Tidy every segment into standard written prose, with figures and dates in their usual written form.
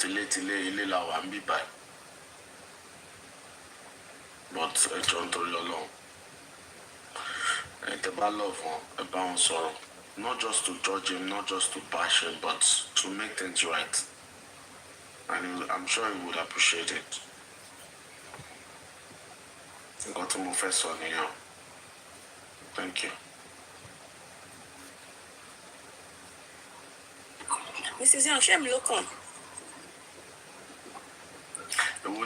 ilé la wà ń bí báyìí. But ẹjọ́ nítorí Ọlọ́run. Ẹ tẹ́ bá love wọn, ẹ bá wọn sọ̀rọ̀. Not just to judge him, not just to bash him, but to make things right. And I'm sure he would appreciate it. Got to move first on here. Thank you. Mrs. Young, shame look on.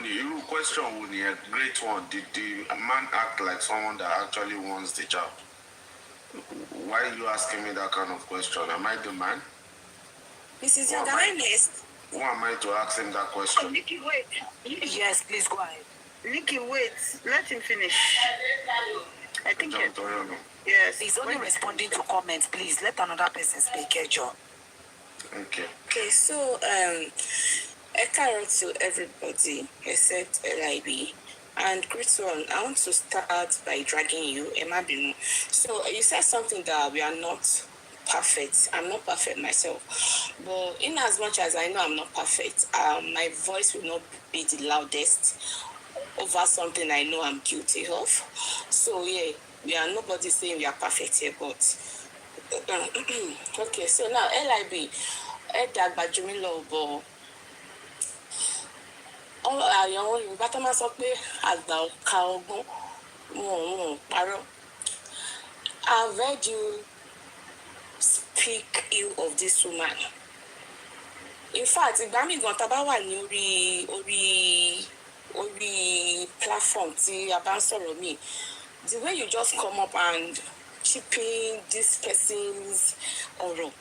You question would be a great one. Did the man act like someone that actually wants the job? Why are you asking me that kind of question? Am I the man? Mrs. Young, am I next? Who am I to ask him that question? Nikki, wait. Yes, please go ahead. Nikki, wait. Let him finish. I think yes. He's only responding to comments. Please let another person speak, John. Okay. Okay, so a carrot to everybody except LIB. And great one, I want to start by dragging you, Emma Binu. So you said something that we are not perfect. I'm not perfect myself. But in as much as I know I'm not perfect, my voice will not be the loudest over something I know I'm guilty of. So yeah, we are nobody saying we are perfect here, but okay, so now LIB, Edda Bajumilo Bo. I've heard you speak ill of this woman. In fact, if I'm going to orí platform tí a bá ń sọ̀rọ̀ mi, the way you just come up and chipping this person's ọ̀rọ̀,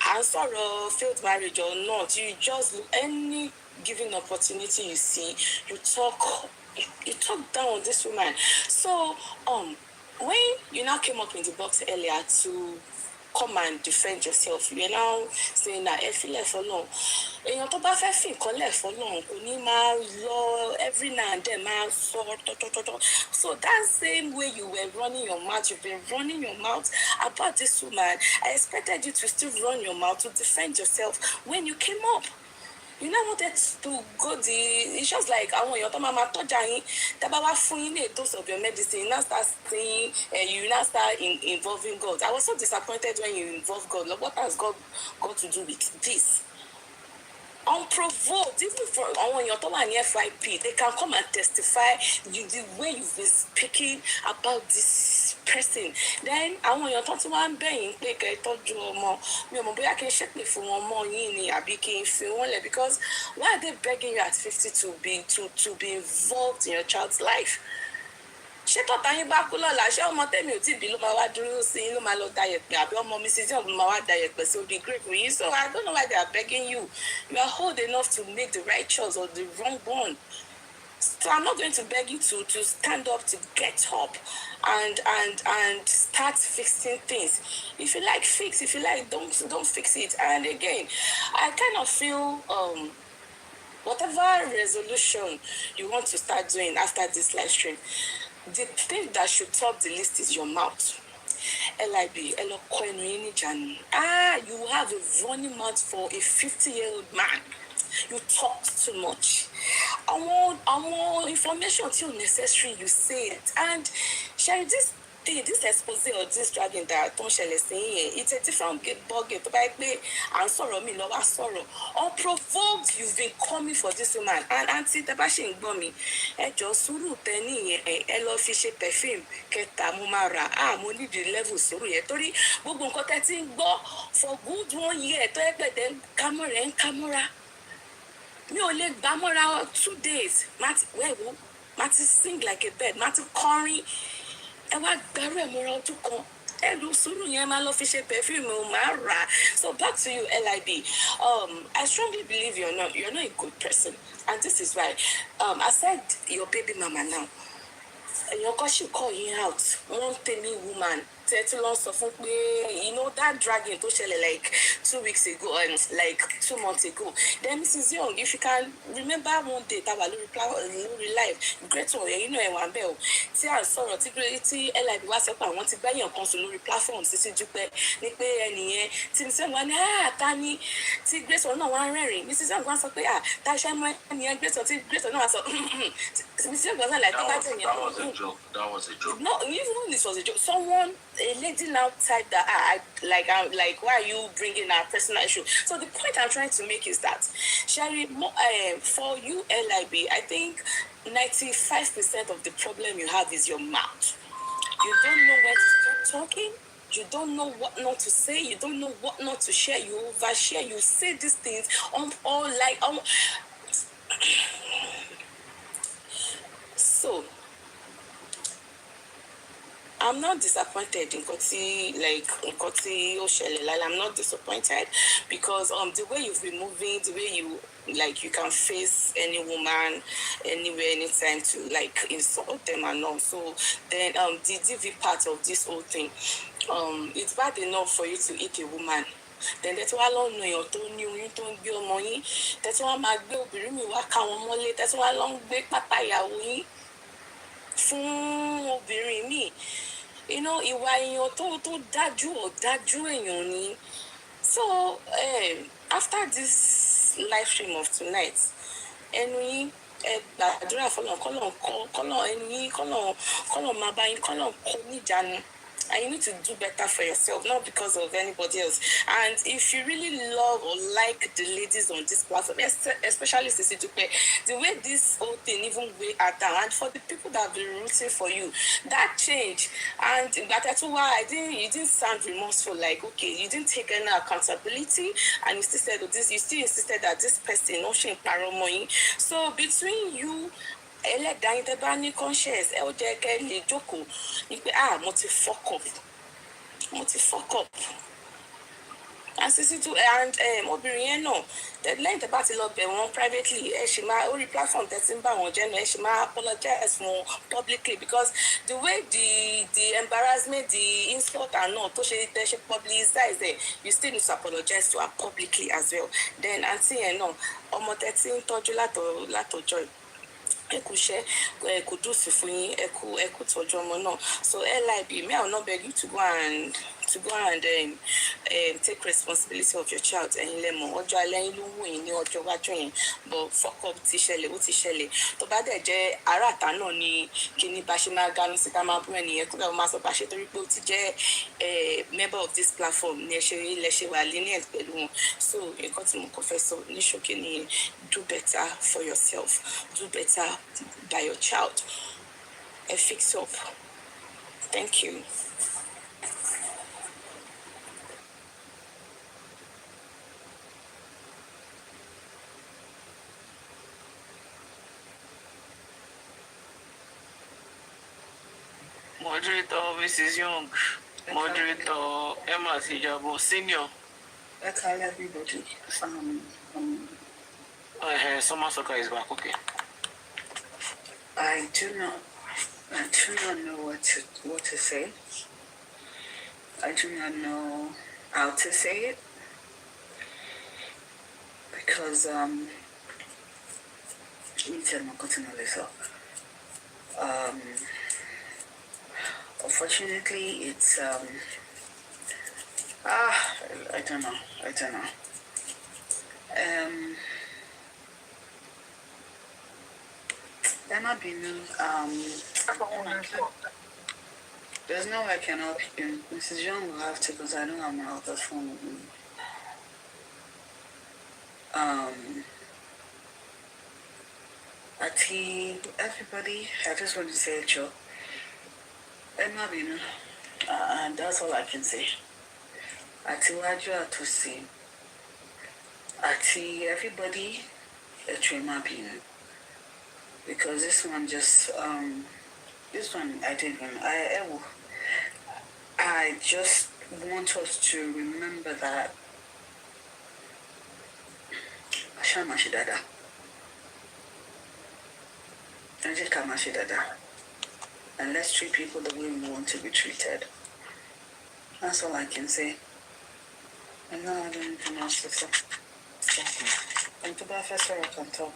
and sọ̀rọ̀ failed marriage or not, you just any given opportunity you see, you talk down on this woman. So when you now came up in the box earlier to come and defend yourself, you are now saying that if you left for long, èèyàn tó bá fẹ́ fi nǹkan lẹ̀ for long kò ní máa lọ every now and then máa sọ tọ́tọ́tọ́tọ́. So that same way you were running your mouth, you've been running your mouth about this woman. I expected you to still run your mouth to defend yourself when you came up. You now wanted to go it's just like I want your mama tojayin tabawa fún a dose of your medicine. You now start saying you now start involving God. I was so disappointed when you involve God. Like, what has God got to do with this? Unprovoked, even from your FYP, they can come and testify the way you've been speaking about this person. Then I want your to one being because why are they begging you at 50 to be involved in your child's life? Ṣé tọ́ta yín bá kú lọ́la ṣé ọmọ tẹ́mi ò tí bí ló máa wá dúró sí ló máa lọ da yẹ̀pẹ̀ àbí ọmọ Mrs. Young ló máa wá da yẹ̀pẹ̀ sí orí grave yìí. So I don't know why they are begging you. You are old enough to make the right choice or the wrong one. So I'm not going to beg you to stand up, to get up and start fixing things. If you like, fix. If you like, don't fix it. And again, I kind of feel whatever resolution you want to start doing after this live stream, the thing that should top the list is your mouth. LIB, you have a running mouth for a 50-year-old man. You talk too much. I want information too necessary, you say it. And share this thing, this expose or this dragging that don't share saying it's a different ball game. And sorrow me, no sorrow. Unprovoked, you've been coming for this woman. And Auntie Tabashin Gummy, just suru penny, elo fishy perfume, keta mumara, mo need the level suru yetori, bubun koteting go for good 1 year, to then camera. Me only gbamora 2 days. Mati sing like a bird. Mati curry. So back to you, LIB. I strongly believe you're not a good person, and this is why. I said your baby mama now. Your cause she call you out. One temi woman tẹ́ lọ sọ fún pé you know that dragging tó ṣẹlẹ̀ like 2 weeks ago and like 2 months ago. Then Mrs. Young, if you can remember one day tá wà lórí live great one you know ẹ wà ńbẹ̀ o tí à ń sọ̀rọ̀ tí LIB wá sọ pé àwọn ti gbẹ́yàn kan sùn lórí platform Sisidupe ní pé ẹnìyẹn tí Mrs. Young wá ní ta ni tí great one náà wá ń rẹ́rìn Mrs. Young wá sọ pé ta ṣe mọ́ ẹnìyẹn great one tí great one náà wá sọ Mrs. Young was like that was a joke. That was a joke. No, even when this was a joke, a lady now typed that I'm like, why are you bringing our personal issue? So the point I'm trying to make is that, Sherry, for you, LIB, I think 95% of the problem you have is your mouth. You don't know when to stop talking. You don't know what not to say. You don't know what not to share. You overshare. You say these things So, I'm not disappointed in Koti, I'm not disappointed because the way you've been moving, the way you can face any woman anywhere, anytime to insult them and all. So then the DV part of this whole thing, it's bad enough for you to hit a woman. Then that's why long no your tó ní oyún tó ń gbé ọmọ yín. That's why máa gbé obìnrin mi wá ká wọn mọ́lé. That's why long gbé pàpà ìyàwó yín fún obìnrin mi. You know, ìwà èèyàn tó dájú èèyàn ni. So after this live stream of tonight, ẹnu yín gbàdúrà fọ́lọ́run kọ́lọ́run ẹnu yín kọ́lọ́run máa bá yín kọ́lọ́run kó níjàánu. And you need to do better for yourself, not because of anybody else. And if you really love or like the ladies on this platform, especially Sisidupe, the way this whole thing even weigh her down, and for the people that have been rooting for you, that change. And that's why you didn't sound remorseful, like, okay, you didn't take any accountability, and you still said you still insisted that this person, Ocean Paramoy. So between you, ẹlẹ́dàá yín tẹ́ bá ní conscience ẹ ó jẹ́ kẹ́ lè jókòó ní pé mo ti fuck up and Sisidupe and obìnrin yẹn náà lẹ́yìn tẹ́ bá ti lọ bẹ̀ wọ́n privately ẹ ṣì máa orí platform tẹ́ ti ń bá wọn jẹ́ náà ẹ ṣì máa apologize fún wọn publicly because the way the embarrassment the insult and all tó ṣe tẹ́ ṣe publicize ẹ̀ you still need to apologize to her publicly as well. Then àǹtí yẹn náà ọmọ tẹ́ ti ń tọ́jú látọjọ́ ẹkúṣẹ́ ẹkúdùsì fún yín ẹkú tọ́jú ọmọ náà. So LIB, may I not beg you to go and take responsibility of your child. ẹ̀yin lẹ mọ̀ ọjọ́ alẹ́ yín ló wù yín ní ọjọ́ iwájú yẹn but fuck up ti ṣẹlẹ̀ ó ti ṣẹlẹ̀ tó bá dẹ̀ jẹ́ aráàta náà ni kíní bá ṣe máa ganu sí ká máa bú ẹnìyẹn kó lọ́ọ́ máa sọ bá ṣe torí pé ó ti jẹ́ member of this platform ní ẹ ṣe wà lenient pẹ̀lú wọn. So nǹkan tí mo kàn fẹ́ sọ ní ṣókí ni do better for yourself, do better by your child. Fix up. Thank you. Moderator Mrs. Young, Moderator Emma Sijabo, Senior. I call everybody. Summer Soccer is back, okay. I do not know what to say. I do not know how to say it because unfortunately it's I don't know. There's no way I can help you. Mrs. Young will have to because I don't have my other phone with me. Everybody, I just want to say it, Joe. And that's all I can say. To see. Everybody, because this one I didn't even. I just want us to remember that Ashama Shidada. And let's treat people the way we want to be treated. That's all I can say. And now I don't have anything else to say. And to that first I can talk.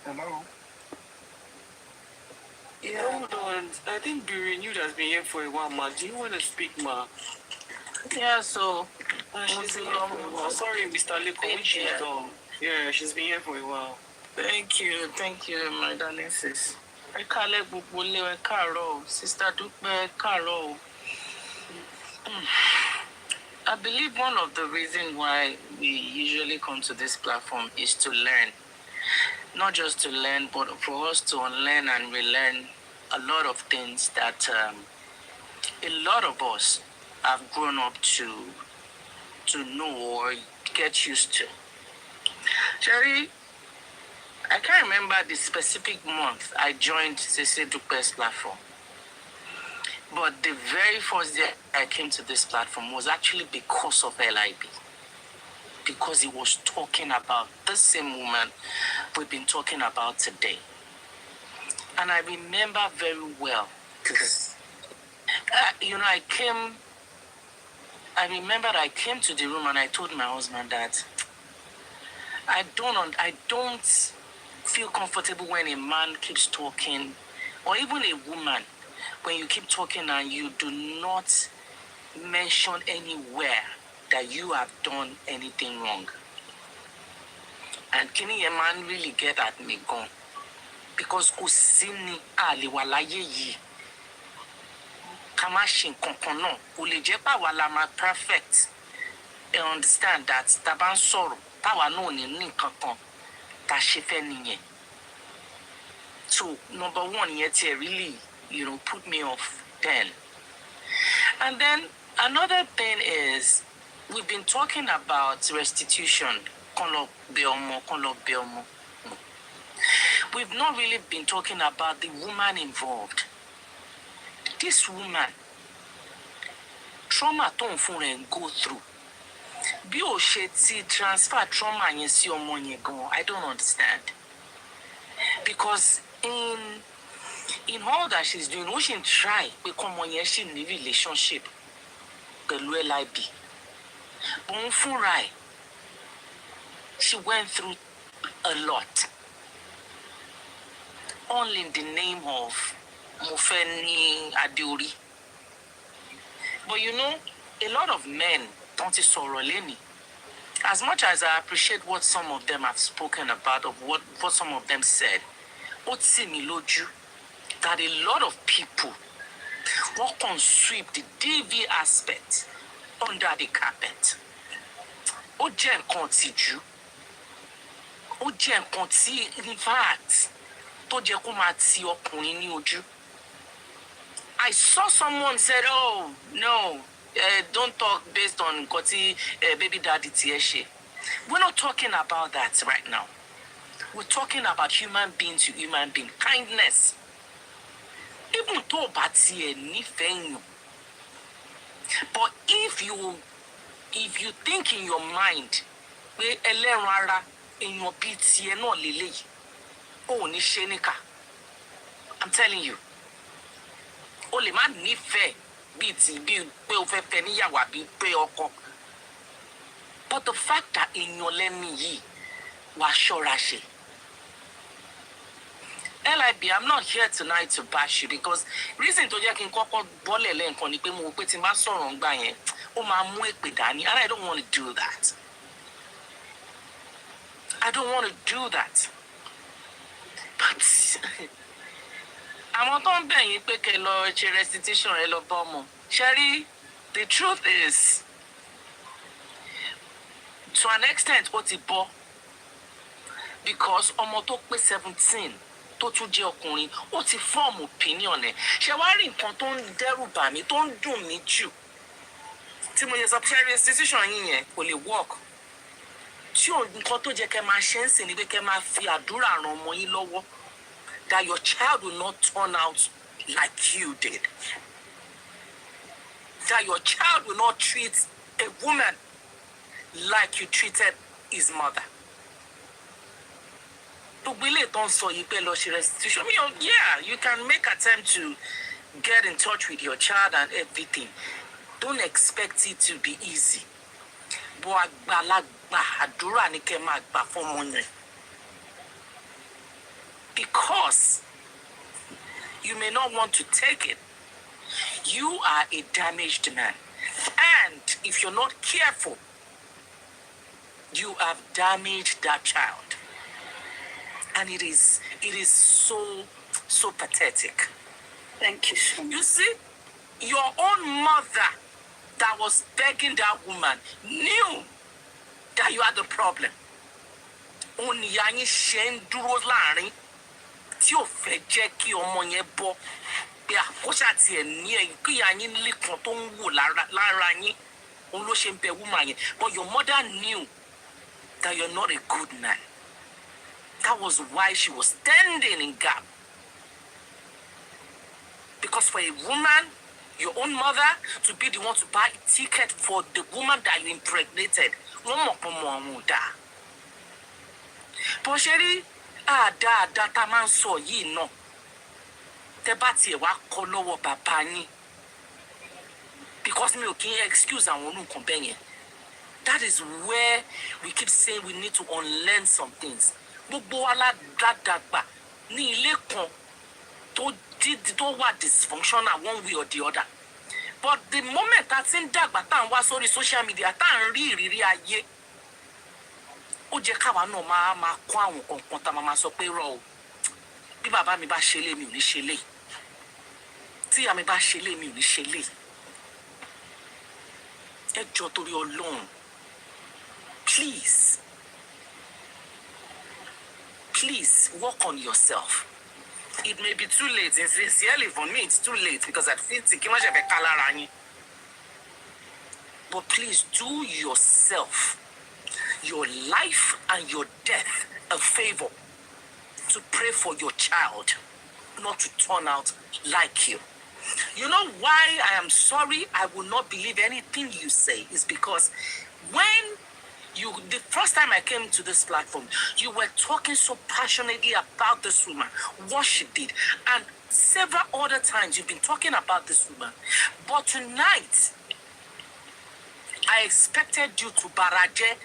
Hello? Yeah. Hold on. I think Be Renewed has been here for a while, ma. Do you want to speak, ma? Yeah, so She's been here for a while. Sorry, Mr. Leko, when she's done. Yeah, she's been here for a while. thank you, my darling sis. I kálẹ̀ gbogbo ilé ẹ káàárọ̀ o, Sister Dupe ẹ káàárọ̀ o. I believe one of the reasons why we usually come to this platform is to learn. Not just to learn, but for us to unlearn and relearn a lot of things that a lot of us have grown up to know or get used to. Sherry, I can't remember the specific month I joined Sisidupe's platform. But the very first day I came to this platform was actually because of LIB. Because he was talking about the same woman we've been talking about today. And I remember very well, because, I remember I came to the room and I told my husband that I don't feel comfortable when a man keeps talking, or even a woman, when you keep talking and you do not mention anywhere that you have done anything wrong. And Kenny, a man really get at me gone. Because kusini aliwalaye yi. Kamashin konkono. Ulejepa walama perfect. And understand that taban soro. Tawa no ni kankan. Ta shefe niye. So, number one, yet really, put me off then. And then another thing is, we've been talking about restitution. We've not really been talking about the woman involved. This woman, trauma ton fun and go through. Bí o ṣe ti transfer trauma yẹn sí ọmọ yẹn gan, I don't understand. Because in all that she's doing, we should try pé kọ́mọ yẹn ṣì ní relationship pẹ̀lú LIB. But fúnra ẹ̀, she went through a lot. All in the name of Mofeni Adeori. But a lot of men don't sorrow Lenny. As much as I appreciate what some of them have spoken about, of what some of them said, that a lot of people walk on sweep the DV aspect under the carpet. Ó jẹ́ nǹkan tìjú. Ó jẹ́ nǹkan tí, in fact, tó jẹ́ kó máa ti ọkùnrin ní ojú. I saw someone said, "Oh no, don't talk based on nǹkan tí baby daddy tiẹ̀ ṣe." We're not talking about that right now. We're talking about human being to human being, kindness. Even tó bá tiẹ̀ nífẹ̀ẹ́ yàn. But if you think in your mind, pé ẹlẹ́ran ara èèyàn bíi tiẹ̀ náà lélẹ́yìí, ó ní ṣe níkà. I'm telling you. O lè má nífẹ̀ẹ́ bíi pé o fẹ́ fẹ́ níyàwó àbí pé ọkọ. But the fact that èèyàn lẹ́ni yìí wà ṣọ́ra ṣe. LIB, I'm not here tonight to bash you because reason tó jẹ́ kí n kọ́kọ́ bọ́lẹ̀ lẹ́ǹkan ni pé mo wò pé tí n bá sọ̀rọ̀ ń gbà yẹn, ó máa mú èpè dání, and I don't want to do that. I don't want to do that. But àwọn tó ń bẹ̀ yín pé kẹ́ lọ ṣe restitution ẹ lọ bọ́ ọmọ. Sherry, the truth is, to an extent, ó ti bọ́. Because ọmọ tó pé 17 tó tún jẹ́ ọkùnrin, ó ti form opinion ẹ̀. Ṣé wàá rí nǹkan tó ń dẹ́rù bà mí, tó ń dùn mí jù? Tí mo yẹ sọ pé restitution yín yẹn kò lè work. Tí nǹkan tó jẹ́ kẹ́ máa ṣe ń sìn ni pé kẹ́ máa fi àdúrà ran ọmọ yín lọ́wọ́. That your child will not turn out like you did. That your child will not treat a woman like you treated his mother. Restitution. Yeah, you can make attempt to get in touch with your child and everything. don't expect it to be easy. But because you may not want to take it. You are a damaged man. And if you're not careful, you have damaged that child. And it is so pathetic. Thank you so much. You see, your own mother that was begging that woman knew that you had the problem. Onyanyi shen duro láàrin tí ó fẹ́ jẹ́ kí ọmọ yẹn bọ́. Yeah, kosha ti eni e ki yanyin le kan tó ń wò lára yín. Òun ló ṣe ń bẹ woman yẹn. But your mother knew that you're not a good man. That was why she was standing in gap. Because for a woman, your own mother, to be the one to buy a ticket for the woman that you impregnated, but Sherry, that man saw ye no. The bati wa kolowo babani. Because me okay excuse and won't companion. That is where we keep saying we need to unlearn some things. Gbogbo ala dadagba ni ile kan to wa dysfunctional one way or the other. But the moment that's in dagba tan wa sórí social media tan rí ìrírí ayé, ó jẹ́ káwa náà máa kó àwọn kankan tá máa sọ pé rọ o. Bí bàbá mi bá ṣe lé mi ò ní ṣe lé. Tí ìyá mi bá ṣe lé mi ò ní ṣe lé. Ẹ jọ̀ọ́ torí Ọlọ́run. Please work on yourself. It may be too late. And sincerely, for me, it's too late because I feel but please do yourself, your life and your death a favor to pray for your child not to turn out like you. You know why I am sorry I will not believe anything you say is because when the first time I came to this platform, you were talking so passionately about this woman, what she did. And several other times you've been talking about this woman. But tonight, I expected you to baraje.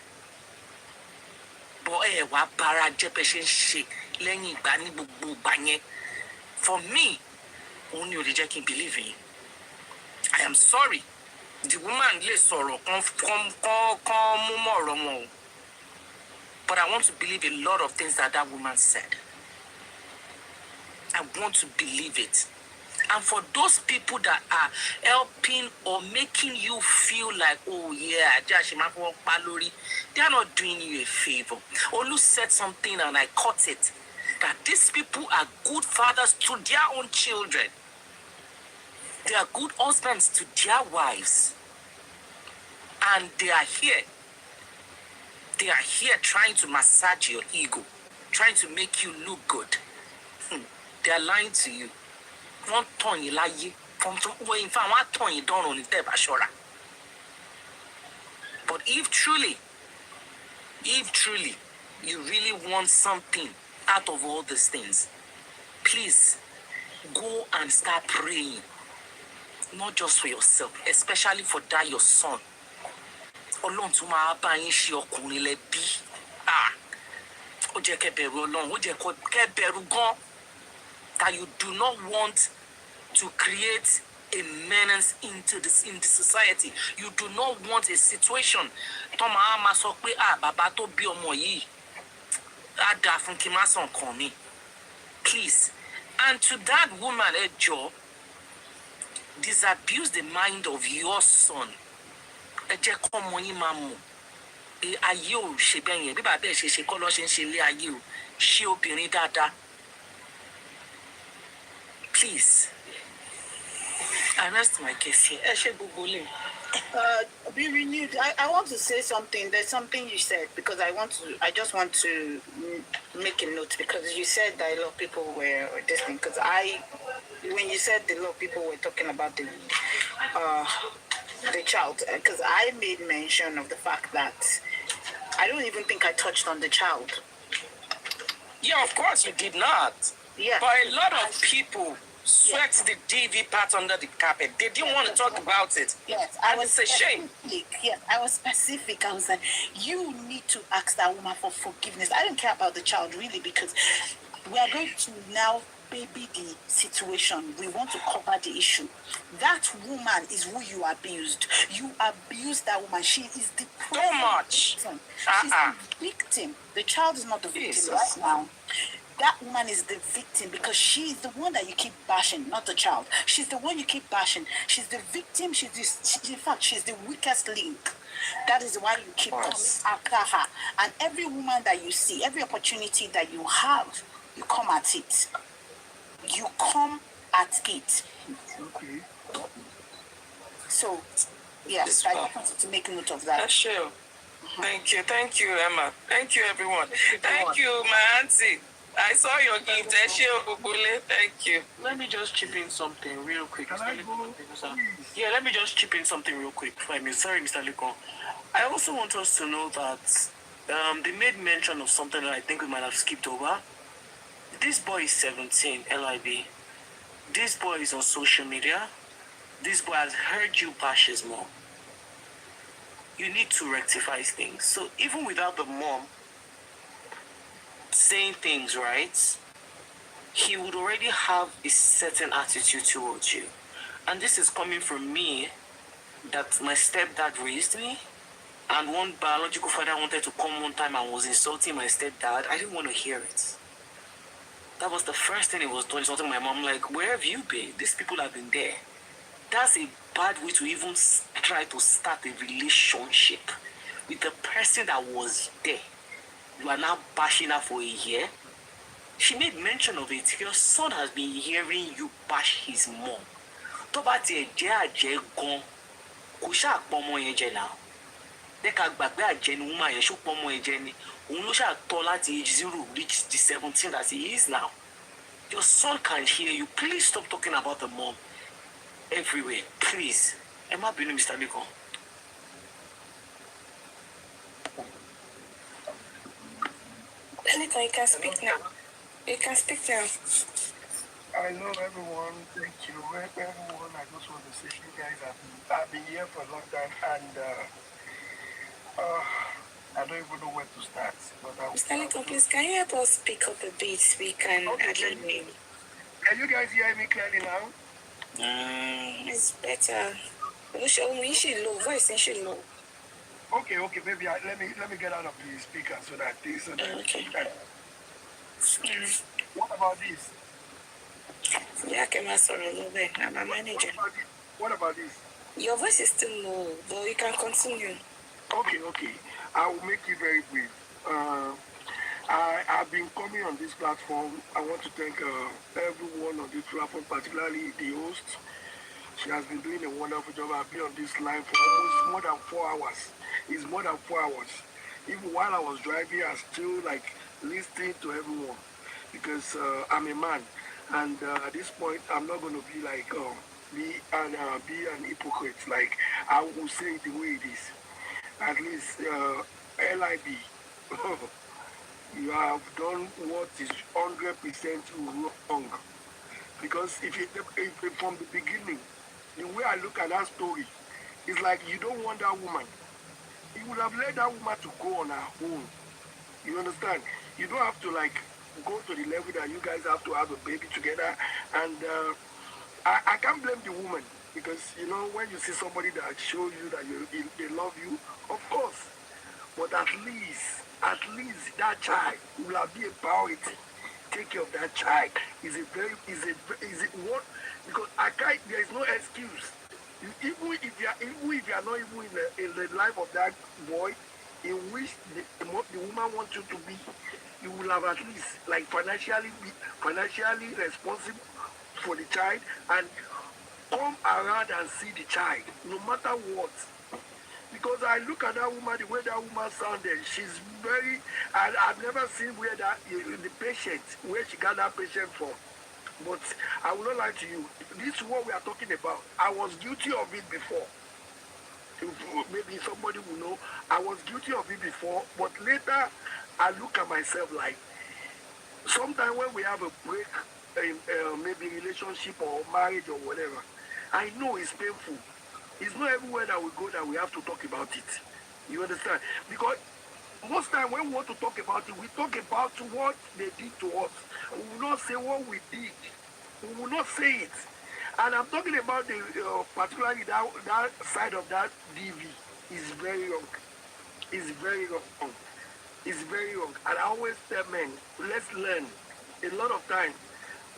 But baraje peshen lenyi bani bubu banye. For me, only you can believe in you. I am sorry. The woman lay sorrow but I want to believe a lot of things that woman said. I want to believe it. And for those people that are helping or making you feel like, oh yeah, they are not doing you a favor. Olu said something and I caught it. That these people are good fathers to their own children. They are good husbands to their wives. And they are here. They are here trying to massage your ego, trying to make you look good. They are lying to you. One ton you lie. In fact, one ton you don't on it. But if truly you really want something out of all these things, please go and start praying. Not just for yourself, especially for that your son. Ọlọ́run tún máa bá yín ṣe ọkùnrin lẹ́bí. Ó jẹ́ kẹ́ bẹ̀rù Ọlọ́run, ó jẹ́ kẹ́ bẹ̀rù gan. That you do not want to create a menace in the society. You do not want a situation. Tó máa sọ pé bàbá tó bí ọmọ yìí á dà fún kí n má sàn kàn mí. Please. And to that woman, ẹ jọ̀ọ́, disabuse the mind of your son. Ẹ jẹ́ kó ọmọ yín máa mọ̀. Ayé ò ṣe bẹ́ẹ̀ yẹn. Bí bàbá ẹ̀ ṣe kọ́ lọ́ ṣe ń ṣe ilé ayé o. Ṣé obìnrin dáadáa? Please. I rest my case here. Ẹ ṣe gbogbo lè. Be renewed. I want to say something. There's something you said because I just want to make a note because you said that a lot of people were listening because when you said a lot of people were talking about the child because I made mention of the fact that I don't even think I touched on the child. Yeah, of course you did not. Yeah. But a lot of people swept the DV part under the carpet. They didn't want to talk about it. Yes, And it's a shame. Yes, I was specific. I was like, you need to ask that woman for forgiveness. I don't care about the child really, because we are going to now baby the situation. We want to cover the issue. That woman is who you abused. You abused that woman. She is the Too much. victim. She's the victim. The child is not the victim Jesus. right now. That woman is the victim because she's the one that you keep bashing, not the child. She's the one you keep bashing. She's the victim. In fact, she's the weakest link. That is why you keep coming after her. And every woman that you see, every opportunity that you have, you come at it. You come at it. Okay. So, yes, I just wanted to make note of that. That's true. Thank you, Emma. Thank you, everyone. Thank you, my auntie. I saw your gift. Thank you. Let me just chip in something real quick. Can I go? Yeah, let me just chip in something real quick. Sorry, Mr. Liko. I also want us to know that they made mention of something that I think we might have skipped over. This boy is 17, LIB. This boy is on social media. This boy has heard you bash his mom. You need to rectify things. So even without the mom saying things right, he would already have a certain attitude towards you. And this is coming from me, that my stepdad raised me, and one biological father wanted to come one time and was insulting my stepdad. I didn't want to hear it. That was the first thing he was doing, insulting my mom, like, where have you been? These people have been there. That's a bad way to even try to start a relationship with the person that was there. You are now bashing her for a year. She made mention of it. Your son has been hearing you bash his mom. Tó bá tiẹ̀ jẹ́ àjẹ́ gan, kò ṣáà pọ̀ ọmọ yẹn jẹ náà. Dẹ́ka gbàgbé àjẹ́ ni woman yẹn ṣó pọ̀ ọmọ yẹn jẹ ni. Òun ló ṣáà tọ́ láti age 0 reach the 17 that he is now. Your son can hear you. Please stop talking about the mom everywhere. Please. Ẹ má bínú, Mr. Liko. Liko, you can speak now. You can speak now. I love everyone. Thank you. Everyone, I just want to say you guys have been here for a long time, and I don't even know where to start. But Mr. Liko, please, can you help us speak up a bit? We can Okay. Can you guys hear me clearly now? It's better. Voice is low. Okay. Maybe let me get out of the speaker so that Okay. What about this? Yeah, I'm a manager. What about this? Your voice is still low, but you can continue. Okay. I will make it very brief. I've been coming on this platform. I want to thank everyone on this platform, particularly the host. She has been doing a wonderful job. I've been on this line for almost more than 4 hours. It's more than 4 hours. Even while I was driving, I still listening to everyone because I'm a man, and at this point, I'm not going to be be an hypocrite. Like I will say it the way it is. At least LIB, you have done what is 100% wrong. Because if from the beginning, the way I look at that story, it's like you don't want that woman. You would have let that woman to go on her own. You understand? You don't have to go to the level that you guys have to have a baby together. And I can't blame the woman because when you see somebody that shows you that they love you, of course. But at least that child will have be a priority. Take care of that child. Is it what? Because there is no excuse. Even if you are not even in the life of that boy, in which the woman wants you to be, you will have at least financially responsible for the child and come around and see the child, no matter what. Because I look at that woman, the way that woman sounded, she's very. I've never seen where the patient, where she got that patient from. But I will not lie to you. This is what we are talking about. I was guilty of it before. Maybe somebody will know. I was guilty of it before, but later I look at myself like, sometimes when we have a break maybe relationship or marriage or whatever. I know it's painful. It's not everywhere that we go that we have to talk about it. You understand? Because most time when we want to talk about it, we talk about what they did to us. We will not say what we did. We will not say it. And I'm talking about the particularly that side of that DV is very wrong. It's very wrong. It's very wrong. And I always tell men, let's learn. A lot of time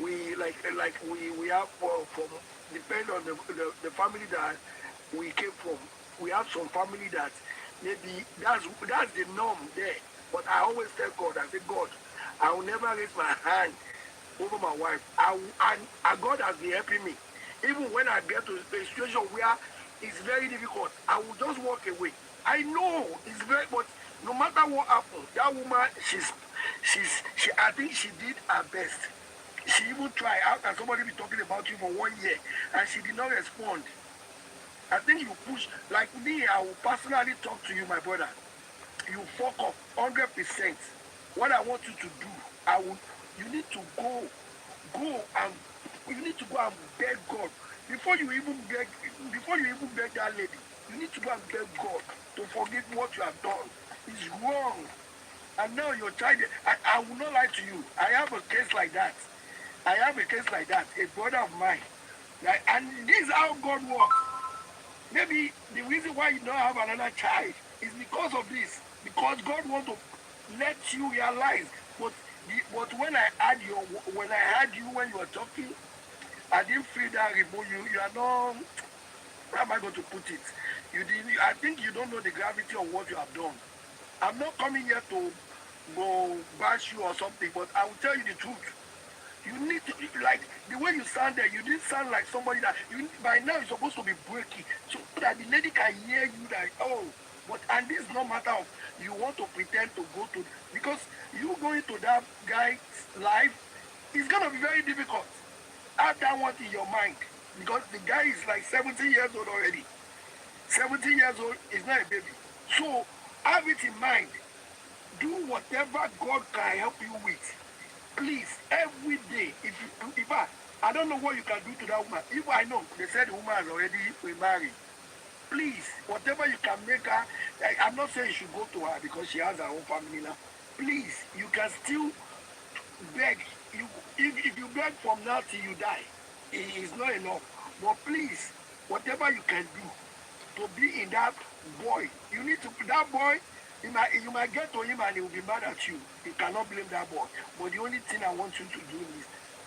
we we have from depend on the family that we came from. We have some family that maybe that's the norm there. But I always tell God, I say, God, I will never raise my hand over my wife. And God has been helping me. Even when I get to a situation where it's very difficult, I will just walk away. I know it's very, but no matter what happens, that woman, she, I think she did her best. She even tried. How can somebody be talking about you for 1 year and she did not respond? I think you push, like me, I will personally talk to you, my brother. You fuck up 100%. What I want you to do, you need to go and you need to go and beg God before you even beg that lady. You need to go and beg God to forgive what you have done. It's wrong. And now your child, I will not lie to you. I have a case like that. I have a case like that, a brother of mine. Right? And this is how God works. Maybe the reason why you don't have another child is because of this. Because God wants to let you realize. But when I had you when you were talking, I didn't feel that remote. You are not. How am I going to put it? You didn't. I think you don't know the gravity of what you have done. I'm not coming here to go bash you or something, but I will tell you the truth. You need to, like, the way you sound there, you didn't sound like somebody that, by now you're supposed to be breaking, so that the lady can hear you that, oh, and this is no matter of, you want to pretend to go to, because you going to that guy's life, it's going to be very difficult. Have that one in your mind, because the guy is like 70 years old already. 70 years old is not a baby. So, have it in mind. Do whatever God can help you with. Please, every day, if I don't know what you can do to that woman. If I know, they said the woman is already remarried. Please, whatever you can make her, I'm not saying you should go to her because she has her own family now. Please, you can still beg. If you beg from now till you die, it is not enough. But please, whatever you can do to be in that boy, you need to, that boy, you might get to him and he will be mad at you. You cannot blame that boy. But the only thing I want you to do is,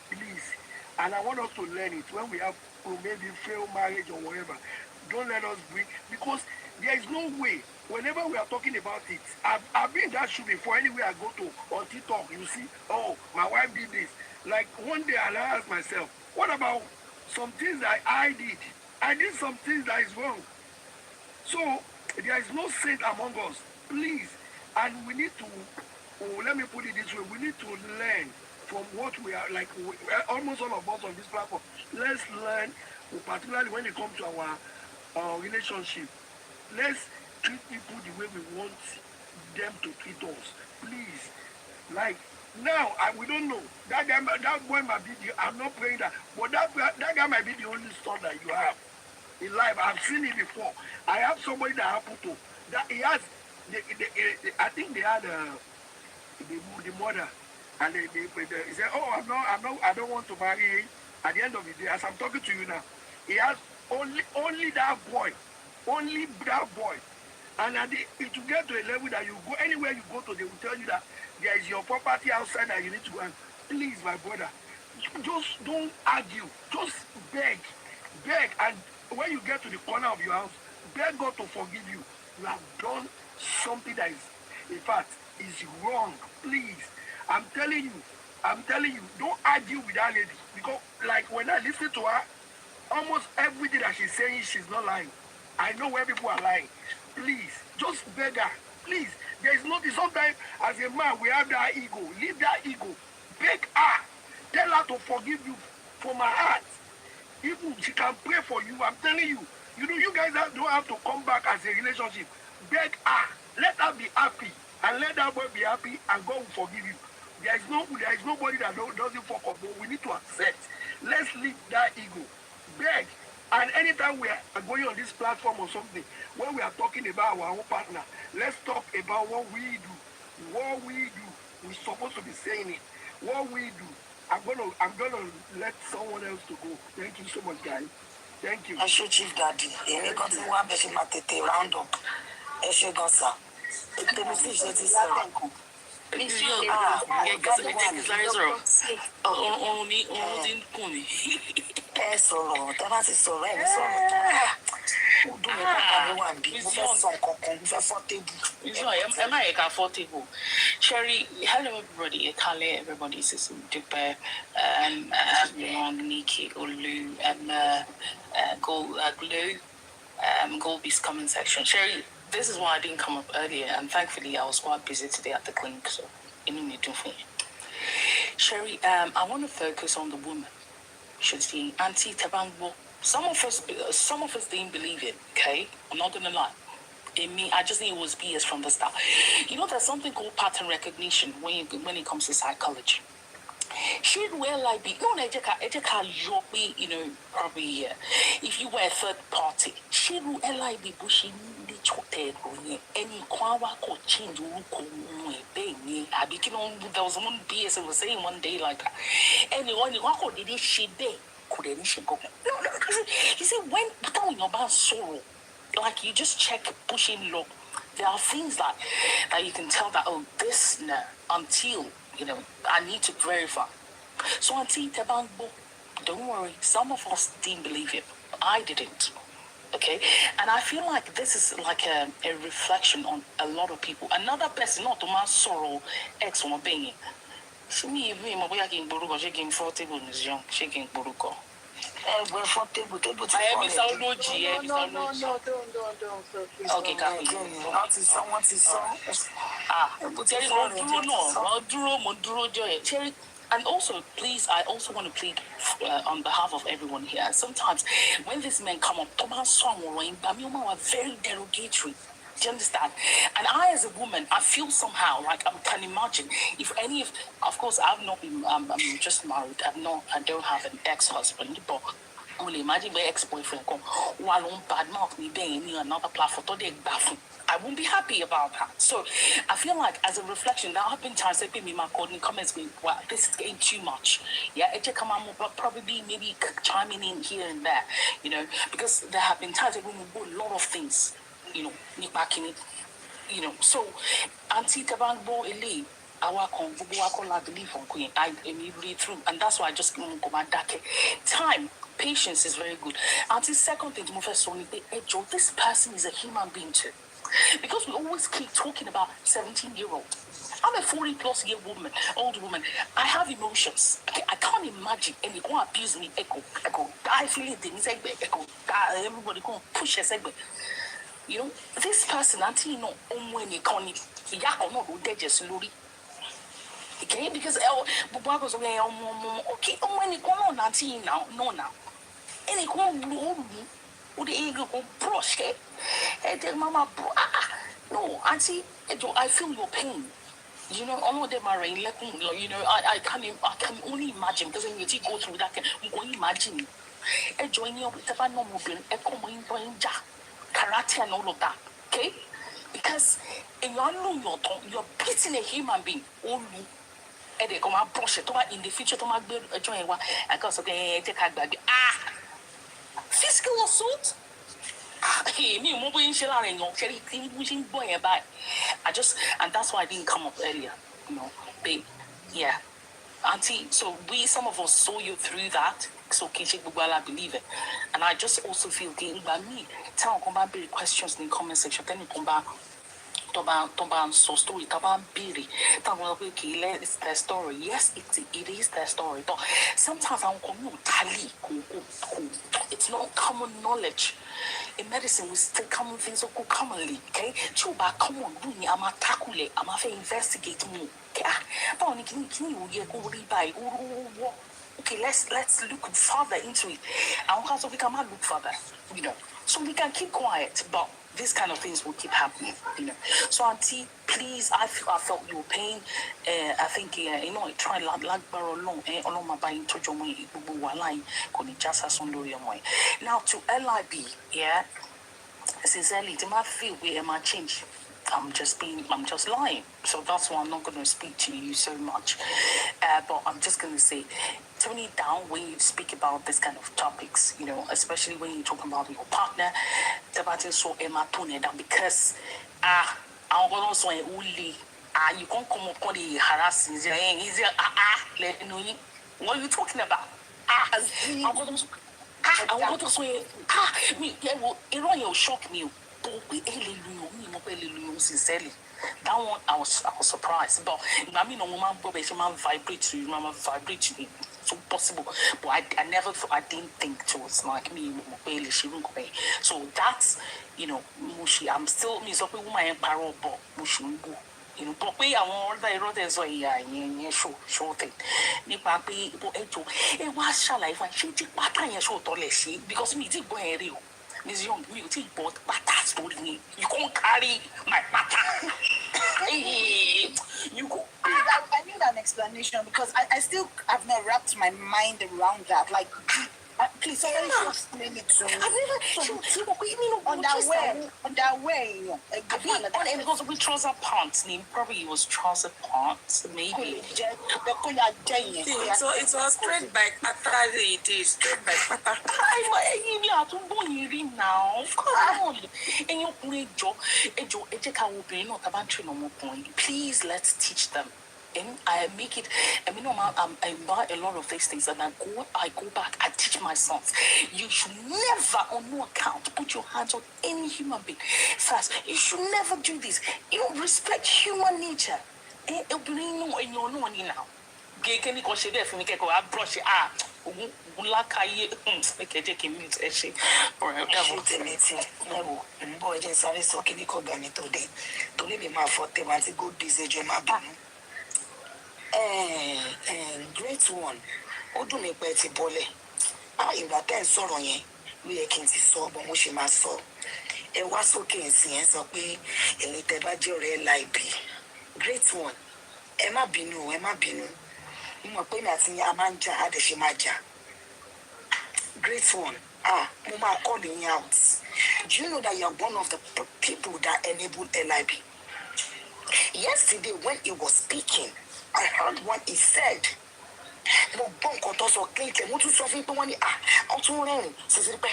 please, and I want us to learn it when we have maybe failed marriage or whatever. Don't let us bring, because there is no way. Whenever we are talking about it, I've been in that shoe before. Anywhere I go to on TikTok, you see, oh, my wife did this. Like one day I asked myself, what about some things that I did? I did some things that is wrong. So there is no saint among us. Please, and we need to, let me put it this way, we need to learn from what we are, like almost all of us on this platform. Let's learn, particularly when it comes to our relationship. Let's treat people the way we want them to treat us. Please, like now, we don't know. That boy might be I'm not praying that, but that guy might be the only son that you have in life. I've seen it before. I have somebody that happened to that he has. I think they had the mother, and he said, "Oh, I don't want to marry." At the end of the day, as I'm talking to you now, he has only that boy, only that boy, and it will get to a level that you go anywhere you go to, they will tell you that there is your property outside that you need to go. And please, my brother, just don't argue. Just beg, and when you get to the corner of your house, beg God to forgive you. You have done something that is, in fact, is wrong. Please, I'm telling you, don't argue with that lady. Because, like, when I listen to her, almost everything that she's saying, she's not lying. I know where people are lying. Please, just beg her. Please, there is nothing. Sometimes, as a man, we have that ego. Leave that ego. Beg her. Tell her to forgive you from her heart. Even she can pray for you. I'm telling you. You guys don't have to come back as a relationship. Beg her. Let her be happy. And let that boy be happy, and God will forgive you. There is nobody that doesn't fuck up, but we need to accept. Let's leave that ego. Beg. And anytime we are going on this platform or something, when we are talking about our own partner, let's talk about what we do. What we do. We're supposed to be saying it. What we do. I'm gonna let someone else to go. Thank you so much, guys. Thank you. I should Chief Daddy. Èmi kan tí wọ́n á bẹ̀ ṣe máa tètè round up. Ẹ ṣe gan sà. Tèmi sì ṣe ti sọ̀rọ̀ kan. Ẹ sọ̀rọ̀, tẹ́ bá ti sọ̀rọ̀ ẹ̀ ní sọ̀rọ̀. Ó dùn mí pàpà mi wà bí. Mo fẹ́ sọ nǹkan kan, mo fẹ́ fọ́ tébù. Am I comfortable? Sherry, hello everybody. Kale, everybody. Sisidupe, Nikki, Olu, Glue, Goldbee's comment section. Sherry, this is why I didn't come up earlier, and thankfully I was quite busy today at the clinic, so you need to do for you. Sherry, I want to focus on the woman. Should see Auntie Tabango. Some of us didn't believe it. Okay, I'm not gonna lie. In me, I just think it was BS from the start. You know, there's something called pattern recognition when it comes to psychology. Should well like be you know, probably if you were a third party, should well like be pushing the chote any kwawa ko change I became on there was one BS I was saying one day like that. Anyone you walk did she day could any she go. No, you see when down your bad sorrow, like you just check pushing low. There are things that you can tell that this until you know, I need to verify. So Auntie Tabango, don't worry. Some of us didn't believe it. I didn't. Okay? And I feel like this is like a reflection on a lot of people. Another person, not to my sorrow, ex one being. See me, my boy, I can buruko, she can 40 is young, she can buruko. We're 40, I am Mr. Onoji, Don't. Okay, Cherry, and also, please, I also want to plead on behalf of everyone here. Sometimes when these men come up, Thomas Song or Bamioma are very derogatory. Do you understand? And I, as a woman, I feel somehow like I can imagine if any of course, I've not been, I'm just married. I don't have an ex-husband, but only imagine my ex-boyfriend come while on bad mouth me being in another platform. I won't be happy about that. So I feel like as a reflection, there have been times they put me my code in comments going, wow, this is getting too much. Yeah, it just come on, but probably maybe chiming in here and there, you know, because there have been times that we will do a lot of things, you know, back in it, you know. So Auntie Tabango Ele, I believe on Queen. I read through, and that's why I just go back. Time. Patience is very good. Auntie, second thing to move first, this person is a human being too. Because we always keep talking about 17-year-old. I'm a 40-plus-year woman, old woman. I have emotions. Okay, I can't imagine anyone abuse me. Echo, die feeling things. Echo, die. Everybody go push a segment. You know, this person, Auntie, you know, when you can't, okay, because okay, when you come on, Auntie, now, no, now. And it won't with the ego go brush it. And mama, no, Auntie, I feel your pain. You know, all of them are in, you know, I can only imagine because when you go through that, I'm going to imagine. And join you with the normal brain, a common karate and all of that. Okay? Because in your own, you're beating a human being. And they come and brush it in the future to my join one. I got something take a bag. Physical assault? Me, I just, and that's why I didn't come up earlier, you know, babe. Yeah. Auntie, so some of us saw you through that. So, I believe it. And I just also feel getting by me. Tell me, come back, questions in the comment section. Then you come back. Toban so story Taban Biri. It's their story. Yes, it is their story. But sometimes I don't tally. It's not common knowledge. In medicine, we still common things go commonly. Okay? Chuba common doing I'm a tackle, I'm a investigate more. Okay, let's look further into it. And also we cannot look further, you know. So we can keep quiet, but these kind of things will keep happening, you know. So, Auntie, please, I felt your pain. I think, you know, try like borrow long, along my buying to join my line, could just as on now to LIB, yeah, sincerely, to my feel where am I change? I'm just lying. So that's why I'm not going to speak to you so much. But I'm just going to say, tone it down when you speak about this kind of topics, you know, especially when you're talking about your partner. So Emma tone it down because, I'm going to say, you can't come up on the harassing. What are you talking about? I'm going to I want to say, me, yeah, well, it will shock me. But we sincerely. That one, I was surprised. But I mean, no woman, she man vibrate to you, man vibrate to me. So possible. But I never thought, I didn't think it was like me, she won't go. So that's, you know, Mushi, I'm still, me, so we woman empower, but Mushi, you know, but we are all the rotters or show thing. Nipa be what shall I find? She take pattern show to because me did go real. Miss Young, you take both pattern story me. You can't carry my pattern. You go. I need an explanation because I still have not wrapped my mind around that. Like, please, somebody should explain it to me. I've never Underwear, you know. Because we trouser pants, probably it was trouser pants, maybe. So it was straight by pata, it is straight by pata. I'm going now. Come on. And you please, let's teach them. And I make it, I mean, I buy a lot of these things and I go back, I teach my sons. You should never, on no account, put your hands on any human being. First, you should never do this. You respect human nature. And it'll be no in your no now. Can you consider if you can I brush it out? Boy, just sorry, so can you call Gani today? To leave him out for them as a good disease, great one. Ó dùn mí pé ti bọ́lẹ̀. Ìgbà tẹ́ ń sọ̀rọ̀ yẹn ló yẹ kí n ti sọ bọ́ mo ṣe máa sọ. Ẹ wá sókè ǹsìn yẹn sọ pé ẹ̀yin tẹ́ bá jẹ́ ọ̀rẹ́ LIB. Great one. Ẹ má bínú, ẹ má bínú. Mo mọ̀ pé mi àti yín a máa ń jà, a dẹ̀ ṣe máa jà. Great one. Mo máa call you out. Do you know that you are one of the people that enabled LIB? Yesterday when he was speaking, I heard what he said. Mo gbọ́ nǹkan tó sọ kéèké mo tún sọ fún pé wọ́n ní ọtún rẹ́rìn Sisidupe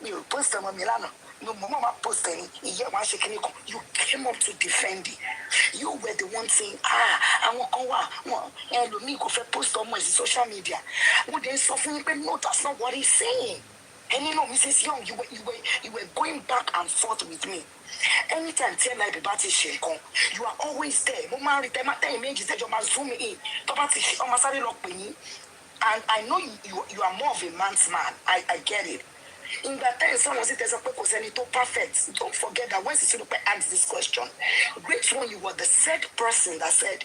mi ò post ọmọ mi lánàá mo mọ̀ máa post ẹni ìyẹ́ wọn á ṣe kíní kan. You came up to defend it. You were the one saying àwọn kan wà wọn ẹlòmíì kò fẹ́ post ọmọ ẹ̀ sí social media. Mo dẹ̀ sọ fún yín pé no, that's not what he's saying. And you know, Mrs. Young, you were going back and forth with me. Anytime tell like about shake on, you are always there. Mama return you said you must zoom in. And I know you are more of a man's man. I get it. In that time, someone said there's a purpose and it's perfect. Don't forget that when Sisidupe asked this question, which one you were the third person that said,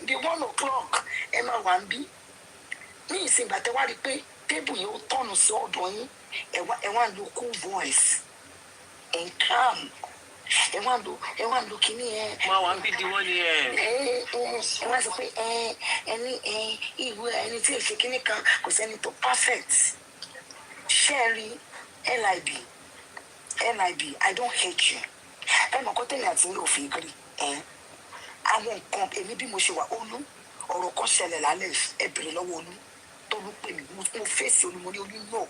the 1 o'clock, Emma 1B. Me saying that they want to pay table you turn so doing and want to cool voice and calm. And want to look in here. One bit the one here. Want to pay anything shaking it because any to perfect. Sherry, LIB, I don't hate you. I'm not going to you figure. I won't come and maybe Moshiwa Olu or Rocoshele Lales, a Brilo. To look at me, mo face you, money you know.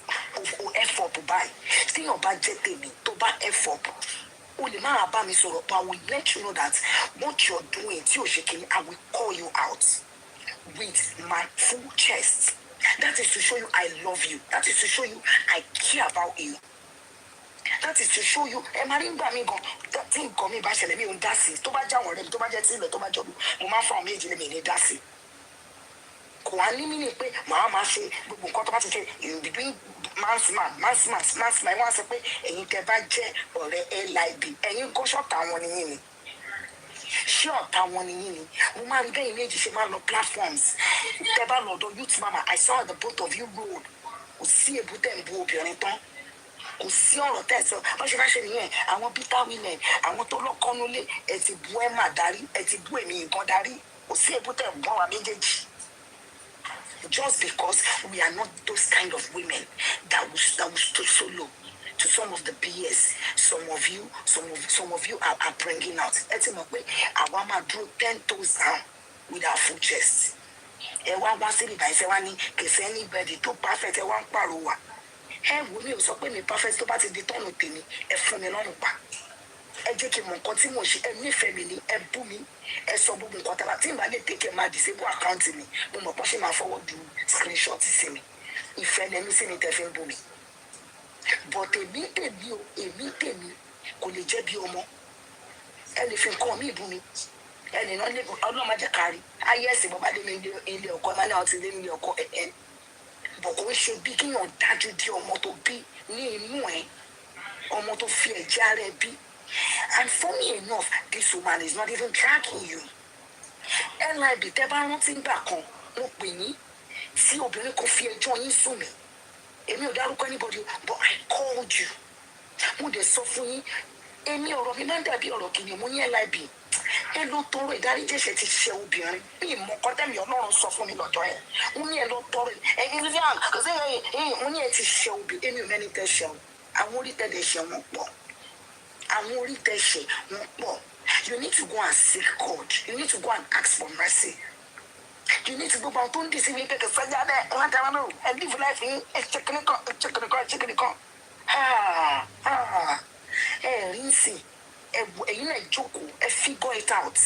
O effort to buy. See your budget me to buy effort. Only man about me so I will let you know that what you're doing, you're shaking, I will call you out with my full chest. That is to show you I love you. That is to show you I care about you. That is to show you, Marimba me go, that thing coming back, let me on Dassi, to buy down or to buy jet, to buy job, Mama from me, let me Dassi. Mama say, you be doing mass man. I want to say, and you can buy jet or LIB, and you go short down one in. Short down one in. Woman, they need to see my platforms. Youth Mama, I saw the both of you road. kò sí èbúté ń bu obìnrin tán kò sí ọ̀rọ̀ tẹ̀sán bó ṣe máa ṣe nìyẹn àwọn bitter women àwọn tó lọ́kọ́nulé ẹ ti bu ẹ̀ mà darí ẹ ti bu èmi nǹkan darí kò sí èbúté ń bu àwa méjèèjì just because we are not those kind of women that will stood so low to some of the BS some of you are bringing out ẹ ti mọ̀ pé àwa máa dúró 10 toes down with our full chest ẹ wá sí ìbá ìfẹ́ wá ní kẹsẹ́ anybody tó perfect ẹ wá ń pàrọ̀ wà ẹ wò mí ò sọ pé mi perfect tó bá ti di tọ́nù tèmi ẹ fún mi lọ́rùn pa ẹ jẹ́ kí n mọ nǹkan tí mo ṣe ẹ nífẹ̀ẹ́ mi ni ẹ bú mi ẹ sọ gbogbo nǹkan tára tí n bá lè tẹ́kẹ̀ máa disable account mi mo mọ̀ pọ́ ṣe máa fọwọ́ du screenshot sí mi ìfẹ́ lẹ́nu sí mi tẹ́ fi ń bú mi but èmi tèmi kò lè jẹ́ bí ọmọ ẹ lè fi nǹkan mi bú mi ẹnì náà lè ọlọ́mọ jẹ́ kárí ayé ẹ̀sìn bọ́ bá dé ilé ọkọ ẹ má náà ti lé ilé ọkọ ẹ̀ bọ̀ kò ń ṣe bí kíyàn dájú di ọmọ tó bí ní inú ẹ̀ ọmọ tó fi ẹ̀jẹ̀ ara ẹ̀ bí and funny enough this woman is not even tracking you LIB tẹ́ bá rántí nígbà kan mo pè yín tí obìnrin kan fi ẹjọ́ yín sùn mí èmi ò dárúkọ anybody but I called you mo dẹ̀ sọ fún yín èmi ọ̀rọ̀ mi máa ń dàbí ọ̀rọ̀ kìnìún mo ní LIB ẹ lọ tọrọ ìdáríjẹsẹ ti ṣe obìnrin bí ìmọ̀ kọ́tẹ́mì ọlọ́run sọ fún mi lọ́jọ́ yẹn mo ní ẹ lọ tọrọ ẹ̀yin vivian kò sí ẹ̀yin mo ní ẹ ti ṣe obìnrin èmi ò mẹ́ni tẹ́ ṣe wọn àwọn orí tẹ̀lé ṣe wọn pọ̀ àwọn orí tẹ̀ ṣe wọn pọ̀ you need to go and seek God you need to go and ask for mercy you need to go back tó ń dì sí mi kẹ̀kẹ́ sẹ́jà dẹ́ wọ́n tẹ́wọ́n náà ẹ live life yín ẹ ṣẹ́kìnìkan ẹ rí ń sìn ẹ̀yin náà jókòó ẹ figure it out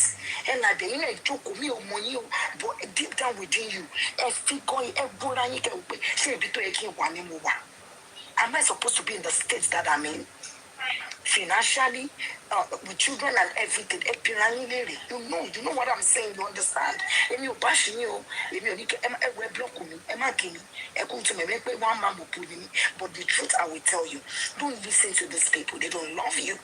ẹ nàbẹ ẹ̀yin náà jókòó mi ò mọ yín o but deep down within you ẹ figure ẹ gbóra yín kẹ wò pé ṣé ibi tó yẹ kí n wà ni mo wà am I supposed to be in the state that I'm in financially with children and everything ẹ pera yín léèrè you know what I'm saying you understand èmi ò bá ṣe yín o èmi ò ní kẹ ẹ wẹ blọọkù mi ẹ má kí mi ẹ kún tún mi ẹ pé wọn á máa mọ̀ pọ̀ mi but the truth I will tell you don't listen to these people they don't love you.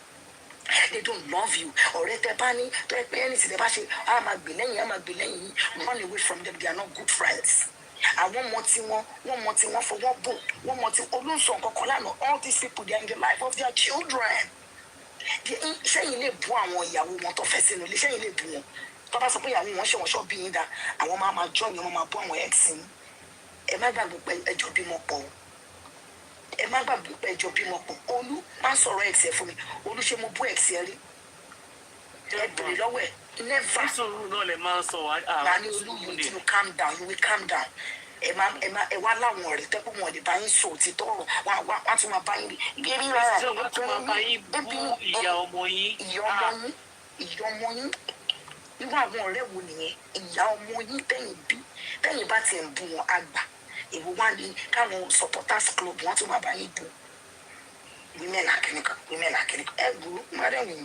They don't love you. Ọ̀rẹ́ tẹ́ bá ní tó ẹ pé ẹni tí tẹ́ bá ṣe á máa gbè lẹ́yìn run away from them they are not good friends. Àwọn ọmọ tí wọ́n fọwọ́ bò wọ́n mọ tí olóńsọ nǹkan lánàá all these people they are in the life of their children. Ṣẹ́yìn lè bú àwọn ìyàwó wọn tó fẹ́ sínú ilé ṣẹ́yìn lè bú wọn. Tó bá sọ pé ìyàwó wọn ṣe wọ́n ṣọ́ bí yín dá àwọn máa join wọn máa bú àwọn ex yín. Ẹ má gbàgbé pé ẹjọ́ bímọ pọ̀ o. Ẹ má gbàgbé pé ẹjọ́ bímọ pọ̀ olú má sọ̀rọ̀ ex ẹ fún mi olú ṣe mo bú ex ẹ rí ẹ bèrè lọ́wọ́ ẹ never náà lè máa sọ màní olú you calm down you will calm down ẹ wá láwọn ọ̀rẹ́ tẹ́kọ̀ wọn lè bá yín sọ òtítọ́ ọ̀rọ̀ wọn á tún máa bá yín ibi ẹbí rẹ̀ wọ́n tún máa bá yín bú ìyá ọmọ yín irú àwọn ọ̀rẹ́ wo nìyẹn ìyá ọmọ yín tẹ́yìn bá tiẹ̀ ń bú wọn àgbà èwo wá ní káwọn supporters club wọn tún máa bá yín bú women akínìkan ẹ gbúrú mọ́rẹ́wìn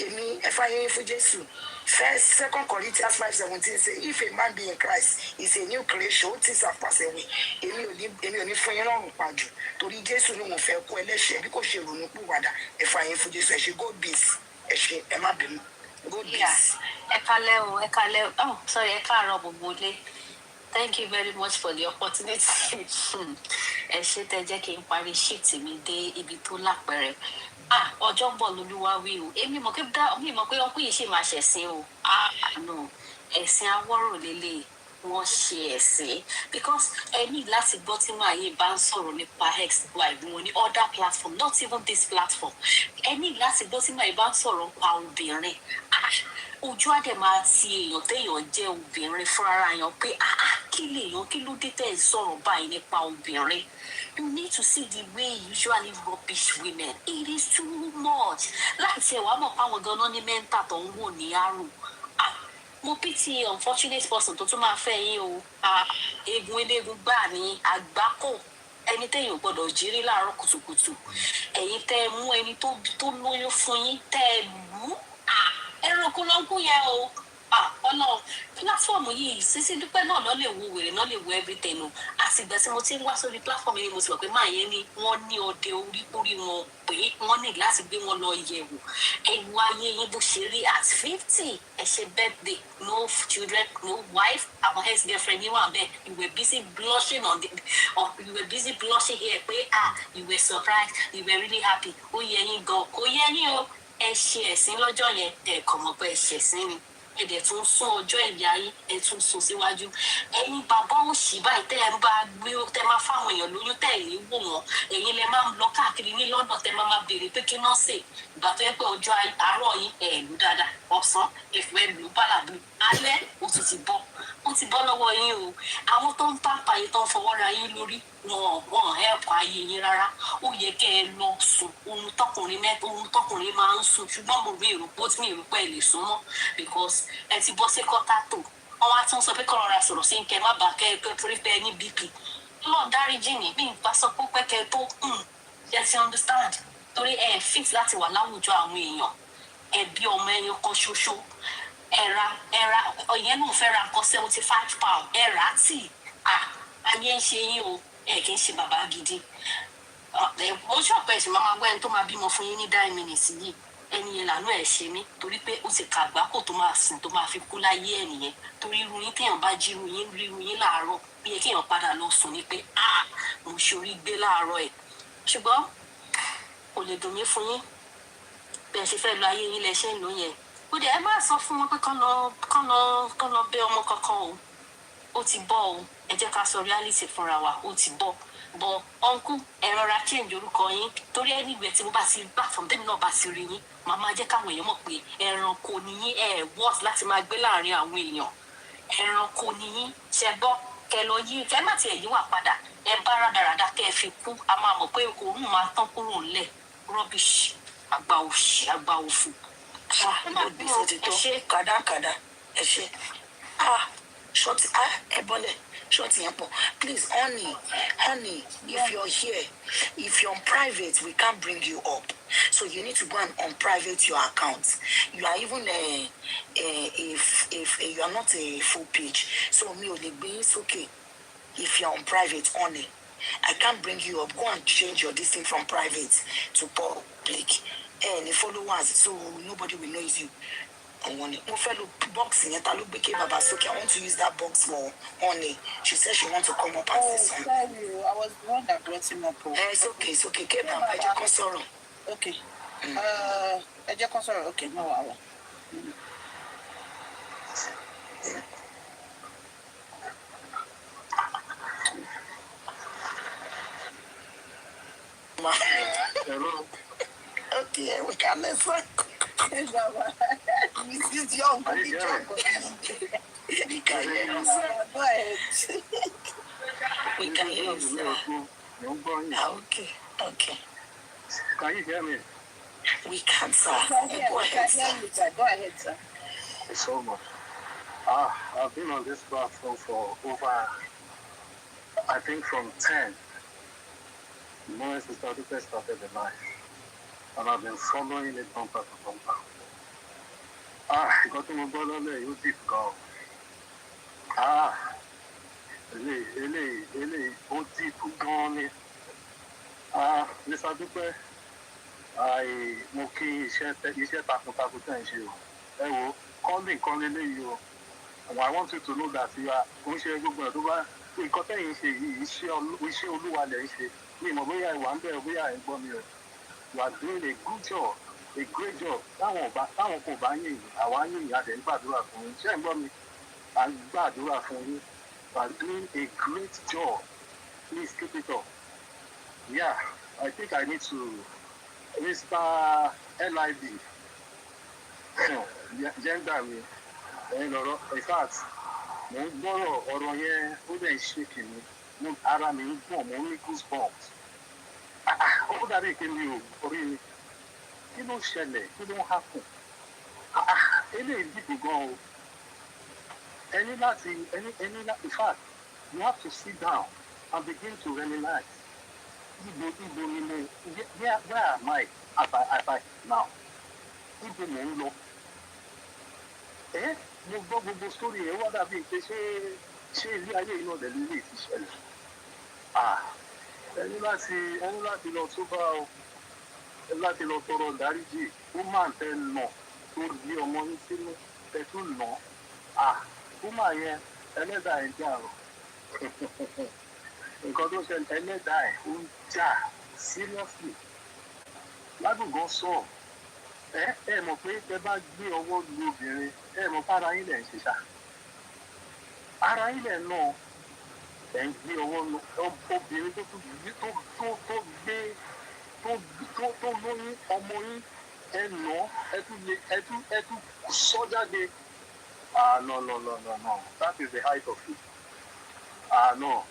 èmi ẹ̀fà yín fún Jésù 2 Corinthians 5:17 say if a man be in Christ he is a new creation ó ti sàpàṣẹ wẹ̀ èmi ò ní fún yín lọ́rùn pàjù torí Jésù ni mo fẹ́ kó ẹlẹ́ṣẹ̀ bí kò ṣe ronú pìwàdà ẹ̀fà yín fún Jésù ẹ ṣe go bees ẹ ṣe ẹ má bínú go bees. ẹ kálẹ́ o sorry ẹ káàárọ̀ gbogbo ilé. Thank you very much for the opportunity. Ẹ ṣé tẹ́ jẹ́ kí n parí shift mi dé ibi tó lápẹẹrẹ. Ọjọ́ ń bọ̀ lolúwa wí o. Èmi mọ̀ pé ọkùnrin yìí ṣe máa ṣẹ̀sìn o. No, ẹ̀sìn awọ́rò lélẹ̀ wọ́n ṣe ẹ̀sìn because ẹ ní láti gbọ́ tí màá yé bá ń sọ̀rọ̀ nípa x y wọn ní other platform not even this platform. Ẹ ní láti gbọ́ tí màá yé bá ń sọ̀rọ̀ nípa obìnrin. Ojú àdè máa ti èèyàn téèyàn jẹ́ obìnrin fúnra yàn pé kí ló dé tẹ́ ẹ̀ sọ̀rọ̀ báyìí nípa obìnrin. You need to see the way you usually rubbish women. It is too much. Láti ẹ̀wà mọ̀ páwọn ganan ní mẹ́ńtà tó ń wò ní àrùn. Mo pity unfortunate person tó tún máa fẹ́ yín o. Eegun eléegun gbà ní àgbákò. Ẹni téèyàn gbọ́dọ̀ jírí láàárọ̀ kùtùkùtù. Ẹ̀yin tẹ́ ẹ mú ẹni tó lóyún fún yín tẹ́ ẹ lù. Ẹranko ló ń kú yẹn o. Ọlọ́run platform yìí Sisidupe náà lọ lè wo wèrè náà lè wo everything o àtìgbà tí mo ti ń wá sórí platform yìí mo ti mọ̀ pé máa yẹn ni wọ́n ní ọdẹ orí wọn pé wọ́n ní láti gbé wọn lọ yẹ̀wò ẹ̀wù ayé yín bó ṣe rí at 50 ẹ ṣe birthday no children no wife our ex girlfriend yín wà bẹ́ẹ̀ you were busy blushing on the or you were busy blushing here pé you were surprised you were really happy ó yẹ yín gan kò yẹ yín o ẹ ṣe ẹ̀sìn lọ́jọ́ yẹn ẹ̀ kàn mọ̀ pé ẹ ṣẹ̀sìn ni ẹ̀dẹ̀ tún sún ọjọ́ ìyá yín ẹ̀ tún sún síwájú ẹ̀yin bàbá òṣì báyìí tẹ́ ẹ ń bá gbé tẹ́ máa fáwọn èèyàn lóyún tẹ́ ẹ̀ ní wò wọ́n ẹ̀yin lẹ máa ń lọ káàkiri ní lọ́nà tẹ́ máa béèrè pé kí náà sè ìgbà tó yẹ pé ọjọ́ àárọ̀ yín ẹ̀ lù dáadáa ọ̀sán ìfẹ́ lù bálàbù alẹ́ ó tún ti bọ́ ó ti bọ́ lọ́wọ́ yín o àwọn tó ń pàpà yín tó ń fọwọ́ ra yín lórí wọn help ayé yín rárá ó yẹ kẹ́ ẹ lọ sùn ohun tọkùnrin máa ń sùn ṣùgbọ́n mo rí èrò pé mi èrò pé ẹ lè sùn mọ́ because ẹ ti bọ́ sí kọ́tà tó wọn wá tún sọ pé kọ́ rọra sọ̀rọ̀ sí kẹ́ má bàa kẹ́ ẹ pé torí pé ẹ ní bp lọ́ọ̀ dáríjì ní bí n bá sọ pé pẹ́kẹ́ tó ẹ ti understand torí ẹ fit láti wà láwùjọ àwọn èèyàn ẹ bí ọmọ ẹyọ kan ṣoṣo ẹ̀ra ọ̀yẹ́ náà fẹ́ ra nǹkan £75 ẹ̀rá tì ayé ń ṣe yín o ẹ̀ kì í ṣe bàbá gidi mo ṣọ̀pẹ́ ẹ̀sìn máa gbọ́ ẹni tó máa bímọ fún yín ní 9 minutes yìí ẹni yẹn lànà ẹ̀ ṣe mí torí pé ó ti kàgbákò tó máa sìn tó máa fi kú láyé ẹ̀ nìyẹn torí irú yín téèyàn bá jí irú yín láàárọ̀ bí yẹ kéèyàn padà lọ sùn ní pé mo ṣorí gbé láàárọ̀ ẹ̀ ṣùgbọ́n kò lè dùn mí fún yín bẹ́ẹ̀ ṣe fẹ́ lọ ayé yín lẹ́ṣẹ̀ ń lò yẹn ó dẹ̀ ẹ má sọ fún wọn pé kán lọ bẹ ọmọ kankan o ó ti bọ́ o ẹ jẹ́ ká sọ reality fúnra wa ó ti bọ́ bọ́ ọ̀nkú ẹ rọra change orúkọ yín torí ẹnìgbẹ́ tí mo bá ti gbà fún tèmi náà bá ti rí yín màá máa jẹ́ káwọn èèyàn mọ̀ pé ẹranko ni yín worth láti máa gbé láàrin àwọn èèyàn ẹranko ni yín ṣe gbọ́ kẹ lọ yí kẹ má tiẹ̀ yí wà padà ẹ bá rádaràda kẹ fi kú a máa mọ̀ pé òun máa tán kúrò ńlẹ̀ rubbish àgbà òṣì àgbà òfò. gbèsè ti tó kàdákàdá ẹ ṣe ṣọtì ẹ bọ́lẹ̀ ṣọtì yẹn pọ̀ please honey if you're here if you're on private we can't bring you up so you need to go and unprivate your account you are even if you are not a full page so mi ò lè gbé yín sókè if you're on private honey I can't bring you up go and change your this thing from private to public any followers so nobody will know it's you. Mo fẹ́ lo box yẹn ta ló gbé ké bàbá sókè I want to use that box for honey she said she want to come up and say something. Sorry, I was the one that brought him up. It's okay ké bàbá ẹ jẹ́ kó sọ̀rọ̀. Okay ẹ jẹ́ kó sọ̀rọ̀ okay no wahala. Hello. Okay, we can listen. This is young. Are you hearing? We can hear you. Go ahead. We can hear you, sir. Okay. Can you hear me? We can, sir. Go ahead, sir. Thanks so much. I've been on this platform for over, I think from 10. The moment we started the life. And I've been following it bumper to bumper. Got to move on there, you deep go. Ele, ó deep gone. Mr. Dupe, mo kí iṣẹ́ takuntakun tẹ̀ ń ṣe o. Ẹ wo, calling léyìí o. And I want you to know that you are ń ṣe gbogbo ẹ̀ tó bá nǹkan tẹ̀yìn ṣe yìí iṣẹ́ olúwa lẹ̀ ń ṣe. Mi mọ̀ bóyá ìwà ń bẹ̀rẹ̀ bóyá ẹ̀ ń gbọ́ mi o. You are doing a good job, a great job. Táwọn kò bá yìn àwa yìn àdé ń gbàdúrà fún yín. Ṣé ń gbọ́ mi? À ń gbàdúrà fún yín. You are doing a great job. Please keep it up. Yeah, I think I need to Mr. LIB. Gender mi. In fact, mo ń gbọ́rọ̀ ọ̀rọ̀ yẹn ó dẹ̀ ń ṣe kìíní. Ara mi ń gbọ̀n, mo ń ní goosebumps. Ó dàbí pé mi ò orí mi kí ló ṣẹlẹ̀ kí ló ń hapun eléyìí dìbò gan o ẹni láti in fact you have to sit down and begin to reminisce ibo ni mo where am I as I now ibo mo ń lọ mo gbọ́ gbogbo sórí yẹn wá dàbí pé ṣé ilé ayé yìí náà dẹ̀ lè ti ṣẹlẹ̀. ẹni láti lọ tó bá o ẹ láti lọ tọrọ dáríjì ó máa tẹ nà tó gbé ọmọ yín sínú ẹ tún nà ó máa yẹn ẹlẹ́dàá ẹ̀ jà rọ̀ nǹkan tó ṣẹlẹ̀ ẹlẹ́dàá ẹ̀ ó ń jà seriously ládùúgbò sọ ẹ mọ̀ pé tẹ bá gbé ọwọ́ lu obìnrin ẹ mọ̀ pé ara yín lẹ̀ ń ṣe ṣá ara yín lẹ̀ náà ẹ̀ ń gbé ọwọ́ lu obìnrin tó gbé tó lóyún ọmọ yín ẹ nà ẹ tún sọ jáde no that is the height of it no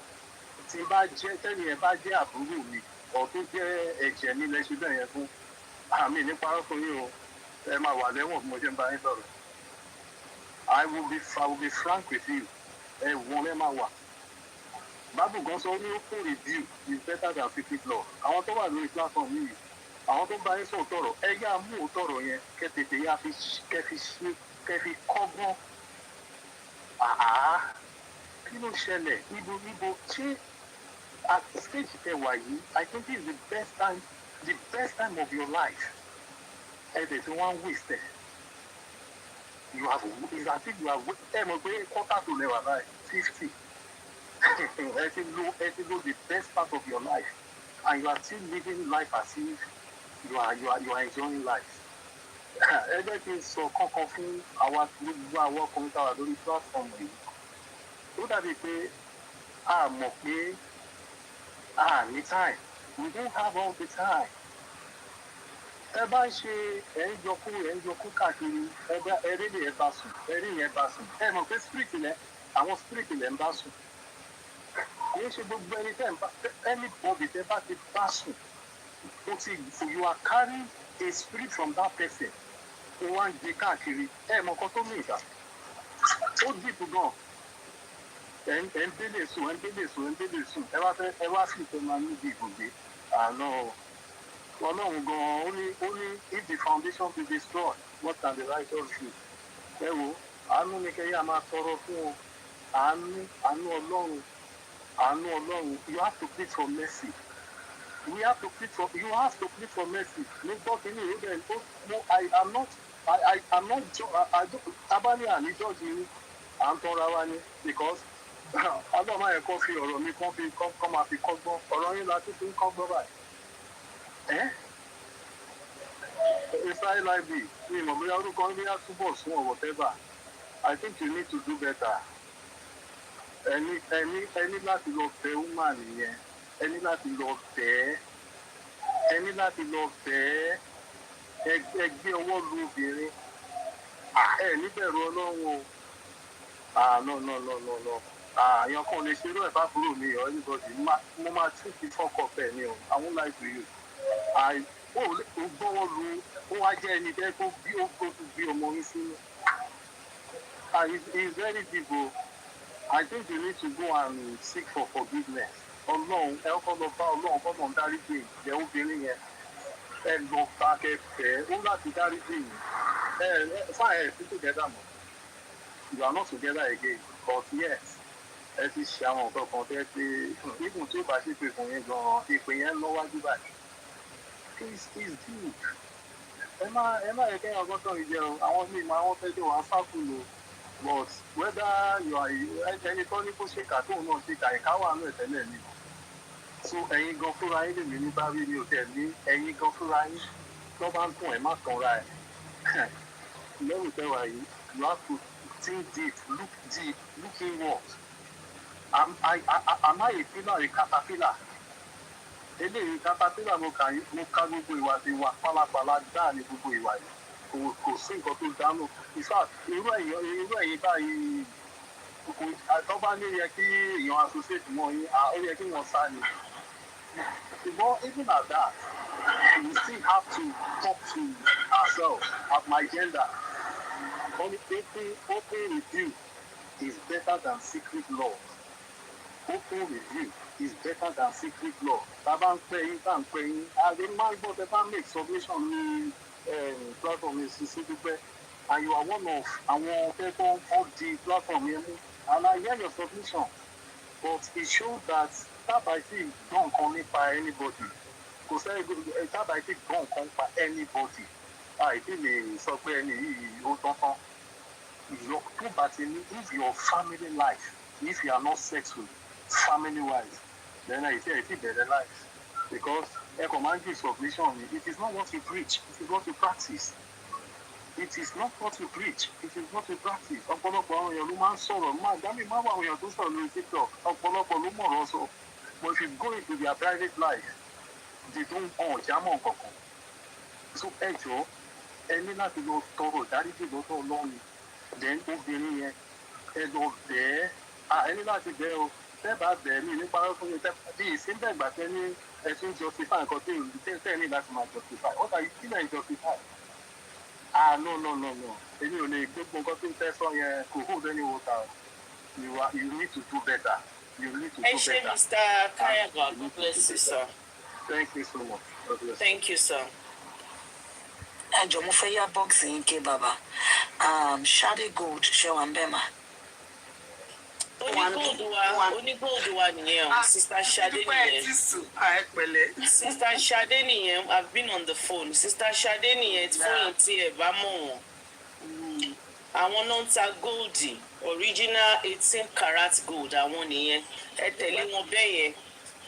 tí bá jẹ́ tẹ́ni ẹ bá jẹ́ àbúrò mi ọ̀ tó jẹ́ ẹ̀jẹ̀ mi lẹ́sẹ̀ bẹ́ẹ̀ yẹn fún àmì nípa fún yín o ẹ máa wà lẹ́wọ̀n bí mo ṣe ń bá yín sọ̀rọ̀ I will be frank with you ẹ̀wọ̀n ẹ máa wà bábù gan sọ ní open review is better than secret law àwọn tó wà lórí platform yìí àwọn tó ń bá yín sọ òtọ̀rọ̀ ẹ yá mú òtọ̀rọ̀ yẹn kẹtètè yá kẹfi kọ́gbọ́n kí ló ṣẹlẹ̀ ibo ṣé at stage kẹwàá yìí I think this is the best time of your life ẹ dẹ̀ tí wọ́n ń waste ẹ̀ you have it's as if you have ẹ mọ̀ pé quarter to lẹ́wà báyìí 50 ẹ ti lo the best part of your life and you are still living life as if you are enjoying life ẹ jẹ́ kí n sọ kankan fún àwa gbogbo àwọn ọkùnrin táwa lórí platform yìí ó dàbí pé a mọ̀ pé ní time we don't have all the time ẹ bá ń ṣe ẹ̀ ń jọkú káàkiri ẹrí lè ẹ bá sùn ẹrí yẹn bá sùn ẹ mọ̀ pé spirit lẹ àwọn spirit lẹ ń bá sùn kì í ṣe gbogbo ẹni tẹ́ ń bá anybody tẹ́ bá ti bá sùn ó ti you are carrying a spirit from that person ó wá ń gbé káàkiri ẹ mọ̀ nǹkan tó mú ìgbà ó dìbò gan ẹ ń délé sùn ẹ wá sì fẹ́ máa níbi ìbùgbé àná ọlọ́run gan-an ó ní if the foundation be destroyed what can the righteous do ẹ wo àánú ni kẹ́yà máa tọrọ fún o àánú ọlọ́run you have to plead for mercy you have to plead for mercy ní gbọ́kínní ìlú bẹ́ẹ̀ I'm not abáni àní jọ́ọ̀jì ni à ń tọ́ra wa ni because ọlọ́run ayẹ kọ́ fi ọ̀rọ̀ mi kọ́ máa fi kọ́gbọ́n ọ̀rọ̀ yín la tún fi ń kọ́gbọ́n báyìí. Israel library ní ìmọ̀ bóyá orúkọ ń bóyá túbọ̀ sún or whatever I think you need to do better. ẹni láti lọ bẹ̀ woman yẹn ẹni láti lọ bẹ̀ ẹ́ ẹ gbé ọwọ́ lu obìnrin ẹ níbẹ̀rù ọlọ́run o no àyàn kan lè ṣerú ẹ̀ bá burú mi or anybody mo máa tún ti fọ́kọ̀ bẹ́ẹ̀ ni o I won't lie to you ó gbọ́wọ́ lu ó wá jẹ́ ẹni bẹ́ẹ̀ tó bí ọmọ yín sínú it's very deep o I think you need to go and seek for forgiveness ọlọ́run ẹ kọ́ lọ bá ọlọ́run kọ́ mọ̀ ń dáríjì ìjẹ́ obìnrin yẹn ẹ lọ bá kẹfẹ́ ó láti dáríjì yìí fine ẹ sí together mọ́ you are not together again but yes ẹ ti ṣe àwọn nǹkan kan tẹ́ pé even tí ó bá ṣe pé fún yín gan-an ìpè yẹn lọ́wájú báyìí is deep ẹ má yẹ kẹ́yìn ọgọ́tọ̀ ìjẹ o àwọn míì máa wọ́n fẹ́ jẹ́ wàá sáfùlù but whether you are ẹni tó ní kó ṣèkà tóun náà ṣèkà ìka wà náà tẹ́lẹ̀ ni so ẹ̀yin gan fúnra yín lèmi ní bá rí mi ò tẹ̀ ní ẹ̀yin gan fúnra yín tó bá ń tún ẹ̀ má kanra ẹ̀ lẹ́rù tẹ́wà yìí you have to think deep look inward am I a pillar a caterpillar eléyìí caterpillar mo ká gbogbo ìwà pálapàla dáa ní gbogbo ìwà yìí kò sí nǹkan tó dánú in fact irú ẹ̀yin báyìí àtọ́gbá ní yẹ kí èèyàn associate mọ́ yín ó yẹ kí wọ́n sá ni ṣùgbọ́n even at that we still have to talk to ourselves at my gender only open review is better than secret law open review is better than secret law bàbá ń pè yín tá ń pè yín àgbẹ̀ máa ń gbọ́ tẹ bá make submission ní platform ní Sisidupe and you are one of àwọn people on the platform yẹn mú, and I hear your submission, but it shows that tábàtì gbọ́ nǹkan nípa anybody, kò sẹ́yìn tábàtì gbọ́ nǹkan nípa anybody, àìsí lè sọ pé ẹni yìí ó tán tán. Tó bá ti ní, if your family life, if you are not settled family wise, then I say better life, because economic submission, it is not what you preach, it is what you practice. It is not what you preach, it is what you practice. Ọ̀pọ̀lọpọ̀ àwọn èèyàn ló máa ń sọ̀rọ̀, dámì máa wà àwọn èèyàn tó sọ̀rọ̀ lórí TikTok, ọ̀pọ̀lọpọ̀ ló mọ̀rọ̀ sọ, but if you go into their private life, they don't jámọ̀ kankan. So ẹ jọ̀ọ́, ẹ ní láti lọ tọrọ ìdáríjì lọ́dọ̀ Ọlọ́run, then obìnrin yẹn ẹ lọ bẹ́ẹ̀, ẹ ní láti bẹ́ẹ̀ o, tẹ́ bá bẹ́ẹ̀ mí nípa fún mi, bí ìsínbẹ̀gbà tẹ́ ní ẹ tún justify nǹkan tẹ́ ní láti máa justify, what are you still justify? No. Èmi ò lè gbogbo nǹkan tó ń tẹ́ sọ yẹn kò hold any water. You need to do better. You need to do better. Mr. Kayaga, God bless you, sir. Thank you so much. God bless you. Thank you, sir. Ẹ jọ̀ọ́ mo fẹ́ yá bọ́ọ̀sì yín ké bàbá. Ṣadé Gold ṣe wà ń bẹ̀ mà. Onígóòdù wa nìyẹn, Sister Ṣadé nìyẹn. Sister Ṣadé nìyẹn, I've been on the phone. Sister Ṣadé nìyẹn fóònù tí ẹ bá mọ̀ wọ́n. Àwọn náà ń ta góòdì, original 18 karat gold àwọn nìyẹn. Ẹ tẹ̀lé wọn bẹ́ẹ̀ yẹn,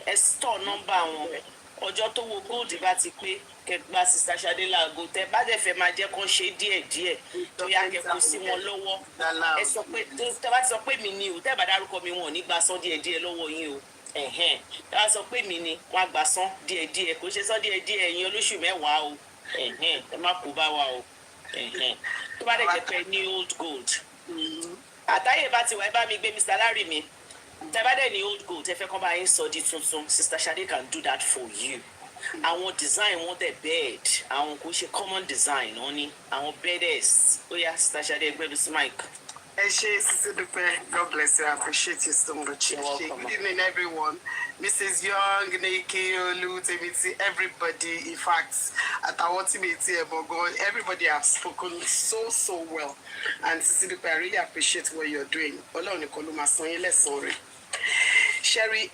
ẹ store nọ́mbà wọn. Ọjọ́ tó wo góòdì bá ti pé, kẹgbà Sister Ṣadé láago, tẹ bá dẹ̀ fẹ́ máa jẹ́ kán ṣe díẹ̀díẹ̀ tó yá kẹ́kọ̀ọ́ sí wọn lọ́wọ́. Ẹ sọ pé tẹ bá ti sọ pé mi ni o, tẹ bá dárúkọ mi wọn ò ní gba san díẹ̀díẹ̀ lọ́wọ́ yín o. Tẹ bá sọ pé mi ni wọn á gba san díẹ̀díẹ̀, kò ṣe san díẹ̀díẹ̀ ẹ̀yin olóṣù mẹ́wàá o. Ẹ má kó bá wa o. Tó bá dẹ̀ jẹ́ pé ní old gold. Àtàyè bá ti wà ẹ bá mi gbé Mr. Larry mi. Tẹ bá dẹ̀ ní old gold, ẹ fẹ́ kán bá yín sọ di tuntun, Sister Ṣadé can do that for you. Àwọn design wọn dẹ̀ bed, àwọn kò ṣe common design wọn ni, àwọn bedders. Ó yá Sister Ṣadé ẹgbẹ́lu sí mic. Ẹ ṣé Sisidupe, God bless you, I appreciate you so much. You're welcome. Good evening everyone. Mrs. Young, Nikki, Olu, Temiti, everybody, in fact, àtàwọn tí mi ti ẹ̀ bọ̀ gan, everybody have spoken so well. And Sisidupe, I really appreciate what you're doing. Ọlọ́run nìkan ló máa san yín lẹ́san rẹ̀. Sherry,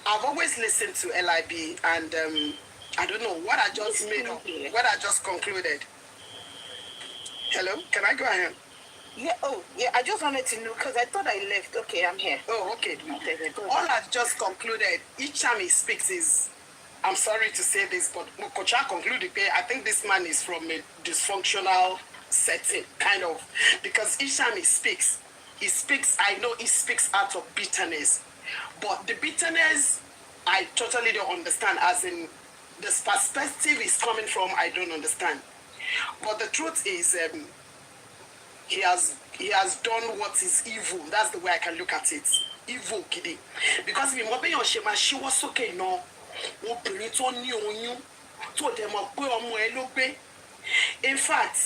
I've always listened to LIB, and I don't know what I just made up, what I just concluded. Hello, can I go ahead? Yeah, I just wanted to know because I thought I left. Okay, I'm here. Oh, okay. All I've just concluded, each time he speaks is, I'm sorry to say this, but Kocha concluded, I think this man is from a dysfunctional setting, kind of, because each time he speaks, I know he speaks out of bitterness. But the bitterness, I totally don't understand, as in the perspective is coming from, I don't understand. But the truth is, he has done what is evil. That's the way I can look at it. Evil, kidding. Because if she was okay, no, in fact,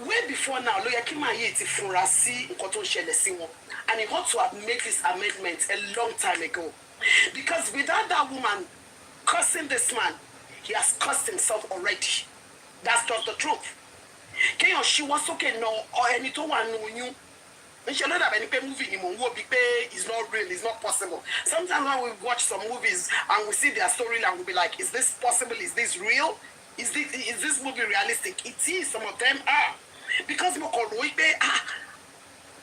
way before now, and he ought to have made this amendment a long time ago. Because without that woman cursing this man, he has cursed himself already. That's just the truth. She was okay no, or any to one know you. And she don't have any movie anymore. It's not real, it's not possible. Sometimes when we watch some movies and we see their storyline, we'll be like, is this possible? Is this real? Is this movie realistic? It is, some of them are. Because we call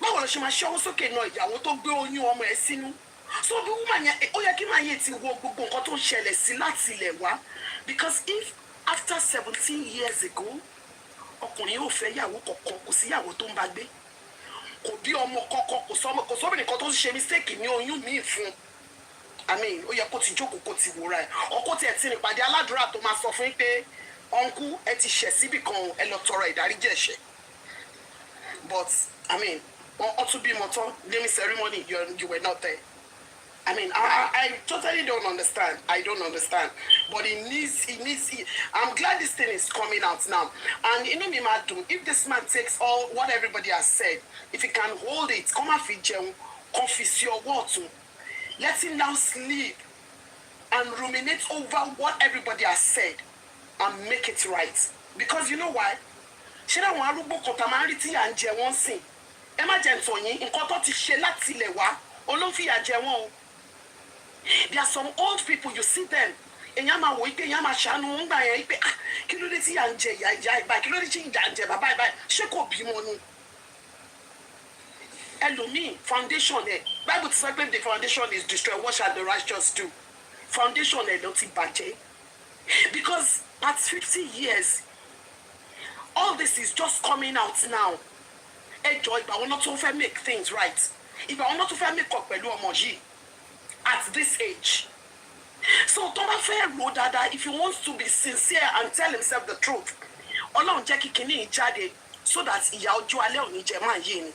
báwo ló ṣe máa ṣe ọwọ́ sókè náà ìyàwó tó gbé oyún ọmọ ẹ̀ sínú. So the woman yẹn ó yẹ kí máa yẹ ti wo gbogbo nǹkan tó ń ṣẹlẹ̀ sí láti ilẹ̀ wá. Because if after 17 years ago ọkùnrin yóò fẹ́ yàwó kọ̀ọ̀kan, kò sí yàwó tó ń bá gbé, kò bí ọmọ kọ̀ọ̀kan, kò sọ́bìnrin kan tó ń ṣe mistake ní oyún míì fún. I mean, ó yẹ kó ti jókòó kó ti wòra ẹ̀, ọkọ tiẹ̀ ti rìn pàdé aládùúrà tó máa sọ fún yín pé ọ̀nkú ẹ ti ṣẹ̀ síbì kan, ẹ lọ tọrọ ìdáríjì ẹ̀ṣẹ̀. But I mean, to be motor naming ceremony, you were not there. I mean, I totally don't understand. I don't understand. But it needs. I'm glad this thing is coming out now. And you know me, Madam, if this man takes all what everybody has said, if he can hold it, come and feature, confess your word to, let him now sleep and ruminate over what everybody has said and make it right. because you know why? Ṣé àwọn arúgbó kan tá máa ń rí tí à ń jẹ wọ́n sìn? Ẹ má jẹ́ ntọ̀ yín, nǹkan tó ti ṣe láti ilẹ̀ wá, olófìyà jẹ wọ́n o. There are some old people, you see them. Èèyàn máa wò ó pé èèyàn máa ṣàánú ń gbà yẹn pé kí ló dé tí à ń jẹ ìyá ìbáyìí, kí ló dé tí ìyá ń jẹ bàbá ìbáyìí, ṣé kò bímọ ni? Ẹlòmíì foundation ẹ̀, Bible ti sọ pé the foundation is destroyed, what shall the righteous do? Foundation ẹ̀ ló ti bàjẹ́. Because past 50 years, all this is just coming out now. Ẹ jọ̀ọ́ ìgbà wọn náà tó fẹ́ make things right. Ìgbà wọn náà tó fẹ́ make up pẹ̀lú ọmọ yìí at this age. So tó bá fẹ́ ro dáadáa, if he wants to be sincere and tell himself the truth, Ọlọ́run jẹ́ kí kinní jáde so that ìyà ọjọ́ alẹ́ ò ní jẹ máa yé ni.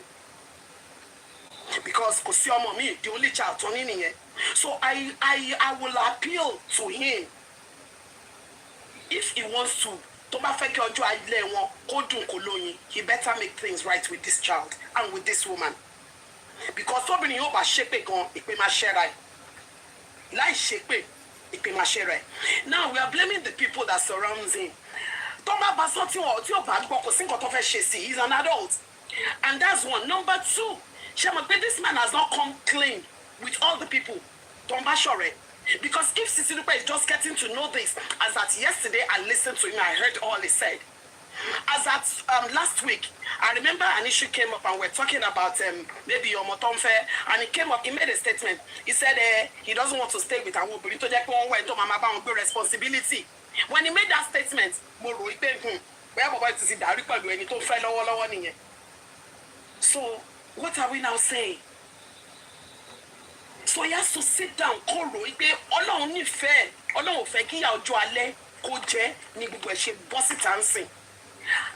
Because kò sí ọmọ mi, the only child tó ní nìyẹn. So I will appeal to him. If he wants to, tó bá fẹ́ kí ọjọ́ alẹ́ wọn kó dùn kó lóyin, he better make things right with this child and with this woman. Because tóbìnrin yóò bá ṣépè gan, ìpè máa ṣẹ́ra ẹ̀. Láì ṣépè, ìpè máa ṣẹ́ra ẹ̀. Now we are blaming the people that surrounds him. Tó bá bá sọ tí ò bá gbọ́ kò sí nǹkan tó fẹ́ ṣe sí, he's an adult. And that's one. Number two, ṣé mo pé this man has not come clean with all the people. Tó ń bá ṣọ̀rẹ́. Because if Sisidupe is just getting to know this, as at yesterday I listened to him, I heard all he said. As at last week, I remember an issue came up and we're talking about maybe Omotonfe, and he came up, he made a statement. He said he doesn't want to stay with Awo Burito responsibility. When he made that statement, so what are we now saying? So he has to sit down, kóró ipe Ọlọ́run nífẹ̀ẹ́, Ọlọ́run fẹ́ kí ìyà ọjọ́ alẹ́ kó jẹ́ ní gbogbo ẹ̀ ṣe bọ́ síta ń sìn.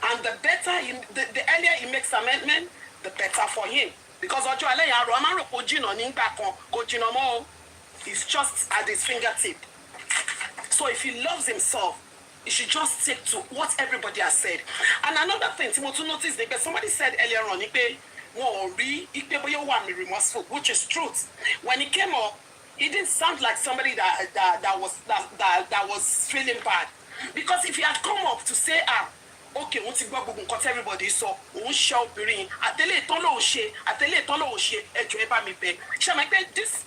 And the earlier he makes amendment, the better for him. Because ọjọ́ alẹ́ yẹn àrò a máa ń rò kó jìnnà nígbà kan, kó jìnnà mọ́ o. It's just at his fingertip. So if he loves himself, he should just stick to what everybody has said. And another thing, Timothy noticed that somebody said earlier on, remorseful, which is truth. When he came up, he didn't sound like somebody that was feeling bad. Because if he had come up to say, okay, wọ́n ti gbọ́ gbogbo nǹkan tí everybody sọ, òun ṣe obìnrin, àtẹ̀lé ìtàn lòun ṣe, ẹjọ́ ẹ bá mi bẹ̀. Ṣé àmọ́ pé this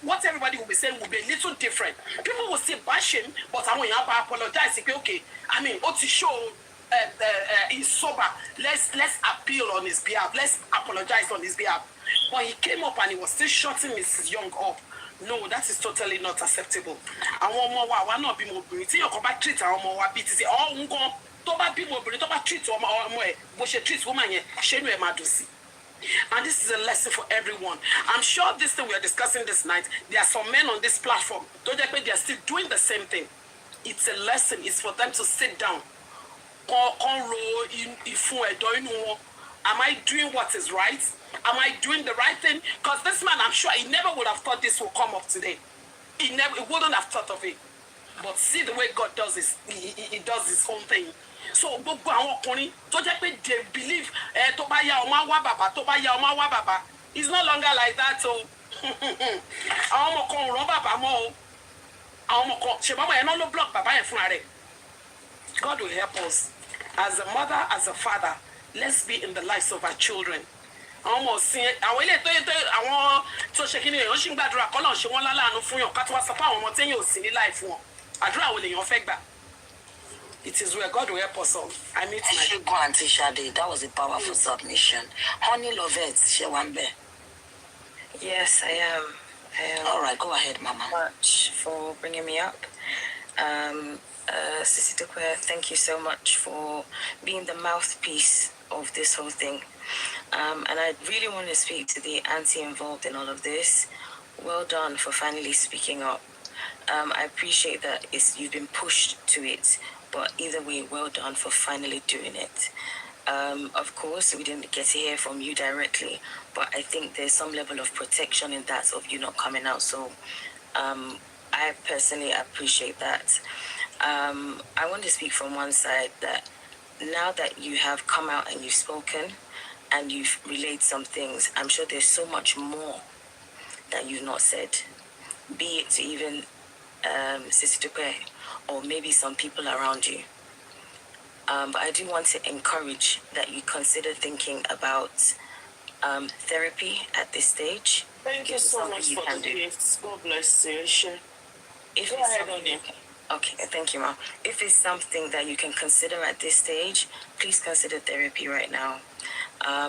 what everybody will be saying will be a little different. People will still bash him, but àwọn èèyàn bá apologize pé okay, I mean, ó ti show he's sober. Let's appeal on his behalf. Let's apologize on his behalf. But he came up and he was still shutting Mrs. Young up. No, that is totally not acceptable. Àwọn ọmọ wa àwa náà bímọ obìnrin tí ọkọ bá treat àwọn ọmọ wa bíi ti ṣe nǹkan tó bá bímọ obìnrin tó bá treat ọmọ ẹ̀ bó ṣe treat woman yẹn ṣé inú ẹ̀ máa dùn sí. And this is a lesson for everyone. I'm sure this thing we are discussing this night, there are some men on this platform, they are still doing the same thing. It's a lesson. It's for them to sit down. Am I doing what is right? Am I doing the right thing? Because this man, I'm sure he never would have thought this would come up today. He wouldn't have thought of it. But see the way God does this, he does his own thing. So gbogbo àwọn ọkùnrin tó jẹ́ pé they believe tó bá yá ọmọ wá bàbá, tó bá yá ọmọ wá bàbá. It's no longer like that o. Àwọn ọmọ kan rán bàbá mọ́ o. Àwọn ọmọ kan ṣe bàbá yẹn náà ló block bàbá yẹn fúnra rẹ̀. God will help us. As a mother, as a father, let's be in the lives of our children. Àwọn ọmọ sin àwọn ilé àwọn tó ṣe kíni èèyàn ṣì ń gbàdúrà kọ́ náà ṣe wọ́n láláàánú fún yàn ká tó wá sọ pé àwọn ọmọ téèyàn ò sí ní láì fún wọn. Àdúrà wo lèèyàn fẹ́ gbà? It is where God will help us all. I meet my... should go, Auntie Shade. That was a powerful submission. Honey Lovette, Shewambe. Yes, I am. All right, go ahead, Mama. Much for bringing me up. Sisidupe, thank you so much for being the mouthpiece of this whole thing. And I really want to speak to the auntie involved in all of this. Well done for finally speaking up. I appreciate that you've been pushed to it, but either way, well done for finally doing it. Of course, we didn't get to hear from you directly, but I think there's some level of protection in that of you not coming out. So I personally appreciate that. I want to speak from one side that now that you have come out and you've spoken and you've relayed some things, I'm sure there's so much more that you've not said, be it to even Sisidupe or maybe some people around you. But I do want to encourage that you consider thinking about therapy at this stage. Thank you so much for the gifts. God bless you. Sure. Go ahead, Oni. Okay, thank you, Mom. If it's something that you can consider at this stage, please consider therapy right now.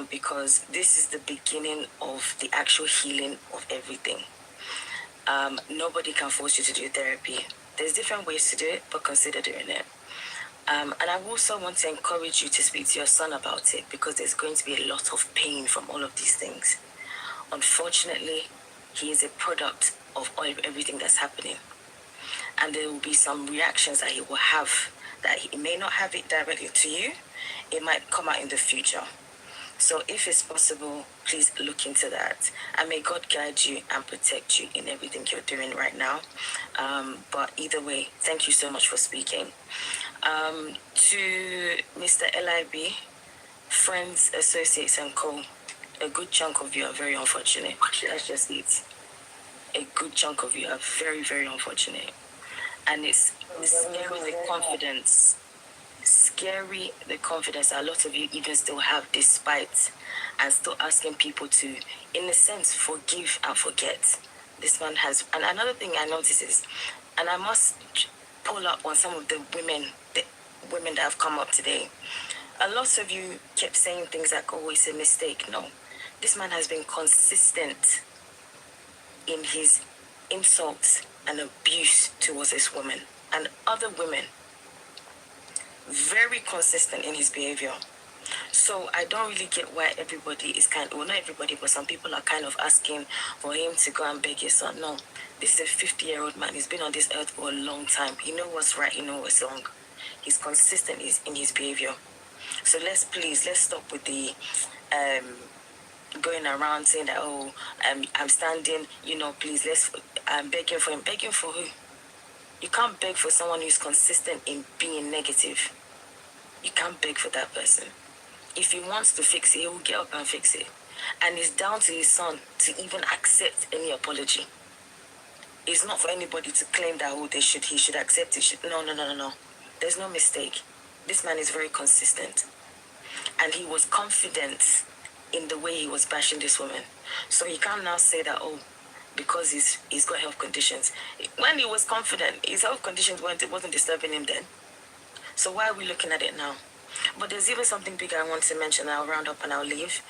Because this is the beginning of the actual healing of everything. Nobody can force you to do therapy. There's different ways to do it, but consider doing it. And I also want to encourage you to speak to your son about it, because there's going to be a lot of pain from all of these things. Unfortunately, he is a product of everything that's happening. And there will be some reactions that he will have that he may not have it directly to you. It might come out in the future. So if it's possible, please look into that. And may God guide you and protect you in everything you're doing right now. But either way, thank you so much for speaking. To Mr. LIB, friends, associates, and co, a good chunk of you are very unfortunate. That's just it. A good chunk of you are very, very unfortunate. And it's scary, the confidence a lot of you even still have, despite, and still asking people to, in a sense, forgive and forget. This man has, and another thing I notice is, and I must pull up on some of the women that have come up today. A lot of you kept saying things like, oh, it's a mistake. No, this man has been consistent in his insults and abuse towards this woman and other women. Very consistent in his behavior. So I don't really get why everybody is not everybody, but some people are kind of asking for him to go and beg his son. No, this is a 50-year-old man. He's been on this earth for a long time. He knows what's right, he knows what's wrong. He's consistent in his behavior. So let's stop with the going around saying that, oh, I'm standing, please, I'm begging for him. Begging for who? You can't beg for someone who's consistent in being negative. You can't beg for that person. If he wants to fix it, he will get up and fix it. And it's down to his son to even accept any apology. It's not for anybody to claim that, oh, he should accept it. No. There's no mistake. This man is very consistent. And he was confident in the way he was bashing this woman. So he can't now say that, oh, because he's got health conditions. When he was confident, his health conditions wasn't disturbing him then. So why are we looking at it now? But there's even something bigger I want to mention. I'll round up and I'll leave.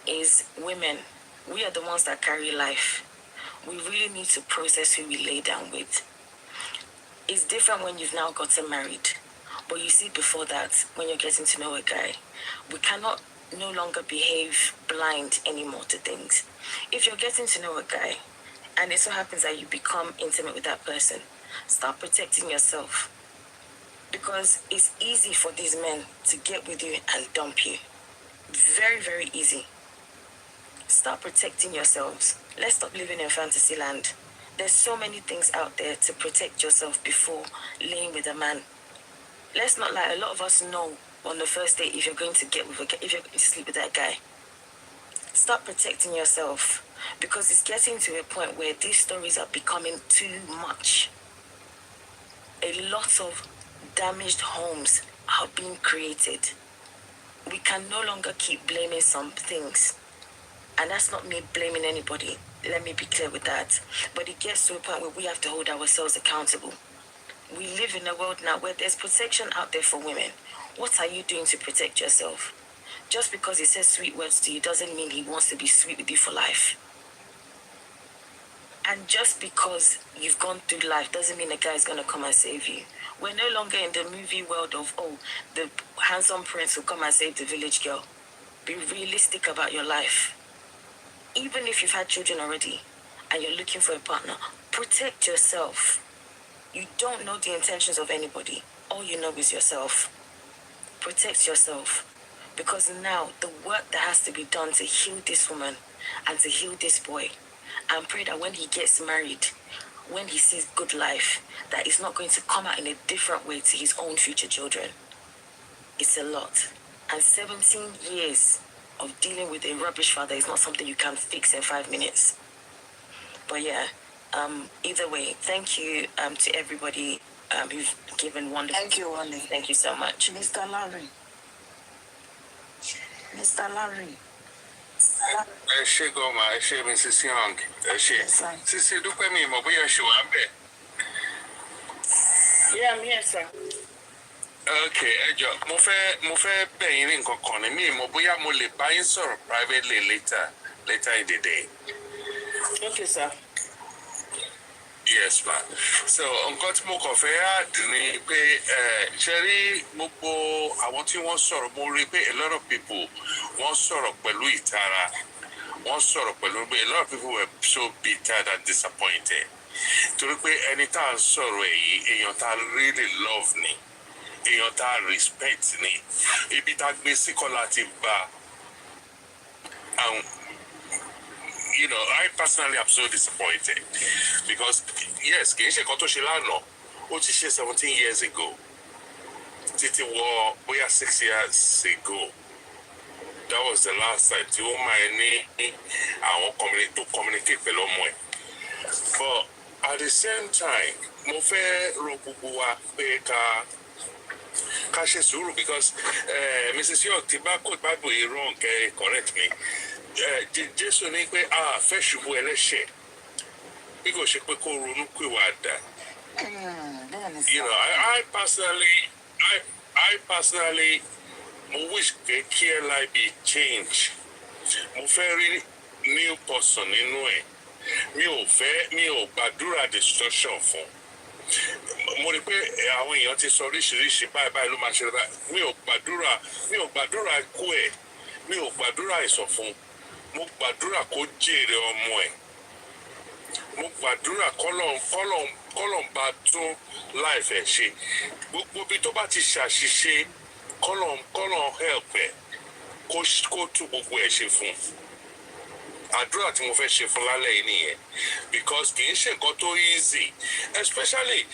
Is women. We are the ones that carry life. We really need to process who we lay down with. It's different when you've now gotten married. But you see, before that, when you're getting to know a guy, we cannot no longer behave blind anymore to things. If you're getting to know a guy, and it so happens that you become intimate with that person, start protecting yourself. Because it's easy for these men to get with you and dump you. Very, very easy. Start protecting yourselves. Let's stop living in fantasy land. There's so many things out there to protect yourself before laying with a man. Let's not lie, a lot of us know on the first date if you're going to sleep with that guy. Start protecting yourself, because it's getting to a point where these stories are becoming too much. A lot of damaged homes are being created. We can no longer keep blaming some things. And that's not me blaming anybody. Let me be clear with that. But it gets to a point where we have to hold ourselves accountable. We live in a world now where there's protection out there for women. What are you doing to protect yourself? Just because he says sweet words to you doesn't mean he wants to be sweet with you for life. And just because you've gone through life doesn't mean a guy is going to come and save you. We're no longer in the movie world of, oh, the handsome prince will come and save the village girl. Be realistic about your life. Even if you've had children already and you're looking for a partner, protect yourself. You don't know the intentions of anybody. All you know is yourself. Protect yourself. Because now the work that has to be done to heal this woman and to heal this boy, and pray that when he gets married, when he sees good life, that it's not going to come out in a different way to his own future children. It's a lot. And 17 years of dealing with a rubbish father is not something you can fix in 5 minutes. But yeah, either way, thank you to everybody You've given wonderful. Thank you, Wale. Thank you so much. Mr. Larry. Mr. Larry. She go my she Mrs. Young. She Sisidupe mi mo boya she wa nbe. Yeah, I'm here, sir. Okay, ejo mo fẹ́ bẹ̀ yín ní nǹkan kan ni mi mo bóyá mo lè bá yín sọ̀rọ̀ privately later in the day. Okay, sir. Yes, ma'am. So, nǹkan tí mo kàn fẹ́ add ni pé ṣe rí gbogbo àwọn tí wọ́n sọ̀rọ̀ mo rí pé a lot of people wọ́n sọ̀rọ̀ pẹ̀lú ìtara. Wọ́n sọ̀rọ̀ pẹ̀lú pé a lot of people were so bitter and disappointed. Torí pé ẹni tá à ń sọ̀rọ̀ èyí èèyàn tá really love ni. Èèyàn tá respect ni. Ibi tá gbé sí kọ́ láti bá. You know, I personally am so disappointed because yes, kì í ṣe nǹkan tó ṣe lánàá, ó ti ṣe 17 years ago. Títí wọ bóyá 6 years ago. That was the last time tí ó máa ní àwọn tó communicate pẹ̀lú ọmọ ẹ̀. But at the same time, mo fẹ́ rọ gbogbo wa pé ká ṣe sùúrù because Mrs. York ti bá quote Bible yìí wrong, correct me. Jésù ní pé a fẹ́ ṣubú ẹlẹ́ṣẹ̀ bí kò ṣe pé kó ronú pìwàdà. You know, I personally mo wish pé kí LIB change. Mo fẹ́ rí new person nínú ẹ̀. Mi ò gbàdúrà destruction fún. Mo rí pé àwọn èèyàn ti sọ oríṣiríṣi báyìí ló máa ṣe báyìí. Mi ò gbàdúrà ikú ẹ̀. Mi ò gbàdúrà ìsọ̀fún. Mo gbàdúrà kó jèrè ọmọ ẹ̀. Mo gbàdúrà kọ́lọ̀ bá tún life ẹ̀ ṣe. Gbogbo bí tó bá ti ṣàṣìṣe kọ́lọ̀ help ẹ̀ kó tún gbogbo ẹ̀ ṣe fún. Àdúrà tí mo fẹ́ ṣe fún lálẹ́ yìí nìyẹn because kì í ṣe nǹkan tó easy especially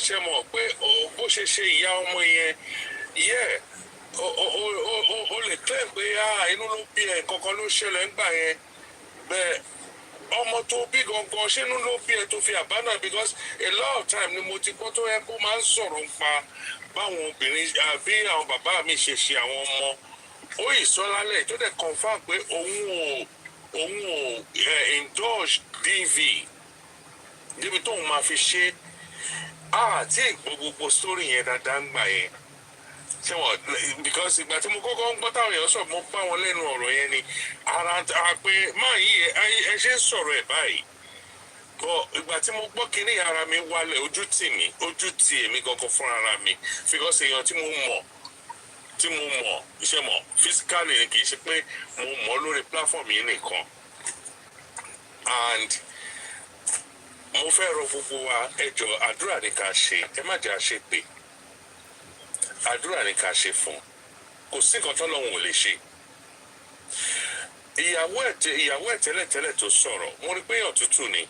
ṣe mọ̀ pé bó ṣe ìyá ọmọ yẹn o lè claim pé inú ló bí ẹ kankan ló ṣẹlẹ̀ ńgbà yẹn bẹ́ẹ̀ ọmọ tó bí gangan ṣínú ló bí ẹ tó fi àbánà because a lot of time ni mo ti gbọ́ tó yẹ kó máa ń sọ̀rọ̀ nípa báwọn obìnrin àbí àwọn bàbá mi ṣe àwọn ọmọ ó ìsọlálẹ̀ tó dẹ̀ confam pé òun ò indulge DV níbi tóun máa fi ṣe àti gbogbo story yẹn dáadáa ń gbà yẹn ṣé wọn because ìgbà tí mo kọ́kọ́ ń gbọ́ táwọn èèyàn sọ̀rọ̀ mo bá wọn lẹ́nu ọ̀rọ̀ yẹn ni ara pé máa yí ẹ ṣe ń sọ̀rọ̀ ẹ̀ báyìí bọ́ ìgbà tí mo gbọ́ kínní ara mi wálẹ̀ ojú tì èmi gangan fún ara mi because èèyàn tí mo mọ̀ iṣẹ́ mọ̀ physically ni kì í ṣe pé mo mọ̀ lórí platform yìí nìkan and mo fẹ́ rọ gbogbo wa ẹ jọ̀ọ́ àdúrà ni ká ṣe ẹ má jẹ́ àṣepè àdúrà ni ká ṣe fún kò sí nǹkan tó lọ́hùn ò lè ṣe ìyàwó ẹ̀ tẹ́lẹ̀tẹ́lẹ̀ tó sọ̀rọ̀ mo rí pé èèyàn tútù ni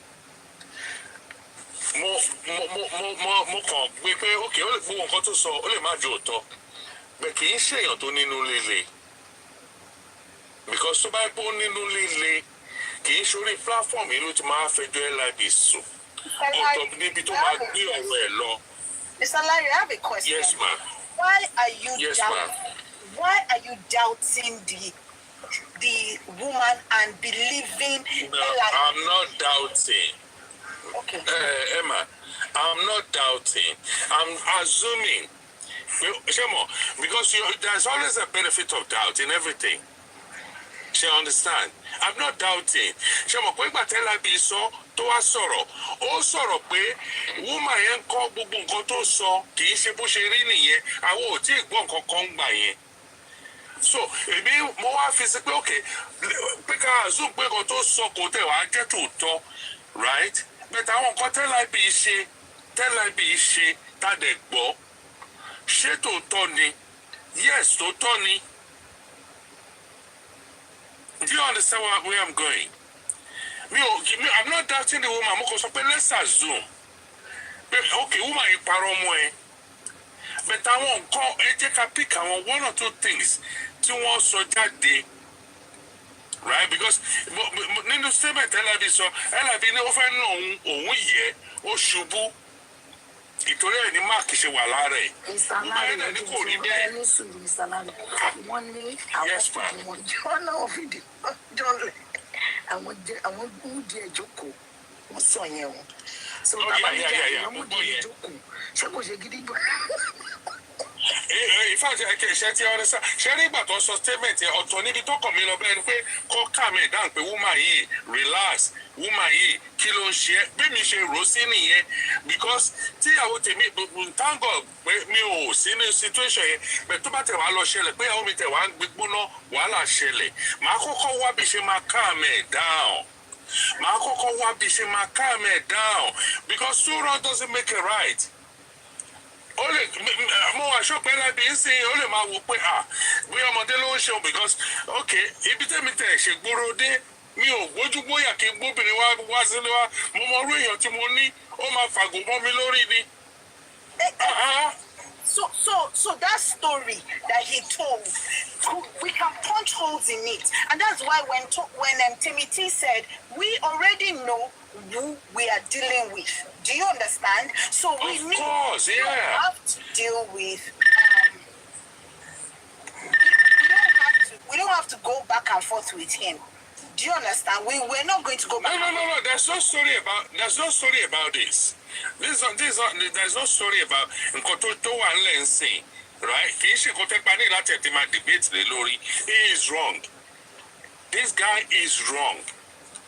mo kàn gbé pé ok ó lè gbogbo nǹkan tó sọ ó lè má ju òótọ́ bẹ́ẹ̀ kì í ṣe èèyàn tó nínú líle because tó bá pé ó nínú líle kì í ṣorí platform yìí ló ti máa fẹjọ́ LIB sùn ọ̀tọ̀ níbi tó máa gbé ọ̀rọ̀ ẹ̀ lọ. Mr. Larry, I have a question. Yes, ma'am. Why are you yes, doubting the woman and believing? No, I'm not doubting. Okay. Emma, I'm not doubting. I'm assuming. Because there's always a benefit of doubt in everything. She understand? I'm not doubting. Ṣé mo pé ìgbà tẹ́lá bí sọ tó wá sọ̀rọ̀ ó sọ̀rọ̀ pé woman yẹn kọ́ gbogbo nǹkan tó sọ kì í ṣe bó ṣe rí nìyẹn àwọn ò tí ì gbọ́ nǹkan kan gbà yẹn. So èmi mo wá fi sí pé okay pé ká zoom pé nǹkan tó sọ kò tẹ̀ wá jẹ́ tòótọ́ right? Bẹ́ẹ̀ àwọn nǹkan tẹ́lá bí ṣe tá dẹ̀ gbọ́ ṣé tòótọ́ ni? Yes, tòótọ́ ni. Do you understand where I'm going? I'm not doubting the woman. Mo kàn sọ pé let's assume. Okay, woman yìí parọ́ mọ́ ẹ. But àwọn nǹkan ẹ jẹ́ ká pick àwọn one or two things tí wọ́n sọ jáde. Right? Because nínú statement LIB sọ LIB ní ó fẹ́ ná òun yẹ ó ṣubú. ìtorí ẹ̀ ní máàkì ṣe wà lára ẹ̀. ìsàlárì ọdún tí wọ́n ní sùúrù ìsàlárì wọ́n ní àwọn fìdí wọn jọ́ náà fìdí ọjọ́ rẹ̀ àwọn múdi ẹ̀ jókòó wọ́n sọ yẹn o so bàbá mi jẹ́ àwọn múdi ẹ̀ jókòó ṣé kò ṣe gidi gbọ́. In fact, ṣe ti ọ̀rẹ́ sá ṣe rí ìgbà tó sọ statement yẹn ọ̀tọ̀ níbi tó kàn mí lọ bẹ́ẹ̀ ni pé kọ́ calm ẹ̀ down pé woman yìí relax woman yìí kí ló ń ṣe é bí mi ṣe rò ó sí nìyẹn because tíyàwó tèmi thank God pé mi ò sí ní situation yẹn pé tó bá tẹ̀ wá lọ ṣẹlẹ̀ pé ìyàwó mi tẹ̀ wá ń gbígbóná wàhálà ṣẹlẹ̀ màá kọ́kọ́ wá bí ṣe máa calm ẹ̀ down màá kọ́kọ́ wá bí ṣe máa calm ẹ̀ down because too wrong doesn't make it right. ó lè mo wà ṣọ́pẹ́ lábí ń sìn ó lè máa wò pé bí ọmọdé ló ń ṣe because ok ibi tẹ́mi tẹ̀ ṣe gbóró dé mi ò gbójú gbóyà kí gbóbìnrin wá sílé wa mo mọ orú èèyàn tí mo ní ó máa fàgò mọ́ mi lórí ni. So that story that he told, we can punch holes in it, and that's why when Timothy said, we already know who we are dealing with. Do you understand? So we have to deal with. We don't have to go back and forth with him. Do you understand? We're not going to go back. No. There's no story about this. There's no story about nǹkan tó wà nílẹ̀ ń sìn, right? Kì í ṣe nǹkan tẹ́ pa ní láti ẹ̀tí máa debate lé lórí. He is wrong. This guy is wrong.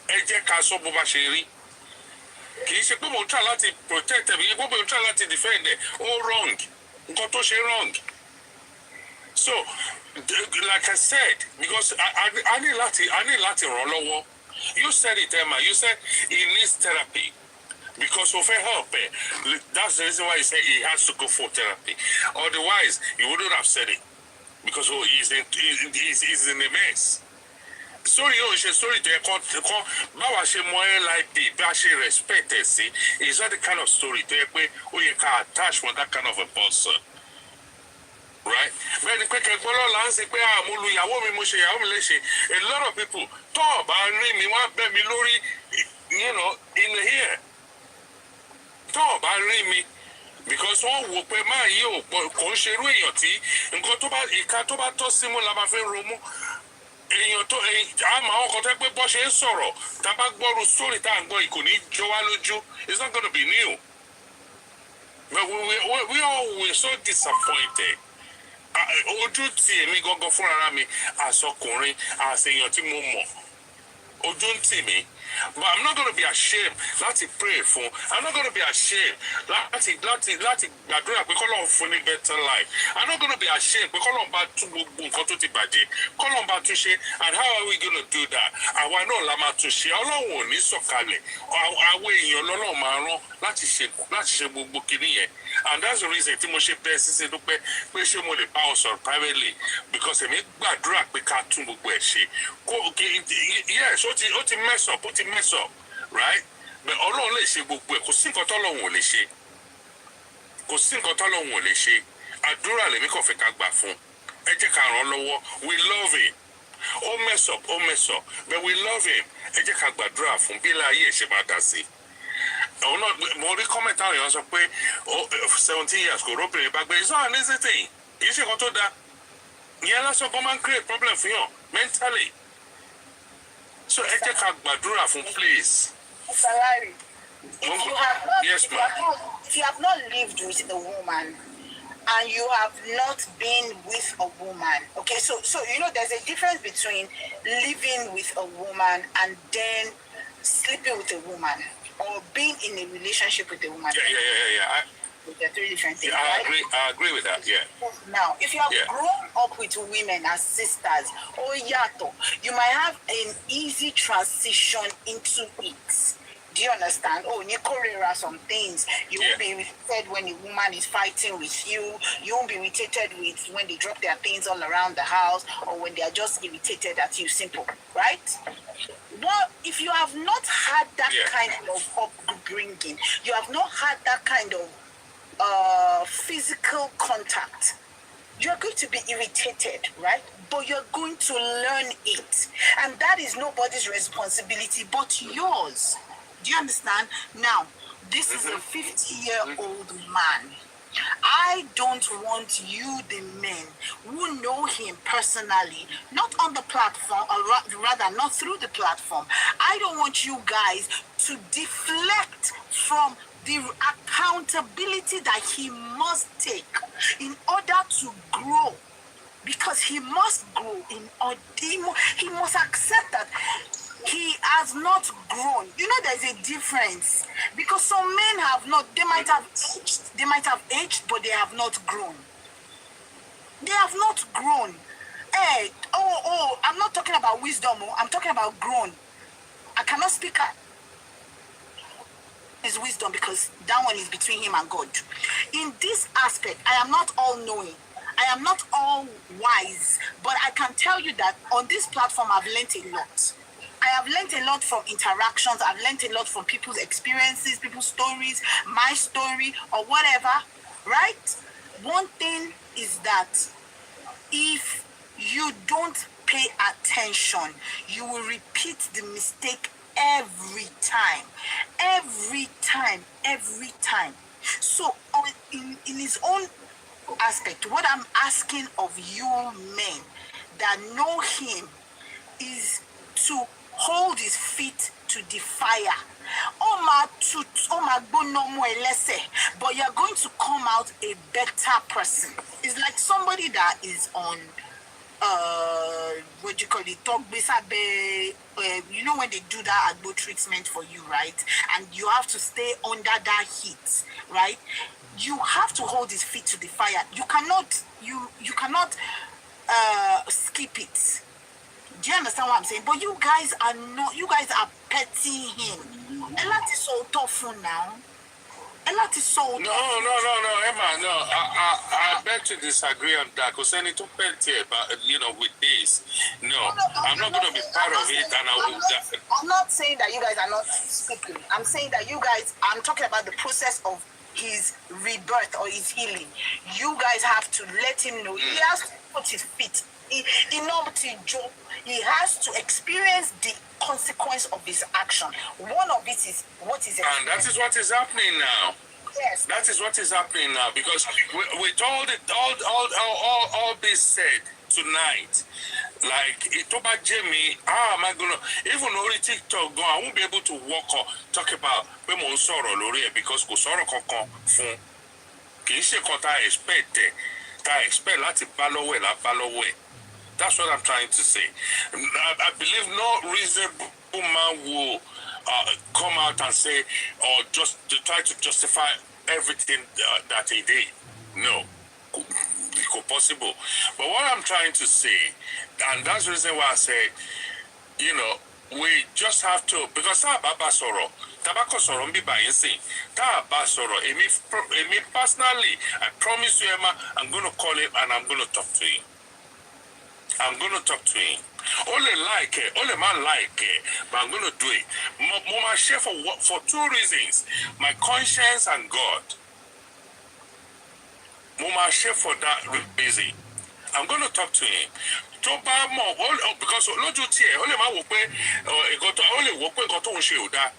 Ẹ jẹ́ ká sọ bó bá ṣe rí. Kì í ṣe pé mo ń try láti protect ẹ̀ bí mo ń try láti defend ẹ̀. Ó wrong. Nǹkan tó ṣe wrong. So, like I said, because I need láti ràn lọ́wọ́. You said it, Emma. You said he needs therapy. Because of help, that's the reason why he said he has to go for therapy. Otherwise, he wouldn't have said it. Because he's in a mess. Sorry, sorry to báwa ṣe mọ LIP bá ṣe respect ẹ̀ sí is not the kind of story tó yẹ pé ó yẹ ká attach for that kind of a person. Right? Bẹ́ẹ̀ ni pé kẹgbọ́n lọ́la ń ṣe pé mo lu ìyàwó mi mo ṣe ìyàwó mi léṣe. A lot of people tó ọ̀bá rí mi wọ́n bẹ̀ mí lórí in here. Tó ọ̀bá rí mi because wọ́n wò pé máa yí kò ń ṣerú èèyàn tí nǹkan ìka tó bá tọ́ símú la máa fi ń romú. Èèyàn tó àmọ́ àwọn kan tẹ́ pé bọ́ ṣe ń sọ̀rọ̀ tá a bá gbọ́rú sórí tá à ń gbọ́ ìkò ní jọ wá lójú. It's not gonna be new. But we all were so disappointed. Ojú tì èmi gangan fúnra mi àsọkùnrin àṣeyàn tí mo mọ̀ ojú ń tì mí. But I'm not going to be ashamed láti pray fún. I'm not going to be ashamed láti gbàdúrà pé kọ́lọ́run fún ní better life. I'm not going to be ashamed pé kọ́lọ́run bá tún gbogbo nǹkan tó ti bàjẹ́. Kọ́lọ́run bá tún ṣe and how are we going to do that? Àwa náà la máa tún ṣe. Ọlọ́run ò ní sọ̀kalẹ̀. Àwọn èèyàn lọ́lọ́run máa rán láti ṣe gbogbo kinní yẹn. And that's the reason tí mo ṣe bẹ́ẹ̀ Sisidupe pé ṣé mo lè bá ọ sọ̀rọ̀ privately because èmi gbàdúrà pé ká tún gbogbo ẹ̀ ṣe. Yes, ó ti mess up, mess up, right? But Ọlọ́run lè ṣe gbogbo ẹ̀ kò sí nǹkan tọ́lọ́run ò lè ṣe. Kò sí nǹkan tọ́lọ́run ò lè ṣe. Àdúrà lèmi kàn fẹ́ ká gbà fún. Ẹ jẹ́ ká ràn án lọ́wọ́. We love him. Ó mess up, but we love him. Ẹ jẹ́ ká gbàdúrà fún bí ilé ayé ẹ̀ ṣe máa dà sí. Òun náà mo rí comment àwọn èèyàn sọ pé 17 years kò róbìnrin bá gbé. It's not an easy thing. Kì í ṣe nǹkan tó dáa. Ìyẹn lásán kan máa ń create problem fún yàn mentally. So ẹ jẹ́ ká gbàdúrà fún please. Salary. Yes, ma'am. If you have not lived with a woman and you have not been with a woman, okay, so there's a difference between living with a woman and then sleeping with a woman or being in a relationship with a woman. Yeah. They're three different things. Yeah, right? I agree with that. Yeah. Now, if you have grown up with women as sisters, you might have an easy transition into it. Do you understand? Nikorera some things. You won't be irritated when a woman is fighting with you. You won't be irritated with when they drop their things all around the house or when they are just irritated at you. Simple, right? But if you have not had that kind of upbringing, you have not had that kind of physical contact, you're going to be irritated, right? But you're going to learn it. And that is nobody's responsibility but yours. Do you understand? Now, This is a 50-year-old man. I don't want you, the men who know him personally, not on the platform, or rather not through the platform. I don't want you guys to deflect from the accountability that he must take in order to grow. Because he must grow he must accept that he has not grown. You know, there's a difference. Because some men have not, they might have aged, but they have not grown. They have not grown. Hey, I'm not talking about wisdom, I'm talking about grown. I cannot speak his wisdom because that one is between him and God. In this aspect, I am not all knowing. I am not all wise, but I can tell you that on this platform, I've learned a lot. I have learned a lot from interactions. I've learned a lot from people's experiences, people's stories, my story, or whatever, right? One thing is that if you don't pay attention, you will repeat the mistake every time. Every time. Every time. So, in his own aspect, what I'm asking of you men that know him is to hold his feet to the fire. But you're going to come out a better person. It's like somebody that is on what do you call it, you know when they do that agbo treatment for you, right? And you have to stay under that heat, right? You have to hold his feet to the fire. You cannot skip it. Do you understand what I'm saying? But you guys are petting him. And that is so tough now. And that is so tough. No, Emma, no. I beg to disagree on that because any to pet here, but with this, no, I'm not going to be part of it, and I'm not saying that you guys are not speaking. I'm saying that you guys, I'm talking about the process of his rebirth or his healing. You guys have to let him know. He has to put his feet. He has to experience the consequence of his action. One of it is what is it? And that is what is happening now. Yes. That is what is happening now because with all this said tonight, like Itoba Jamie, am I gonna even on TikTok go? I won't be able to talk about when sorrow Lori because go sorrow kokon fun. Kì í ṣe kan ta expect láti bá lọ́wọ́ ẹ̀ la bá lọ́wọ́ ẹ̀. That's what I'm trying to say. I believe no reasonable man will come out and say or just to try to justify everything that he did. No, it's possible. But what I'm trying to say, and that's the reason why I said, we just have to, because Baba Soro, Tabako Soro mbi ba yinsin, Baba Soro, Emi personally, I promise you, Emma, I'm going to call him and I'm going to talk to him. I'm going to talk to him. Only man like it, but I'm going to do it. Mama share for two reasons. My conscience and God. Mama share for that reason. I'm going to talk to him. Because lójú tiẹ̀ ó lè má wò pé ó lè wò pé nǹkan tó ń ṣe ò dáa.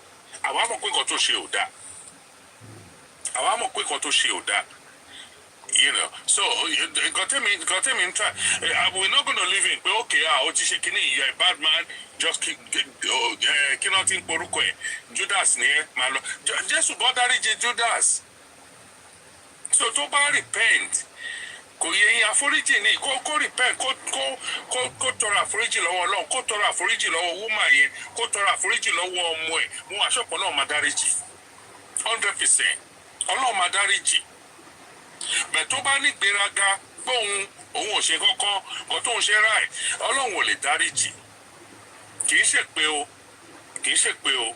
Àwa mọ̀ pé nǹkan tó ṣe ò dáa. Àwa mọ̀ pé nǹkan tó ṣe ò dáa. So we're not going to leave him. But okay, you're a bad man. Just kinotin poruko Judas ni malo. Just bother Judas. So to repent. Kò yẹ yín àforíjì ni kó repent kó tọrọ àforíjì lọ́wọ́ Ọlọ́run kó tọrọ àforíjì lọ́wọ́ woman yẹn kó tọrọ àforíjì lọ́wọ́ ọmọ ẹ̀ mo àṣọpọ̀ náà máa dáríjì 100% Ọlọ́run máa dáríjì. Bẹ̀ tó bá ní gbéraga gbóhùn òun ò ṣe kankan kò tó ń ṣe ráì Ọlọ́run ò lè dáríjì. Kì í ṣe pé o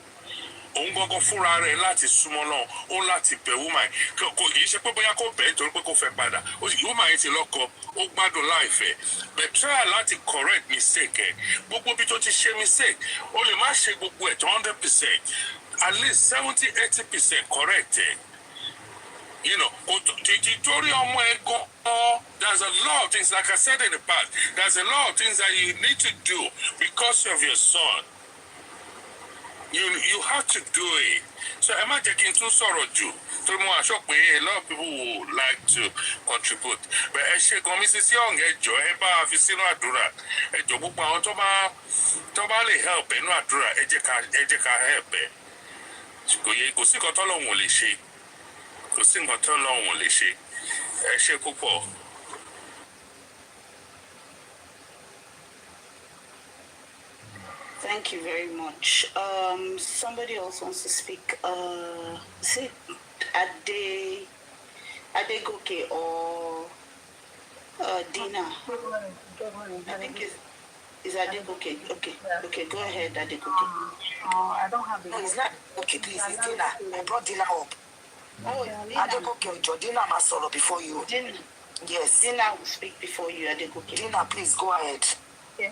òun gangan fúnra rẹ̀ láti súnmọ́ náà ó láti bẹ̀ woman kò kì í ṣe pé bóyá kò bẹ̀ nítorí pé kò fẹ́ padà woman yẹn ti lọ́kọ ó gbádùn láìfẹ́ but try láti correct mistake ẹ̀ gbogbo bí tó ti ṣe mistake ó lè má ṣe gbogbo ẹ̀ tó 100% at least 70-80% correct ẹ̀ torí ọmọ ẹ̀ gan there's a lot of things like I said in the past there's a lot of things that you need to do because of your son. You have to do it. So ẹ má jẹ́ kí n tún sọ̀rọ̀ jù torí mo àṣọ pé a lot of people would like to contribute. But ẹ ṣe gan Mrs. Young ẹ jọ̀ọ́ ẹ bá a fi sínú àdúrà. Ẹ jọ̀ọ́ gbogbo àwọn tó bá lè help nínú àdúrà ẹ jẹ́ ká help ẹ. Kò sí nǹkan tọ́lọ́run ò lè ṣe. Kò sí nǹkan tọ́lọ́run ò lè ṣe. Ẹ ṣe púpọ̀. Thank you very much. Somebody else wants to speak. Is it Adegoke or Dina? I think it's Adegoke. Okay, go ahead, Adegoke. I don't have the. No, it's not. Okay, please, it's Dina. I brought Dina up. Oh, Adegoke, Dina must solo before you. Dina. Yes. Dina will speak before you, Adegoke. Dina, please go ahead. Yeah.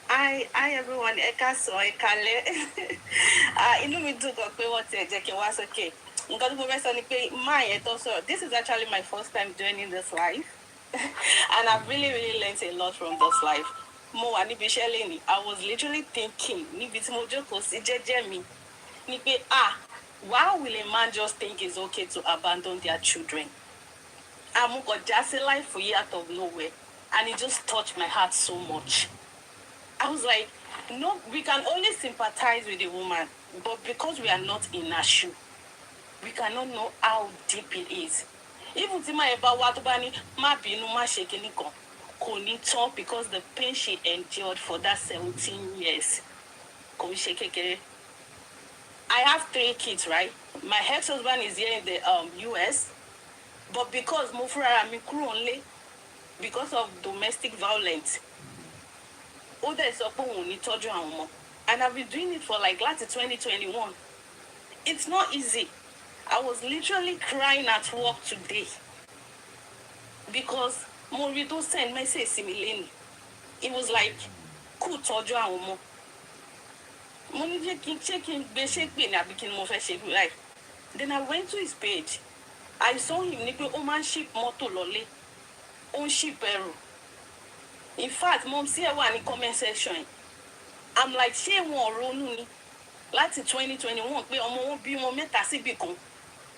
Hi everyone. Ekaso, Ekale. Inú mi dùn gan pé wọ́n ti jẹ́ kí n wá sókè. Nǹkan tí mo fẹ́ sọ ni pé this is actually my first time joining this live. And I've really learned a lot from this live. Mo wà níbi iṣẹ́ lẹ́ni. I was literally thinking níbi tí mo jókòó sí jẹ́jẹ́ mi ni pé why will a man just think it's okay to abandon their children? Mo kàn já sí life for years out of nowhere, and it just touched my heart so much. I was like, no, we can only sympathize with the woman, but because we are not in her shoe, we cannot know how deep it is. Even if my watubani ma binu ma shekini kon koni talk because the pain she endured for that 17 years. I have 3 kids, right? My ex-husband is here in the US, but because mufura mi kuru only because of domestic violence. And I've been doing it for like last 2021. It's not easy. I was literally crying at work today because Morito sent message simileni. It was like, "Ku tojo àwọn ọmọ." Mo ní jẹ́ kí n check in be shake pe ni àbí kí ni mo fẹ́ ṣe like. Then I went to his page. I saw him ní pé ó máa ń ship mọ́tò lọlé. Ó ń ship ẹrù. In fact, mom see wà ní comment section. I'm like, ṣé wọn ronú ni láti 2021 pé ọmọ wọn bí wọn mẹ́ta síbì kan.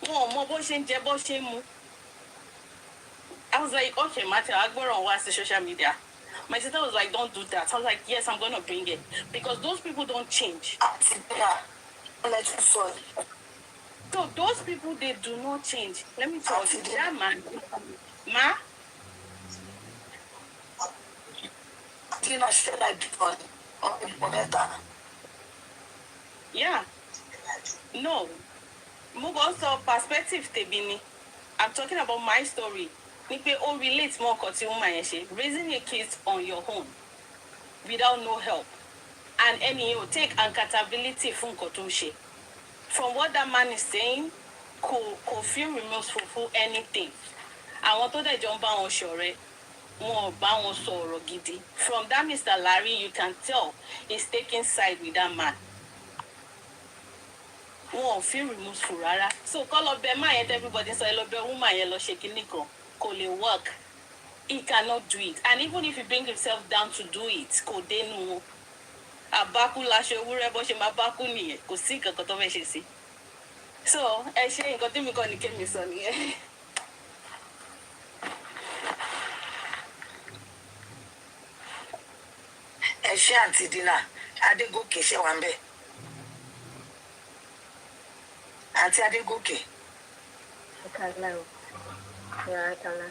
Wọn mọ bó ṣe ń jẹ bó ṣe ń mu. I was like, okay, Matthew, I'll go on watch the social media. My sister was like, don't do that. I was like, yes, I'm going to bring it. Because those people don't change. So those people, they do not change. Let me tell you, that man, Ma? Yeah. No. Move also perspective tebini. I'm talking about my story. Nipe o relate more raising a kid on your own without no help. And any you take accountability from Kotushe. From what that man is saying, could feel remorseful for anything. I want to jump on shore. From that Mr. Larry, you can tell he's taking side with that man. Won't feel remorseful, rara. So call up the man and everybody say, "Love the woman, yellow shaking nickel, call it work." He cannot do it, and even if he bring himself down to do it, ko denu abaku lashe wure bo she mabaku niye ko si kankan to fe se. So ẹ ṣe nǹkan tí mi kàn ní kémi sọ nìyẹn. Ẹ ṣé Aunty Dina, Adegoke ṣe wà ńbẹ̀. Aunty Adegoke. Hello. Yeah, hello.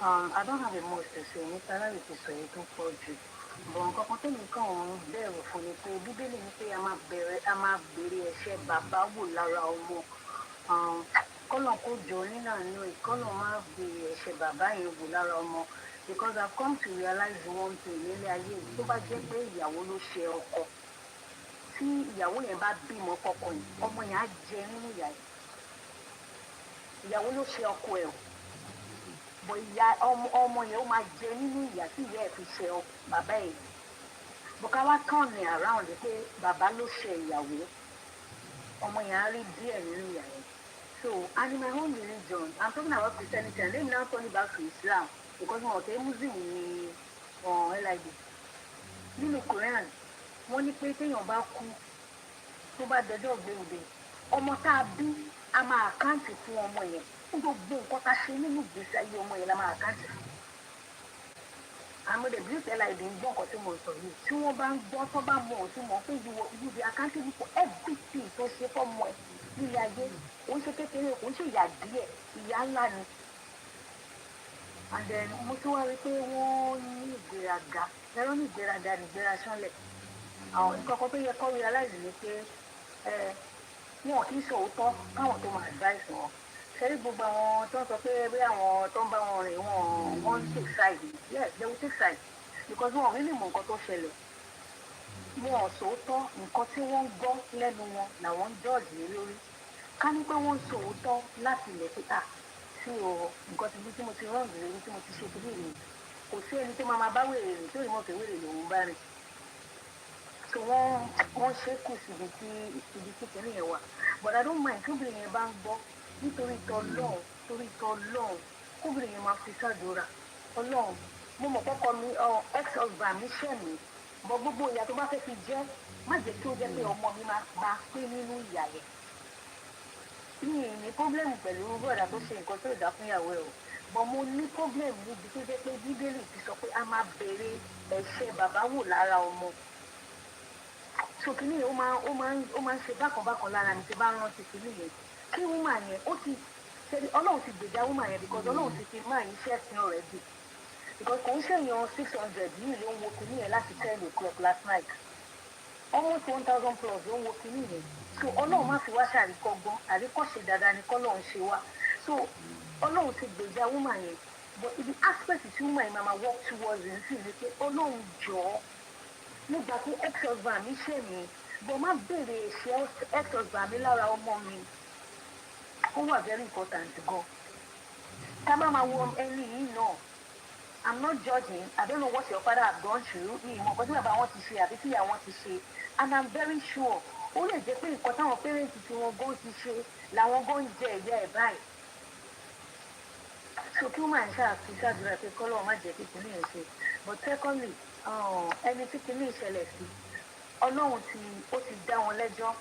I don't have a much to say. Mr. Larry ti sọ èyí tó pọ̀ jù. But nǹkan kan tẹ́mi kàn ń bẹ̀rù fún ni pé Bíbélì ní pé a máa bèrè ẹ̀ṣẹ̀ bàbá wò lára ọmọ. Kọ́lọ̀ kó jọ nínú àánú ẹ̀, kọ́lọ̀ máa bèrè ẹ̀ṣẹ̀ bàbá yẹn wò lára ọmọ. Because I've come to realize one thing nílé ayé yìí tó bá jẹ́ pé ìyàwó ló ṣe ọkọ. Tí ìyàwó yẹn bá bímọ fọ́kọ yìí, ọmọ yẹn á jẹ nínú ìyá yìí. Ìyàwó ló ṣe ọkọ ẹ̀ o. But ìyá ọmọ yẹn ó máa jẹ nínú ìyá tí ìyá ẹ̀ fi ṣe bàbá ẹ̀. But ká wá turn it around pé bàbá ló ṣe ìyàwó. Ọmọ yẹn á rí díẹ̀ nínú ìyá yẹn. So, and in my own religion, I'm talking about Christianity, and let me now turn it back to Islam. Because wọn ọ̀tẹ̀ Muslim ni LID. Nínú Quran, wọ́n ní pé téèyàn bá kú tó bá dọjọ́ gbèrúgbè ọmọ tá a bí a máa àkáǹtì fún ọmọ yẹn fún gbogbo nǹkan tá a ṣe nínú ìgbésí ayé ọmọ yẹn la máa àkáǹtì fún. àmọ́ the blue tell I didn't gbọ́ nǹkan tí mo sọ yìí tí wọ́n bá ń gbọ́ tó bá mọ̀ ọ́ tí mọ̀ pé you be accountable for everything tó ṣe fọ́mọ ẹ̀ nílé ayé kò ń ṣe kékeré kò ń ṣe ìyà díẹ̀ ìyà ńlá ni. and then mo tún wá rí pé wọ́n ní ìgbéraga ẹ̀rọ ní ìgbéraga ní ìgbéra sánlẹ̀ àwọn nǹkan kan tó yẹ kó realize ni pé wọn kì í sọ òótọ́ káwọn tó máa advice wọn ṣẹ́rí gbogbo àwọn tó ń sọ pé bí àwọn tó ń bá wọn rìn wọ́n ń take side yes they will take side because wọn ò rí lè mọ nǹkan tó ṣẹlẹ̀ wọn ò sòótọ́ nǹkan tí wọ́n ń gbọ́ lẹ́nu wọn làwọn ń judge lé lórí ká ní pé wọ́n ń sòótọ́ láti ilẹ̀ pé sí o nǹkan tí mo ti rán ìrírí tí mo ti ṣe kiri rèé kò sí ẹni tó máa bá wèrè rìn tó rí mọ̀ pé wèrè lòun bá rìn so wọ́n ṣe kù síbi tí kìíní yẹn wà but I don't mind kóbìnrin yẹn bá ń gbọ́ nítorí tọ́lọ́run kóbìnrin yẹn máa fi ṣàdúrà ọlọ́run mo mọ̀ kọ́kọ́ mi ex-husband mi ṣẹ̀ mí bọ́ gbogbo ìyà tó bá fẹ́ fi jẹ́ má jẹ́ kí ó jẹ́ pé ọmọ mi máa pé nínú ìyà yẹn mi ì ní pọ́blẹ́mù pẹ̀lú bọ́ọ̀dà tó ṣe nǹkan tó ìdá fún ìyàwó ẹ̀ o bọ́ mo ní pọ́blẹ́mù níbi tó jẹ́ pé bíbélì ti sọ pé a máa béèrè ẹ̀ṣẹ̀ bàbá wò lára ọmọ so kìíní ó máa ń ṣe bákan lára mi tí bá rántí kìíní yẹn kí wúmà yẹn ó ti ṣe ọlọ́run ti gbèjà wúmà yẹn because ọlọ́run ti fi máa yín ṣẹ́ẹ̀sìn already because kò ń ṣèyàn 600 yìí ló ń wo kìíní yẹn láti 10 o'clock last night almost 1,000 plus ló ń wo kìíní yẹn so ọlọ́run má fi wá ṣàríkọ́gbọ́n àríkọ́ṣe dáadáa ni kọ́lọ́run ṣe wá so ọlọ́run ti gbèjà wúmà yẹn but ibi aspect tí wúmà yẹn máa work towards ń sì ni pé ọlọ́run jọ̀ọ́ nígbà tí ex-husband mi ṣe mí bọ̀ má béèrè ẹ̀ṣẹ̀ ex-husband mi lára ọmọ mi ó wà very important gan ká má máa wo ẹni yìí náà I'm not judging I don't know what your father have gone through mi ìmọ̀ nǹkan tí bàbá wọn ti ṣe àbí tí ìyá wọn ti ṣe and I'm very sure ó lè jẹ́ pé nǹkan táwọn parents tí wọ́n gan ti ṣe làwọn gan jẹ ìyá ẹ̀ báyìí so kí wọ́n máa ń ṣàfi ṣàdúrà pé kọ́lọ́ má jẹ́ kí kìnìún yẹn ṣe but secondly ẹni tí kìíní ìṣẹ̀lẹ̀ sí ọlọ́run ó ti dá wọn lẹ́jọ́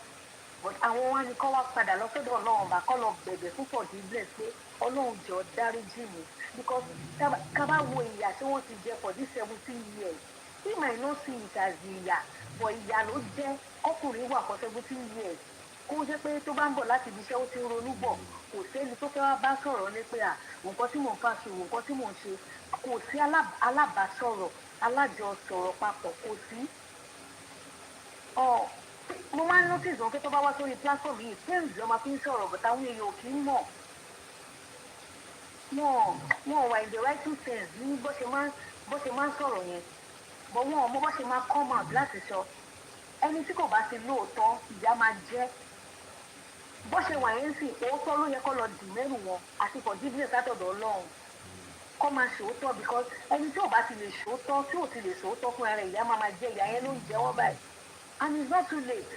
but àwọn wá ní kọ́ wá padà lọ́sọ́dọ̀ ọlọ́run bá kọ́ lọ bẹ̀bẹ̀ fún forgiveness pé ọlọ́run jọ dáríjì mi because ká bá wo ìyà tí wọ́n ti jẹ for this 17 years he might not see it as ìyà but ìyà ló jẹ́ ọkùnrin wà for 17 years kó jẹ́ pé tó bá ń bọ̀ láti ibi iṣẹ́ ó ti ń ronú bọ̀ kò sẹ́ni tó fẹ́ wá bá sọ̀rọ̀ ní pé nǹkan tí mò ń fà ṣe nǹkan tí mò ń ṣe kò sí alábàásọ̀rọ̀ alájọsọ̀rọ̀ papọ̀ kò sí. mo máa ń notice wọn pé tó bá wá sórí platform yìí parents ló máa fi ń sọ̀rọ̀ but àwọn èèyàn ò kì í mọ̀ wọn wà in the right sense ní bó ṣe máa ń sọ̀rọ̀ yẹn but wọn ò mọ bó ṣe máa come out láti sọ ẹni tí kò bá ti lóòótọ́ ìyá máa jẹ́ bó ṣe wà yẹn sì òótọ́ ló yẹ kó lọ dì mẹ́rù wọn àti forgiveness látọ̀dọ̀ ọlọ́run kọ́ máa ṣòótọ́ because ẹni tí ò bá ti lè ṣòótọ́ tí ò ti lè ṣòótọ́ fún ara ìyá máa jẹ ìyá yẹn ló ń jẹ wọ́n báyìí and it's not too late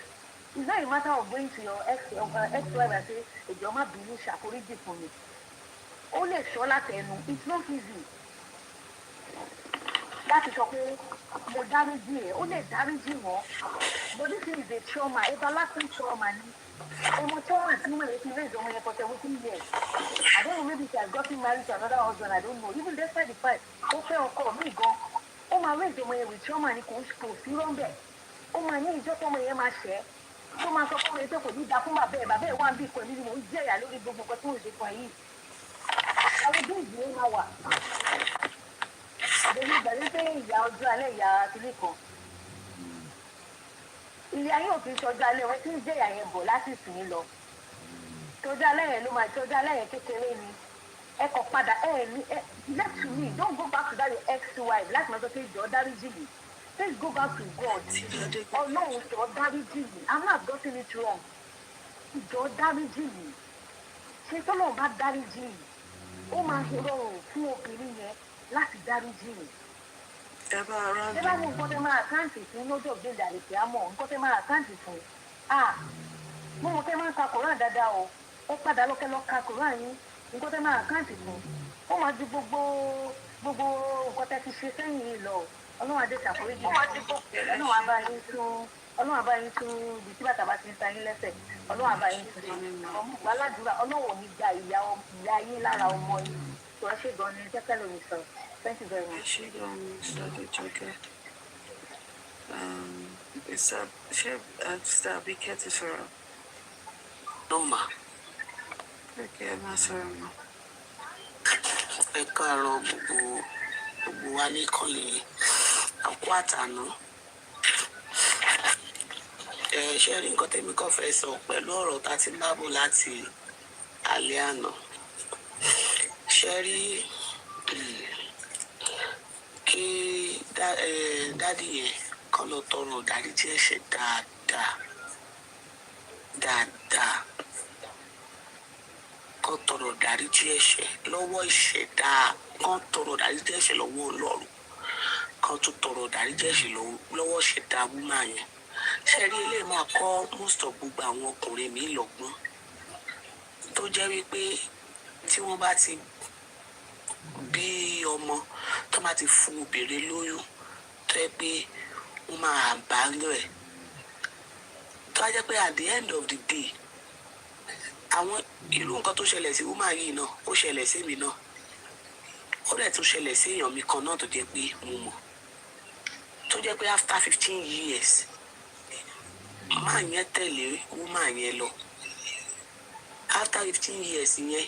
it's not a matter of going to your ex-wife and say èjọ́ má bínú ṣàforíjì fún mi ó lè sọ láti ẹnu it's not easy láti sọ pé mo dáríjì ẹ ó lè dáríjì wọn but this is a trauma everlasting trauma ni ọmọ trauma tí mo lè fi raise ọmọ yẹn for 17 years I don't know maybe she has gotten married to another husband I don't know even despite the fact ó fẹ́ ọkọ mi gan ó máa raise ọmọ yẹn with trauma ni kò sí rọ́ńbẹ̀ ó máa ní ìjọ tó ọmọ yẹn máa ṣẹ́ tó máa sọ fún mi pé kò ní da fún bàbá ẹ̀ wá ń bí pẹ̀lú ni mò ń jẹ̀yà lórí gbogbo nǹkan tí mò ń ṣe fún ẹ yìí àwọn ojú ìdílé máa wà lórí ìgbàlẹ́ pé ìyá ọjọ́ alẹ́ ìyá kìlì kan ìyá yóò fi ṣọjọ́ alẹ́ wọn tí ń jẹ̀yà yẹn bọ̀ láti sìn lọ tọjọ́ alẹ́ yẹn ló máa tọjọ́ alẹ́ yẹn kékeré ni ẹ kàn padà left to me don't go back to that your ex-wife láti máa sọ pé ìjọ dáríjì mi let's go back to God ọlọ́run ìjọ dáríjì mi I'm not getting it wrong ìjọ dáríjì mi ṣe tọ́lọ́run bá dáríjì mi ó máa ṣe rọrùn fún obìnrin yẹn láti dáríjì mi. ẹ bá mú nǹkan tẹ máa àkáǹtì fún lọ́jọ́ gbẹ̀dẹ̀ àlèkè àmọ́ nǹkan tẹ máa àkáǹtì fún mo mọ̀ tẹ máa ń ka koran dáadáa o ẹ padà lọ́kẹ́ lọ ka koran yín nǹkan tẹ máa àkáǹtì fún ó máa ju gbogbo nǹkan tẹ ti ṣe sẹ́yìn yìí lọ ọlọ́run adé ṣàforíjì ọlọ́run abá yín tún ọlọ́run àbáyín tún ibi tí bàtà bá ti ń ta yín lẹ́sẹ̀ ọlọ́run àbáyín tún ọmọ gbàládùúrà ọlọ́run ní gba ìyá yín lára ọmọ yín tó ẹ ṣe gan ni jẹ́kẹ́ lómi sọ̀rọ̀ thank you very much. She don't start with Joker. It's a she start be careful for her. No ma. Okay, ma sorry ma. Ẹ káàárọ̀ gbogbo wa ní kọ́lé àkó àtàná. Ṣé rí nǹkan tẹ́mi kàn fẹ́ sọ pẹ̀lú ọ̀rọ̀ tá a ti ń bá bọ̀ láti alẹ́ àná. Ṣé rí kí dádì yẹn kàn lọ tọrọ ìdáríjì ẹ̀ṣẹ̀ dáadáa kàn tọrọ ìdáríjì ẹ̀ṣẹ̀ lọ́wọ́ ìṣẹ̀dá kàn tọrọ ìdáríjì ẹ̀ṣẹ̀ lọ́wọ́ Ọlọ́run kàn tún tọrọ ìdáríjì ẹ̀ṣẹ̀ lọ́wọ́ ìṣẹ̀dá wúmà yẹn. Ṣé rí eléyìí máa kọ́ most of gbogbo àwọn ọkùnrin mi lọ́gbọ́n tó jẹ́ wípé tí wọ́n bá ti bí ọmọ tó máa ti fún obìnrin lóyún tó yẹ pé wọ́n máa bá lọ ẹ̀ tó wá jẹ́ pé at the end of the day àwọn irú nǹkan tó ṣẹlẹ̀ sí woman yìí náà ó ṣẹlẹ̀ sí mi náà ó dẹ̀ tún ṣẹlẹ̀ sí èèyàn mi kan náà tó jẹ́ pé mo mọ̀ tó jẹ́ pé after 15 years máa yẹn tẹ̀lé woman yẹn lọ after 15 years yẹn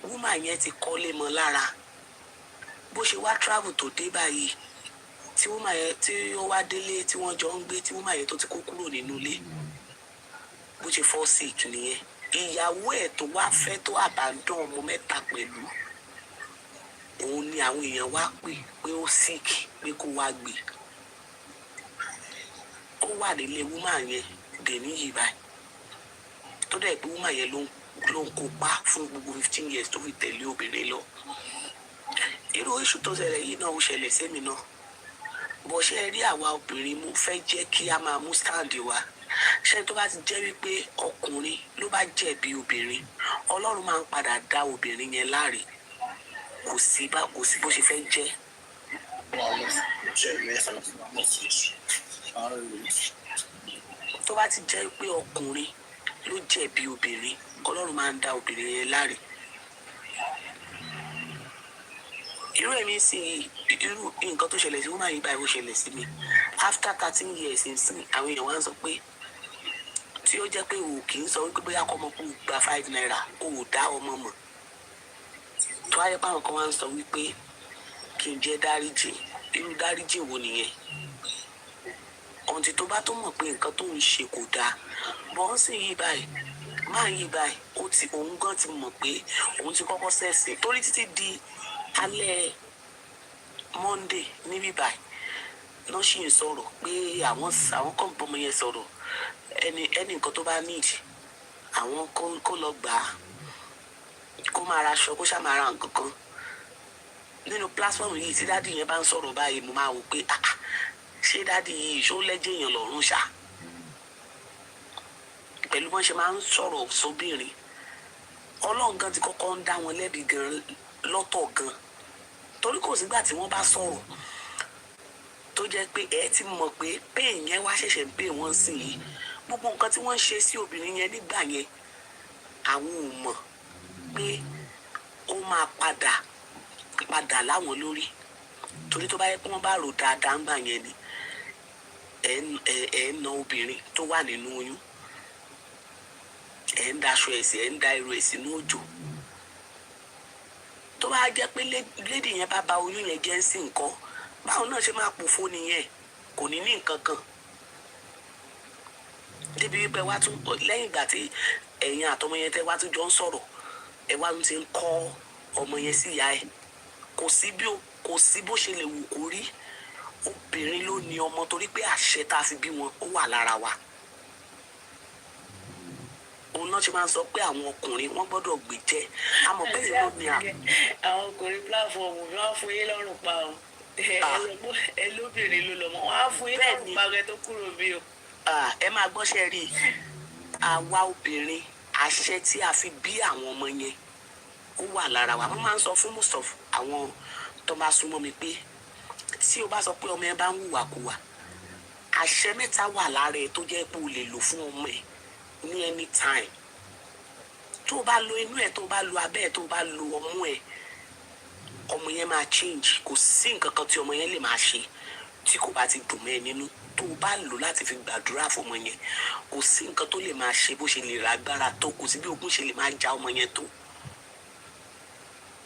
woman yẹn ti kọ́lé mọ́ lára bó ṣe wá travel tó dé báyìí tí woman yẹn tí ó wá délé tí wọ́n jọ ń gbé tí woman yẹn tó ti kó kúrò nínú ilé bó ṣe fall sick nìyẹn ìyàwó ẹ̀ tó wá fẹ́ tó àbádọ́n ọmọ mẹ́ta pẹ̀lú òun ni àwọn èèyàn wá pè pé ó sick pé kó wá gbé ó wà nílé woman yẹn dè níyì báyìí tó dẹ̀ pé woman yẹn ló ń kópa fún gbogbo 15 years tó fi tẹ̀lé obìnrin lọ irú iṣu tó ṣẹlẹ̀ yìí náà ó ṣẹlẹ̀ sẹ́mi náà bó ṣe rí àwa obìnrin mo fẹ́ jẹ́ kí a máa mú stand wa ṣé tó bá ti jẹ́ wípé ọkùnrin ló bá jẹ̀bi obìnrin Ọlọ́run máa ń padà dá obìnrin yẹn láre kò sí bó ṣe fẹ́ jẹ́. tó bá ti jẹ́ pé ọkùnrin ló jẹ̀bi obìnrin Ọlọ́run máa ń dá obìnrin yẹn láre. irú èmi sì irú nǹkan tó ṣẹlẹ̀ sí woman yìí báyìí ó ṣẹlẹ̀ sí mi after 13 years nsìn àwọn èèyàn wá ń sọ pé tí ó jẹ́ pé o kì í sọ wípé bóyá kọ́ ọmọ kó gba 5 naira o ò dá ọmọ mọ̀ tó ayé báwọn kan wá ń sọ wípé kí n jẹ́ dáríjì irú dáríjì wo nìyẹn ọ̀ǹtí tó bá tó mọ̀ pé nǹkan tó ń ṣe kò dáa bọ́ ń sì yí báyìí máa yí báyìí òun gan ti mọ̀ pé òun ti kọ́kọ́ ṣẹ̀sìn torí títí di alẹ́ Monday níbí báyìí lọ́ sì ń sọ̀rọ̀ pé àwọn kan bọ́mọ yẹn sọ̀rọ̀ ẹni nǹkan tó bá níìdì àwọn kó lọ gbà á kó máa ra aṣọ kó ṣáà máa ra nǹkan kan nínú platform yìí tí dádì yẹn bá ń sọ̀rọ̀ báyìí mo máa wò pé ṣé dádì yìí ṣó lẹ́jẹ̀ èèyàn lọ́rùn ṣá pẹ̀lú bọ́n ṣe máa ń sọ̀rọ̀ sóbìnrin Ọlọ́run gan ti kọ́kọ́ ń dá wọn lẹ́bi gan lọ́tọ̀ gan torí kò sígbà tí wọ́n bá sọ̀rọ̀ tó jẹ́ pé ẹ ti mọ̀ pé pain yẹn wá ṣẹ̀ṣẹ̀ ń pè wọ́n sí i gbogbo nǹkan tí wọ́n ń ṣe sí obìnrin yẹn nígbà yẹn àwọn ò mọ̀ pé ó máa padà láwọn lórí torí tó bá yẹ kí wọ́n bá rò dáadáa ń gbà yẹn ni ẹ̀ ń na obìnrin tó wà nínú oyún ẹ̀ ń daṣọ ẹ̀sìn ẹ̀ ń da irun ẹ̀sìn ní òjò tó bá jẹ́ pé lédi yẹn bá ba oyún yẹn jẹ́ sí nǹkan báwo náà ṣe máa pòfó nìyẹn kò ní nǹkan kan débi wípé wá tún lẹ́yìn ìgbà tí ẹ̀yin àtọmọ yẹn tẹ́ wá tún jọ ń sọ̀rọ̀ ẹ wá tún ti ń kọ́ ọmọ yẹn sí ìyá ẹ̀ kò sí bó ṣe lè wù kó rí obìnrin ló ní ọmọ torí pé àṣẹ tá a fi bí wọn ó wà lára wa òun náà ṣe máa ń sọ pé àwọn ọkùnrin wọn gbọ́dọ̀ gbé jẹ́ àmọ́ bẹ́ẹ̀ ló ní àwọn ọkùnrin pílàfọọmù ni wọ́n fún yín lọ́rùn pa o ẹ lóbìnrin ló lọ́mọ wọ́n á fún yín lọ́rùn pa rẹ tó kúrò bí o. ẹ máa gbọ́ṣẹ́ rí àwa obìnrin àṣẹ tí a fi bí àwọn ọmọ yẹn ó wà lára wa wọ́n máa ń sọ fún mùsọ̀fù àwọn tó bá súnmọ́ mi pé tí o bá sọ pé ọmọ yẹn bá ń hùwàkuwà àṣẹ mẹ́ta wà lára ẹ tó jẹ́ pé o lè lò fún ọmọ ẹ ní anytime. Tó o bá lo inú ẹ, tó o bá lo abẹ́ ẹ, tó o bá lo ọmú ẹ, ọmọ yẹn máa change. Kò sí nǹkan kan tí ọmọ yẹn lè máa ṣe tí kò bá ti dùn mọ́ ẹ nínú. Tó o bá lò láti fi gbàdúrà fún ọmọ yẹn, kò sí nǹkan tó lè máa ṣe bó ṣe lè ra agbára tó, kò sí bí ogun ṣe lè máa ja ọmọ yẹn tó.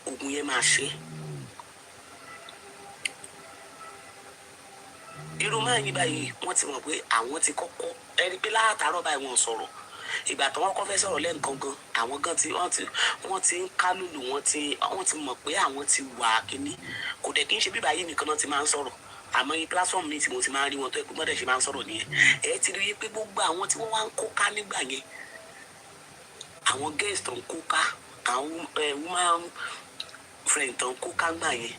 Ogun yẹn máa ṣe. Irú máa yí báyìí wọ́n ti mọ̀ pé àwọn ti kọ́kọ́ ẹni pé látàárọ̀ báyìí wọ́n sọ̀rọ̀. Ìgbà tí wọ́n kọ́ fẹ́ sọ̀rọ̀ lẹ́ǹkan gan, àwọn gan tí wọ́n ti ń kálùlù, wọ́n ti mọ̀ pé àwọn ti wà kíní. Kò dẹ̀ kí n ṣe bíbá yìí nìkan náà ti máa ń sọ̀rọ̀. Àmọ́ yí platform mi tí mo ti máa ń rí wọn tó ẹ pé mọ́dẹ̀ ṣe máa ń sọ̀rọ̀ nìyẹn. Ẹ ti rí i pé gbogbo àwọn tí wọ́n wá ń kó ká nígbà yẹn, àwọn guest tó ń kó ká, àwọn woman friend tó ń kó ká gbà yẹn,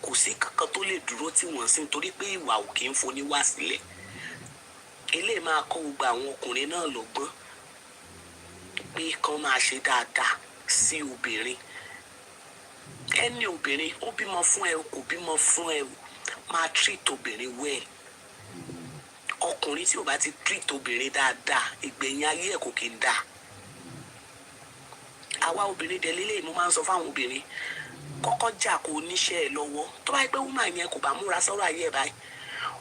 kò sí kankan tó lè dúró tí wọ́n sì ń torí pé ìwà ò kì í foni wá sílẹ̀. Eléyìí máa kọ́ gbogbo àwọn ọkùnrin náà lọ́gbọ́n pé kán máa ṣe dáadáa sí obìnrin. Ẹni obìnrin ó bímọ fún ẹ, kò bímọ fún ẹ, máa treat obìnrin well. Ọkùnrin tí ò bá ti treat obìnrin dáadáa, ìgbẹ̀yìn ayé ẹ̀ kò kí ń dáa. Àwa obìnrin dẹ̀ lélẹ́yìí mo máa ń sọ fáwọn obìnrin, kọ́kọ́ jà kó níṣẹ́ ẹ lọ́wọ́. Tó bá yẹ pé woman yẹn kò bá múra sọ́rọ̀ ayé ẹ̀ báyìí,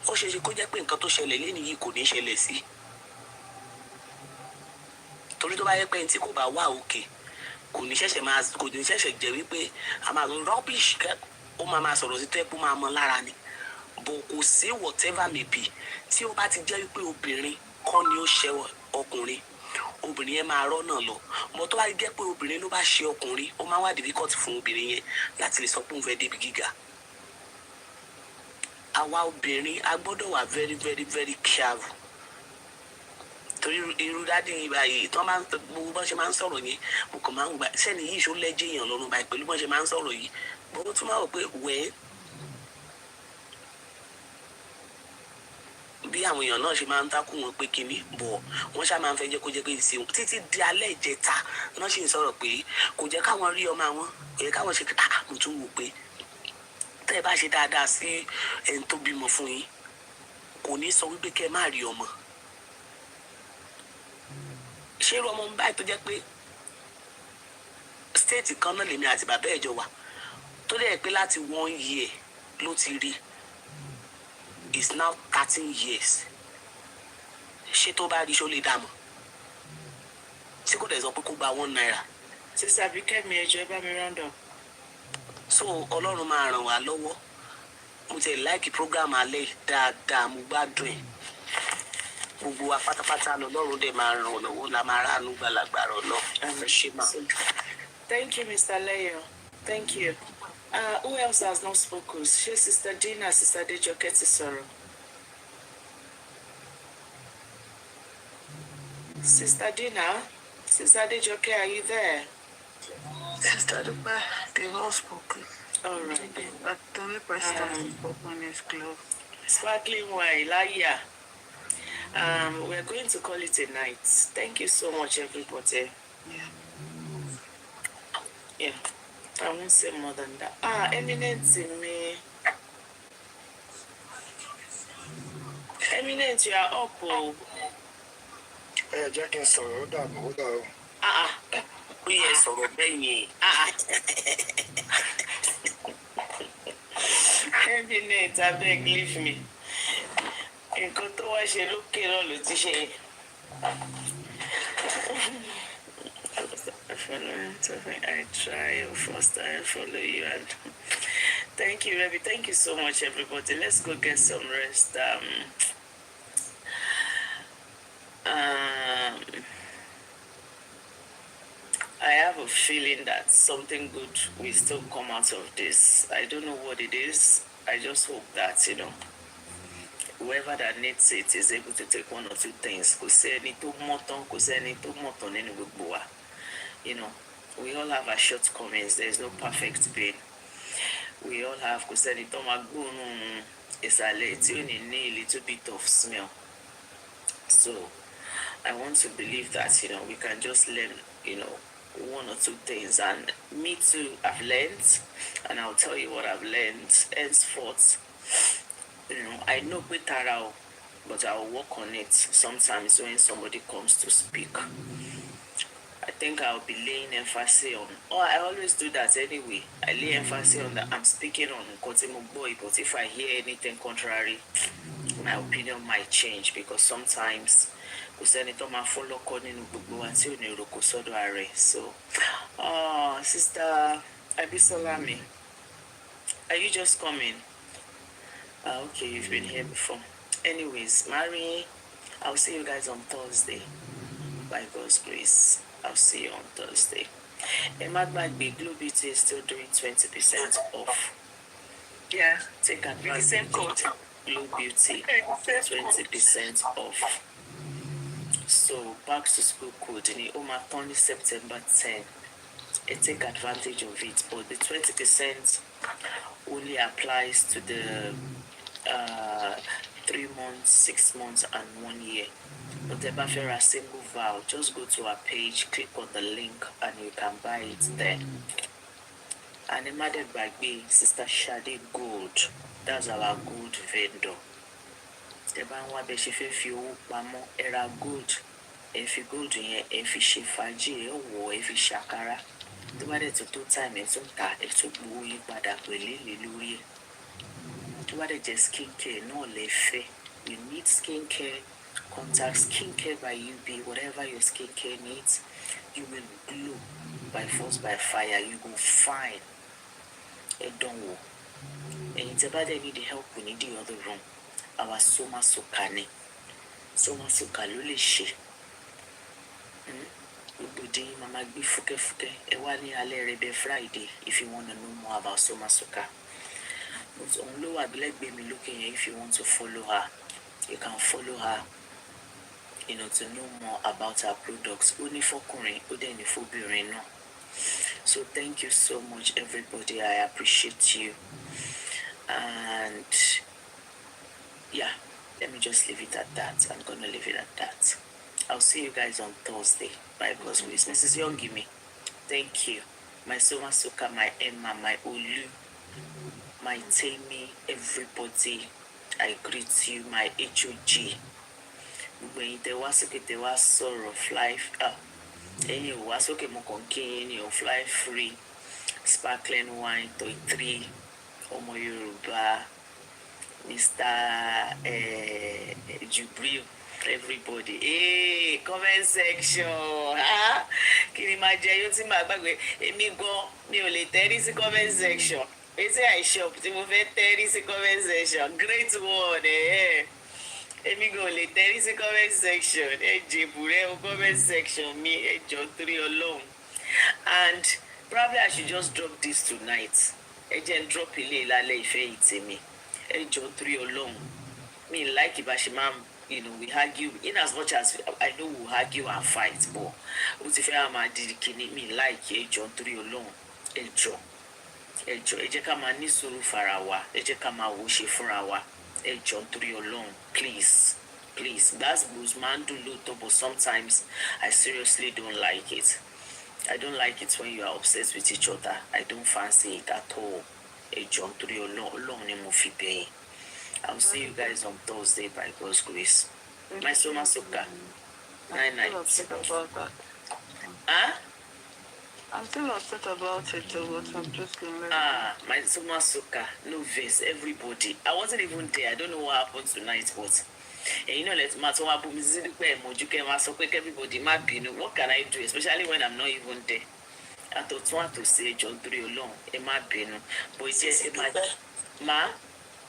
ó ṣe é ṣe kó jẹ́ pé nǹkan tó ṣẹlẹ̀ lẹ́nu yìí kò ní ṣẹlẹ̀ sí. Torí tó bá yẹ pé ẹni tí kò bá wà òkè, kò ní ṣẹ̀ṣẹ̀ jẹ́ wípé a máa rubbish kẹ́, ó máa sọ̀rọ̀ sí tẹ́kù máa mọ lára ni. Bọ̀ kò sí whatever may be, tí ó bá ti jẹ́ wípé obìnrin kọ́ ni ó ṣe ọkùnrin, obìnrin yẹn máa rọ́nà lọ. Bọ̀ tó bá jẹ́ pé obìnrin ló bá ṣe ọkùnrin, ó máa wá difficult fún obìnrin yẹn láti lè sọ pé òun fẹ́ débi gíga. Àwa obìnrin a gbọ́dọ̀ wà very very very careful. Torí irú dádì yìí báyìí tí wọ́n máa ń gbogbo bọ́n ṣe máa ń sọ̀rọ̀ yẹn, mo kàn máa ń gbà sẹ́ni yìí ṣó lẹ́jẹ̀ èèyàn lọ́rùn báyìí pẹ̀lú bọ́n ṣe máa ń sọ̀rọ̀ yìí. Bọ́n tún máa wò pé wẹ́ẹ́ bí àwọn èèyàn náà ṣe máa ń dákú wọn pé kinní bọ̀ wọ́n ṣá máa ń fẹ́ jẹ́ kó jẹ́ pé ìsìn títí di alẹ́ ìjẹta náà ṣì ń sọ̀rọ̀ pé kò jẹ́ káwọn rí ọmọ àwọn, kò yẹ káwọn ṣe mo tún wò pé tẹ́ ẹ bá ṣe dáadáa sí ẹni tó bímọ fún yín, kò ní sọ wípé kẹ́ ẹ má rí ọmọ. Ṣé irú ọmọ báyìí tó jẹ́ pé stéètì kan náà lèmi àti bàbá ẹ̀ jọ wà, tó dẹ̀ pé láti 1 year ló ti rí, is now 13 years. Ṣé tó bá rí ṣó lè dààmú? Ṣé kò dẹ̀ sọ pé kó gba 1 naira? Sister Abikemi ẹjọ́ ẹ bá mi round up. So Ọlọ́run máa ràn wá lọ́wọ́. Mo ti like program alẹ́ dáadáa, mo gbádùn ẹ̀. Gbogbo wa pátápátá lọ́lọ́run dẹ̀ máa ràn lọ́wọ́, la máa ráàánú gbàlagbà rọ̀ lọ. Ṣé máa. Thank you, Mr. Leyo. Thank you. Who else has not spoken? Ṣé Sister Dina, Sister Dejoke ti sọ̀rọ̀? Sister Dina, Sister Dejoke, are you there? Sister Dupe, they've all spoken. All right. But the only person that's spoken is Glove. Sparkling wine, Laya. We're going to call it a night. Thank you so much, everybody. Yeah. I won't say more than that. Eminence in me. Eminence, you are up. Jẹ́ kí n sọ̀rọ̀, ó dàbọ̀, ó dàrọ̀. Ó yẹ sọ̀rọ̀ bẹ́ẹ̀ yẹn. Eminence, abeg leave me. Nǹkan tó wá ṣe lókè náà ló ti ṣe. I try first I follow you and thank you, baby. Thank you so much, everybody. Let's go get some rest. I have a feeling that something good will still come out of this. I don't know what it is. I just hope that, whoever that needs it is able to take 1 or 2 things. Kò sí ẹni tó mọ̀ tán, kò sí ẹni tó mọ̀ tán nínú gbogbo wa. We all have our shortcomings. There is no perfect being. We all have, kò sí ẹni tó máa gbóòórùn ìsàlẹ̀ tí ò ní ní a little bit of smell. So I want to believe that, we can just learn, 1 or 2 things. And me too, I've learned, and I'll tell you what I've learned henceforth. I know pé tara o, but I'll work on it sometimes when somebody comes to speak. I think I'll be laying emphasis on, I always do that anyway. I lay emphasis on that I'm speaking on Kotimo Boy, but if I hear anything contrary, my opinion might change because sometimes Senator ma follow calling so Sister Abisolami, are you just coming? Okay, you've been here before. Anyways, Mary, I'll see you guys on Thursday. By God's grace, I'll see you on Thursday. Big Blue Beauty is still doing 20% off. Yeah. Take advantage. With the same code. Blue Beauty, 20% off. So back to school code in Omatoni September 10. Take advantage of it, but the 20% only applies to the 3 months, 6 months, and 1 year. But the Bafera single vow, just go to our page, click on the link, and you can buy it there. And Emaded by me, Sister Shadi Gold, that's our gold vendor. The Banwa Beshife Fiu Bamo Era Gold. If you go to here, if you shifaji, or if you shakara, the weather to 2 times, it's okay, it's a blue, but that will lily. What is skincare? No lefe. You need skincare. Contact Skincare by UB. Whatever your skincare needs, you will glow by force, by fire. You will find a dongo. And it's about they need help. We need the other room. Our Soma Sokane. Soma Sokalule. Ubudi Mama Gbi Fuke Fuke. Ewani Ale Rebe Friday. If you want to know more about Soma Soka. But on lower black baby looking here, if you want to follow her, you can follow her, to know more about her products. Only for Korean, only for Bireno. So thank you so much, everybody. I appreciate you. And yeah, let me just leave it at that. I'm gonna leave it at that. I'll see you guys on Thursday. By God's grace. Mrs. Yongimi, thank you. My Soma Soka, my Emma, my Olu, my Tammy, everybody, I greet you, my HOG. When there was sorrow of life, any was okay, Mokonkin, of life free, sparkling wine, toy 3, Omo Yoruba, Mr. Jubril, everybody. Hey, comment section. Can you imagine you see my bag? Me go, me only 30 comment section. We say I shop, you move 30 comment section. Great one, me go only 30 comment section. Jibure comment section. Me, John 3 alone. And probably I should just drop this tonight. Just drop it lale ife me. John 3 alone. Me like Ibashimam, we argue, in as much as I know we argue and fight, but if I did me like John 3 alone, Ejo, Ejekama Nisuru Farawa, Ejekama Wushi Furawa, John 3 alone, please. That's Guzman do Luto, but sometimes I seriously don't like it. I don't like it when you are obsessed with each other. I don't fancy it at all. John 3 alone, Nemufi. I'll see you guys on Thursday by God's grace. My Soma Soka. 9 nights. I'm still upset about it, but I'm just going to my Soma Soka. No verse, everybody. I wasn't even there. I don't know what happened tonight, but let's Matoma Sisidupe, Mojuke, Masoke, everybody might be. What can I do, especially when I'm not even there? I don't want to say John 3 alone. It might be, but it's just ma.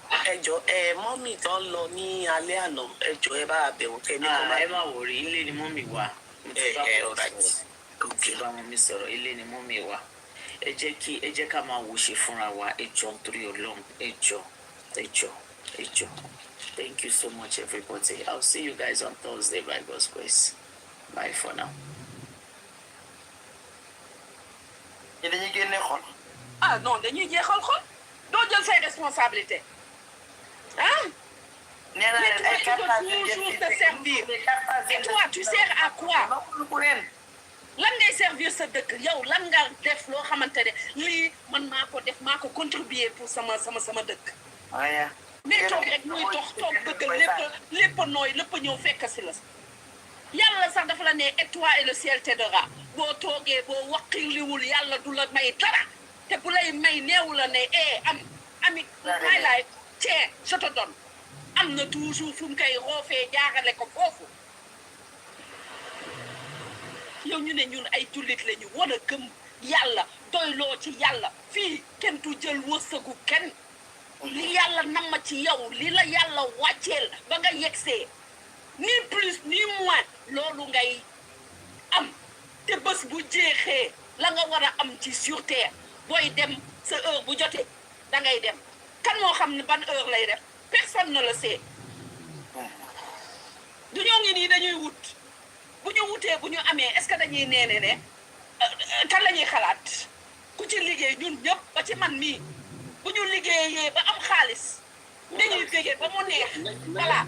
Ẹjọ mọ́mì tó ń lọ ní alẹ́ àná ẹjọ ẹ bá bẹ̀wò kẹ́mi kọ́ máa. Ẹ má wòrí ilé ni mọ́mì wà. Alright. Òkè bá wọn mi sọ̀rọ̀ ilé ni mọ́mì wà. Ẹ jẹ́ ká máa wò ṣe fúnra wa ẹjọ nítorí Ọlọ́run ẹjọ. Thank you so much, everybody. I'll see you guys on Thursday by God's grace. Bye for now. Non, dañuy jeexal xol doo jël say responsabilité. Mais toi, tu dois toujours te servir. Et toi, tu sers à quoi? Lan ngay servir sa dëkk yow lan nga def loo xamante ne lii man maa ko def maa ko contribuer pour sama dëkk. mais toog rek muy dox toog bëgg lépp nooy lépp ñëw fekk si la yàlla sax dafa la ne et toi et le ciel t'aidera boo toogee boo waqiliwul yàlla du la may dara te bu lay may neewu la ne ami kaay laay tiens je te donne am na toujours fu mu koy roofee jaarale ko foofu yow ñu ne ñun ay jullit lañu war a gëm yàlla doyloo ci yàlla fii kenn du jël wërsëgu kenn li yàlla namm ci yow li la yàlla wàcceel ba nga yegsee ni plus ni moins loolu ngay am te bés bu jeexee la nga war a am ci sur terre booy dem sa heure bu jotee da ngay dem kan moo xam ne ban heure lay def personne ne le sait du ñoo ngi nii dañuy wut bu ñu wutee bu ñu amee est-ce que dañuy neene ne kan la ñuy xalaat ku ci liggéey ñun ñëpp ba ci man mii bu ñu liggéeyee ba am xaalis dañuy bégee ba mu neex voilà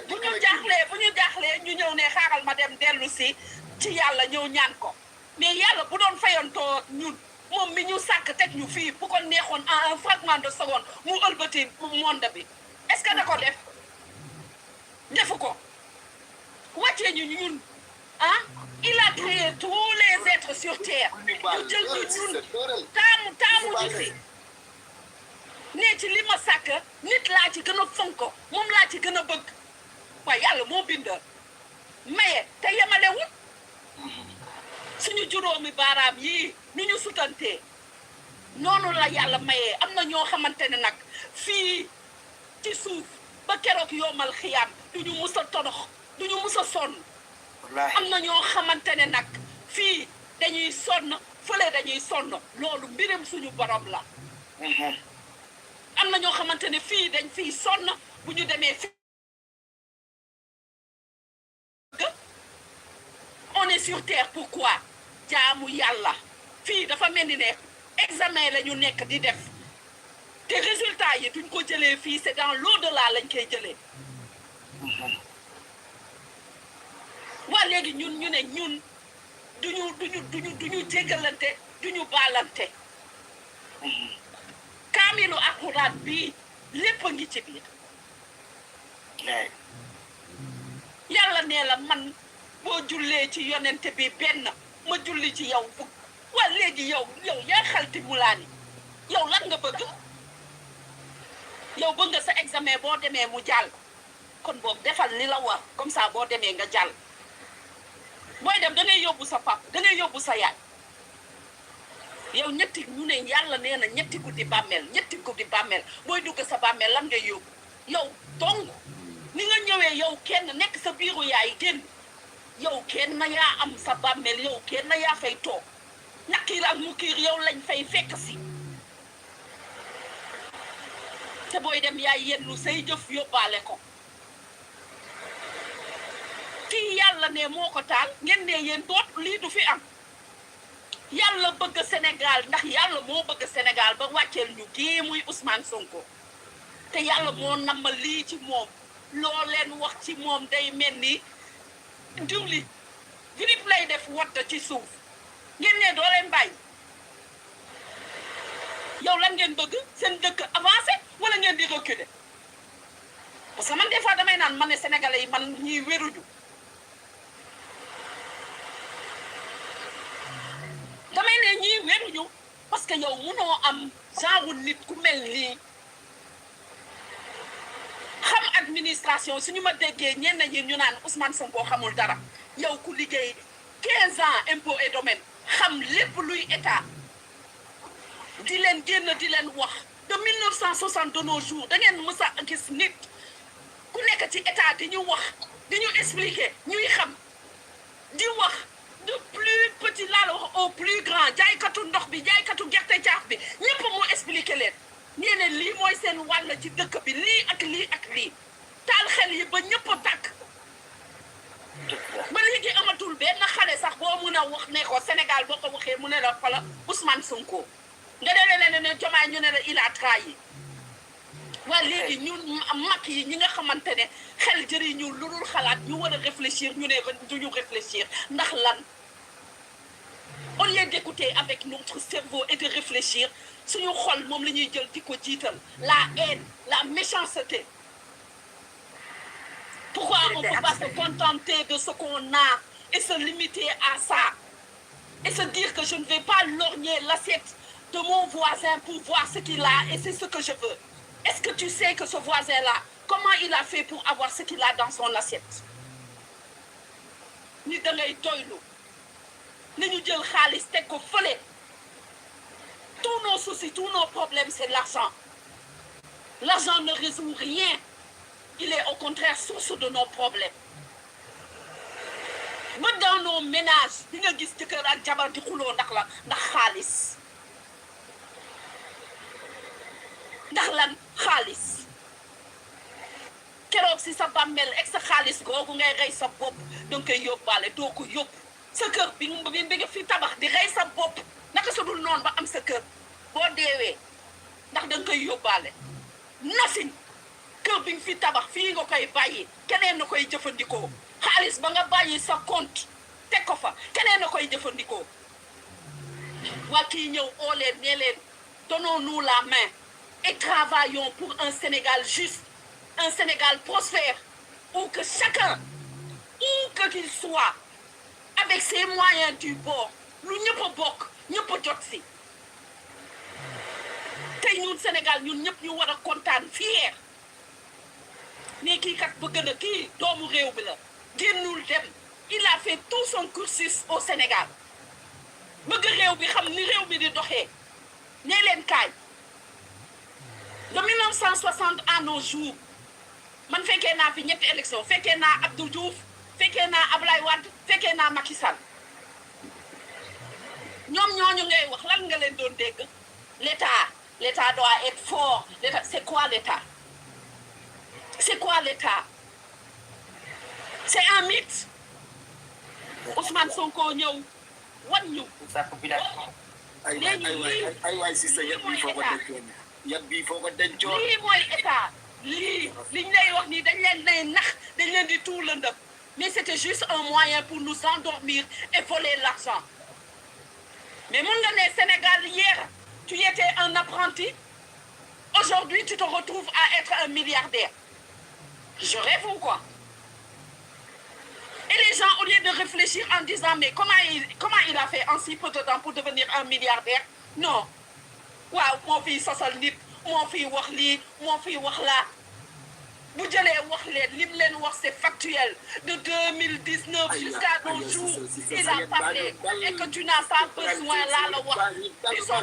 bu ñu jaaxlee ñu ñëw ne xaaral ma dem dellu si ci yàlla ñëw ñaan ko mais yàlla bu doon fayantoo ñun moom mi ñu sàkk teg ñu fii bu ko neexoon en un fragment de seconde mu ëlbati monde bi est-ce que da ko def defu ko wàccee ñu ñun il a créé tous les êtres sur terre ñu jël ñu ñun taamu ci fi ne ci li ma sàkk nit laa ci gën a fonk moom laa ci gën a bëgg waaye yàlla moo bind maye te yemalewul suñu juróomi baaraam yii nu ñu sutantee noonu la yàlla mayee am na ñoo xamante ne nag fii ci suuf ba keroog yoomal xiyaam duñu mus a torox duñu mus a sonn am na ñoo xamante ne nag fii dañuy sonn fële dañuy sonn loolu mbiram suñu borom la am na ñoo xamante ne fii dañ fiy sonn bu ñu demee fii on est sur terre pourquoi jaamu yàlla fii dafa mel ni ne examen la ñu nekk di def te résultat yi duñ ko jëlee fii c'est dans l'au-delà lañ koy jëlee waa léegi ñun ñu ne ñun duñu jéggalante duñu baalante kaamilu alxuraan bii lépp a ngi ci biir yàlla nee la man boo jullee ci yonente bi benn ma julli ci yow fukk waa léegi yow yaa xalti mulaani yow lan nga bëgg yow bëgg nga sa examen boo demee mu jàll kon boobu defal li la war comme ça boo demee nga jàll booy dem da ngay yóbbu sa pap da ngay yóbbu sa yaay yow ñetti ñu ne yàlla nee na ñetti guddi bàmmeel booy dugg sa bàmmeel lan ngay yóbbu yow dong ni nga ñëwee yow kenn nekk sa biiru yaay génn yow kenn yaa am sa bàmmeel yow kenn yaa fay toog nakiir ak mukiir yow lañ fay fekk si te booy dem yaay yennu say jëf yóbbaale ko kii yàlla ne moo ko taal ngeen ne yéen doot lii du fi am yàlla bëgg Sénégal ndax yàlla moo bëgg Sénégal ba wàcceel ñu kii muy Ousmane Sonko te yàlla moo nama lii ci moom loo leen wax ci moom day mel ni diwli grip lay def watta ci suuf ngeen ne doo leen bàyyi yow lan ngeen bëgg seen dëkk avancé wala ngeen di reculer parce que man des fois damay naan man ne sénégalais yi man ñiy wéruñu damay ne ñii wéruñu parce que yow munoo am genre nit ku mel nii xam administration suñu ma déggee ñenn ñi ñu naan Ousmane Sonko xamul dara yow ku liggéey 15 ans impôt et domaine xam lépp luy état di leen génn di leen wax de 1960 de nos jours da ngeen mës a gis nit ku nekk ci état di ñu wax di ñu expliquer ñuy xam di wax de plus petit laa la wax au plus grand jaaykatu ndox bi jaaykatu gerte caaf bi ñëpp mu expliquer leen nee ne lii mooy seen wàll ci dëkk bi lii ak lii ak lii taal xel yi ba ñëpp a tàkk ba léegi amatul benn xale sax boo mun a wax ne ko Sénégal boo ko waxee mu ne la xola Ousmane Sonko nga dee leen ne Diomaye ñu ne la il a trahi waa léegi ñun mag yi ñi nga xamante ne xel jëriñu lu dul xalaat ñu war a réfléchir ñu ne duñu réfléchir ndax lan au lieu d'écouter avec notre cerveau et de réfléchir suñu xol moom la ñuy jël di ko jiital la haine la méchanceté. Pourquoi on ne peut pas se contenter de ce qu'on a et se limiter à ça? Et se dire que je ne vais pas lorgner l'assiette de mon voisin pour voir ce qu'il a et c'est ce que je veux. Est-ce que tu sais que ce voisin-là, comment il a fait pour avoir ce qu'il a dans son assiette? Ni da ngay doylu ni ñu jël xaalis teg ko fële. Tous nos soucis, tous nos problèmes, c'est l'argent. L'argent ne résout rien. Il est au contraire source de nos problèmes. Mais dans nos ménages, di nga gis jëkkër ak jabar di xuloo ndax la ndax xaalis. Ndax lan xaalis. Keroog si sa bàmmeel ak sa xaalis googu ngay rey sa bopp danga koy yóbbaale doo ko yóbbu. Sa kër bi nga fi tabax di rey sa bopp naka sa dul noonu ba am sa kër boo deewee ndax danga koy yóbbaale. Nothing. Kër bi nga fi tabax fii nga koy bàyyi keneen na koy jëfandikoo. Xaalis ba nga bàyyi sa compte teg ko fa keneen na koy jëfandikoo. Waa kii ñëw oo leen nee leen donnons-nous la main et travaillons pour un Sénégal juste, un Sénégal prospère, où que chacun, où que qu'il soit, avec ses moyens du bord, lu ñëpp a bokk ñëpp a jot si. Tey ñun Sénégal ñun ñëpp ñu war a kontaan fier. Mais kii kat bëgg na kii doomu réew bi la génnul dem il a fait tout son cursus au Sénégal bëgg réew bi xam ni réew bi di doxee nee leen kaay de 1960 à nos jours man fekkee naa fi ñetti élection fekkee naa Abdou Diouf fekkee naa Ablaye Wade fekkee naa Macky Sall ñoom ñooñu ngay wax lan nga leen doon dégg l'État doit être fort. L'État, c'est quoi l'État? C'est quoi l'État? C'est un mythe. Ousmane Sonko ñëw wan ñu. ay si sa yat bi foo ko dencoon. Lii mooy état. Lii liñ lay wax nii dañ leen nay nax dañ leen di tuur lëndëm. Mais c'était juste un moyen pour nous endormir et voler l'argent. Mais mon gars, Sénégal, hier, tu étais un apprenti. Aujourd'hui, tu te retrouves à être un milliardaire. Je rêve ou quoi? Et les gens, au lieu de réfléchir en disant, mais comment il a fait en si peu de temps pour devenir un milliardaire? Non. Waouh, mon fils, ça c'est nip. Mon fils, wahli. Mon fils, wahla. Vous allez voir c'est factuel. De 2019 jusqu'à nos jours, il a parlé. Et que tu n'as pas besoin là, le voir. Ils sont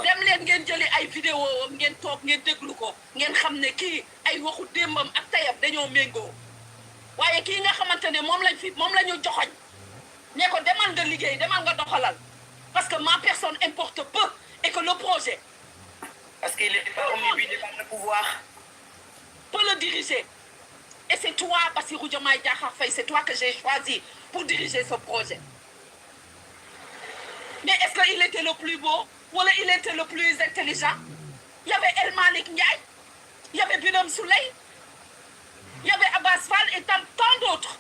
dem leen ngeen jëli ay vidéo ngeen toog ngeen déglu ko ngeen xam ne kii ay waxu démbam ak tayam dañoo méngoo waaye kii nga xamante ne moom la ñu joxoñ ne ko demal nga liggéey demal nga doxalal parce que ma personne importe peu et que le projet parce qu'il n'est pas omnibulé par le pouvoir peut le diriger et c'est toi Bassirou Diomaye Diakhar Faye c'est toi que j'ai choisi pour diriger ce projet mais est-ce qu'il était le plus beau? Ou il était le plus intelligent? Il y avait El Malik Ndiaye, il y avait Binom Souley, il y avait Abbas Fall et tant d'autres.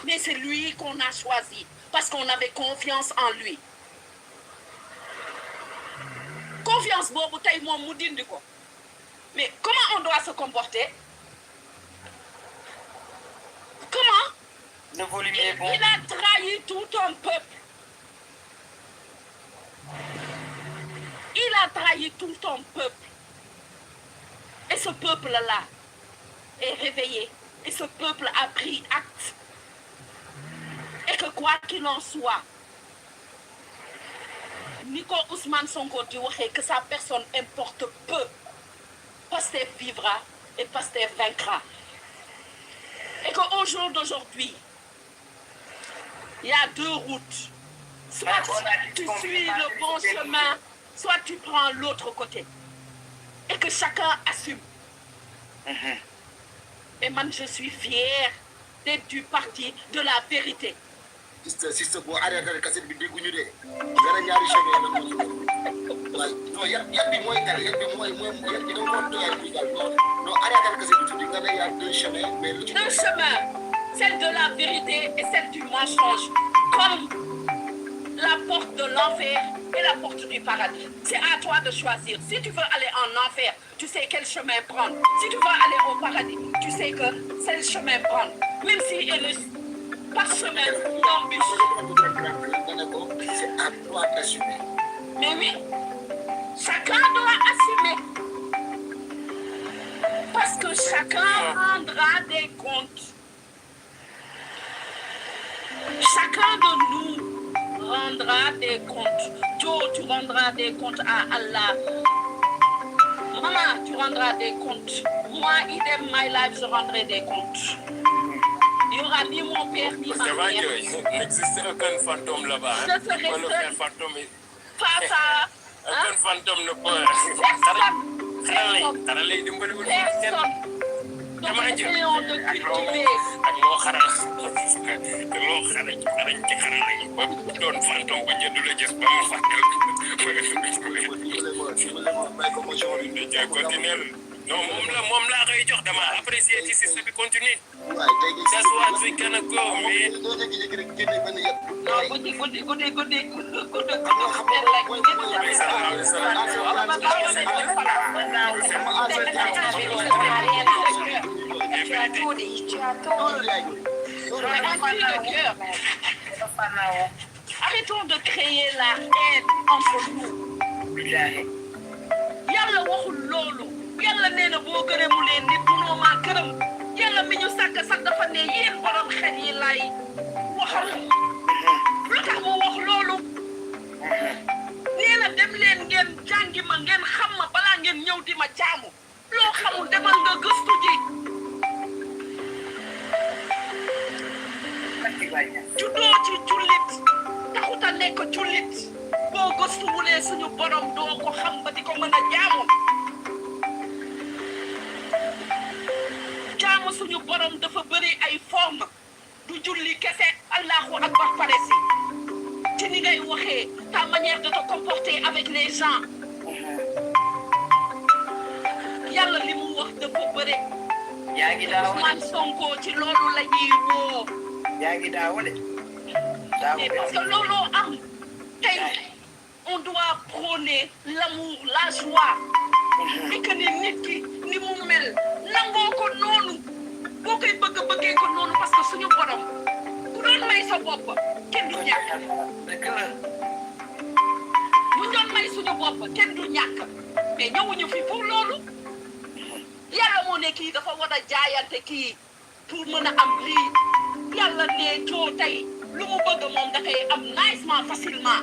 Mais c'est lui qu'on a choisi parce qu'on avait confiance en lui. Confiance, bon, mais comment on doit se comporter? Comment? Le volume est bon. Il a trahi tout un peuple. Il a trahi tout un peuple. Et ce peuple-là est réveillé. Et ce peuple a pris acte. Et que quoi qu'il en soit, Nico Ousmane Sonko dit que sa personne importe peu. Pastef vivra et Pastef vaincra. Et qu'au jour d'aujourd'hui, il y a deux routes. Soit tu suis le bon chemin, soit tu prends l'autre côté. Et que chacun assume. Et moi, je suis fière d'être du parti de la vérité. Deux chemins, celle de la vérité et celle du mensonge. Comme la porte de l'enfer et la porte du paradis. C'est à toi de choisir. Si tu veux aller en enfer, tu sais quel chemin prendre. Si tu veux aller au paradis, tu sais que c'est le chemin prendre. Même si elle est parchemin d'embûches. C'est à toi d'assumer. Mais oui, chacun doit assumer. Parce que chacun rendra des comptes. Chacun de nous rendra des comptes. Joe, tu rendras des comptes à Allah. Maman, tu rendras des comptes. Moi, idem, my life, je rendrai des comptes. Il y aura ni mon père, ni ma mère. Il n'existe aucun fantôme là-bas. Je serai seule face à... Aucun fantôme ne peut... Personne. Donc, essayons de cultiver. Non, moom laa koy jox dama apprécier ci système bi continue. That's what we gonna go, man. Arrêtons de créer la haine entre nous. Yàlla waxul loolu. Yàlla nee na boo gërëmulee nit munoo maa gërëm. Yàlla mi ñu sàkk sax dafa ne yéen borom xel yi lay waxal. Lu tax mu wax loolu? Nee na dem leen ngeen jàngi ma ngeen xam ma balaa ngeen ñëw di ma jaamu. Loo xamul demal nga gëstu ji. Juddoo ci jullit taxut a nekk jullit. Boo gëstuwulee suñu borom doo ko xam ba di ko mën a jaamu. Jaamu suñu borom dafa bëri ay forme du julli kese allahu akbar pare si ci ni ngay waxee ta manière de te comporter avec les gens. Yàlla li mu wax dafa bëri. yaa ngi daaw Ousmane Sonko ci loolu la ñuy woo. yaa ngi daaw de. Parce que looloo am tey on doit prôner l'amour, la joie. Et que nit ki ni mu mel nangoo ko noonu boo koy bëggee ko noonu parce que suñu borom ku doon may sa bopp kenn du ñàkk. bu doon may suñu bopp kenn du ñàkk mais ñëwuñu fi pour loolu. Yàlla moo ne kii dafa war a jaayante kii pour mën a am lii. Yàlla ne coo tey lu mu bëgg moom da koy am nicement facilement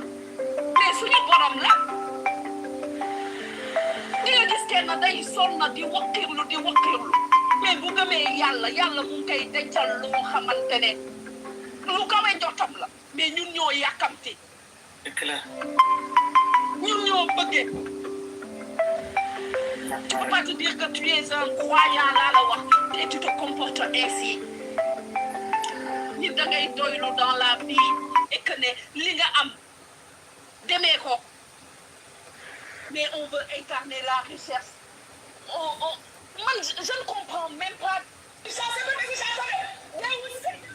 mais suñu borom la. Di nga gis kenn day sonn di wakkirlu mais bu gëmee yàlla mu ngi koy dencal lu mu xamante ne lu kawe njottam la mais ñun ñoo yàkkamti. ñun ñoo bëggee. Tu peux pas te dire que tu es un croyant laa la wax et tu te comportes ainsi. Nit da ngay doylu dans la vie et que ne li nga am demee ko. Mais on veut incarner la richesse. Moi, je ne comprends même pas. Ça, c'est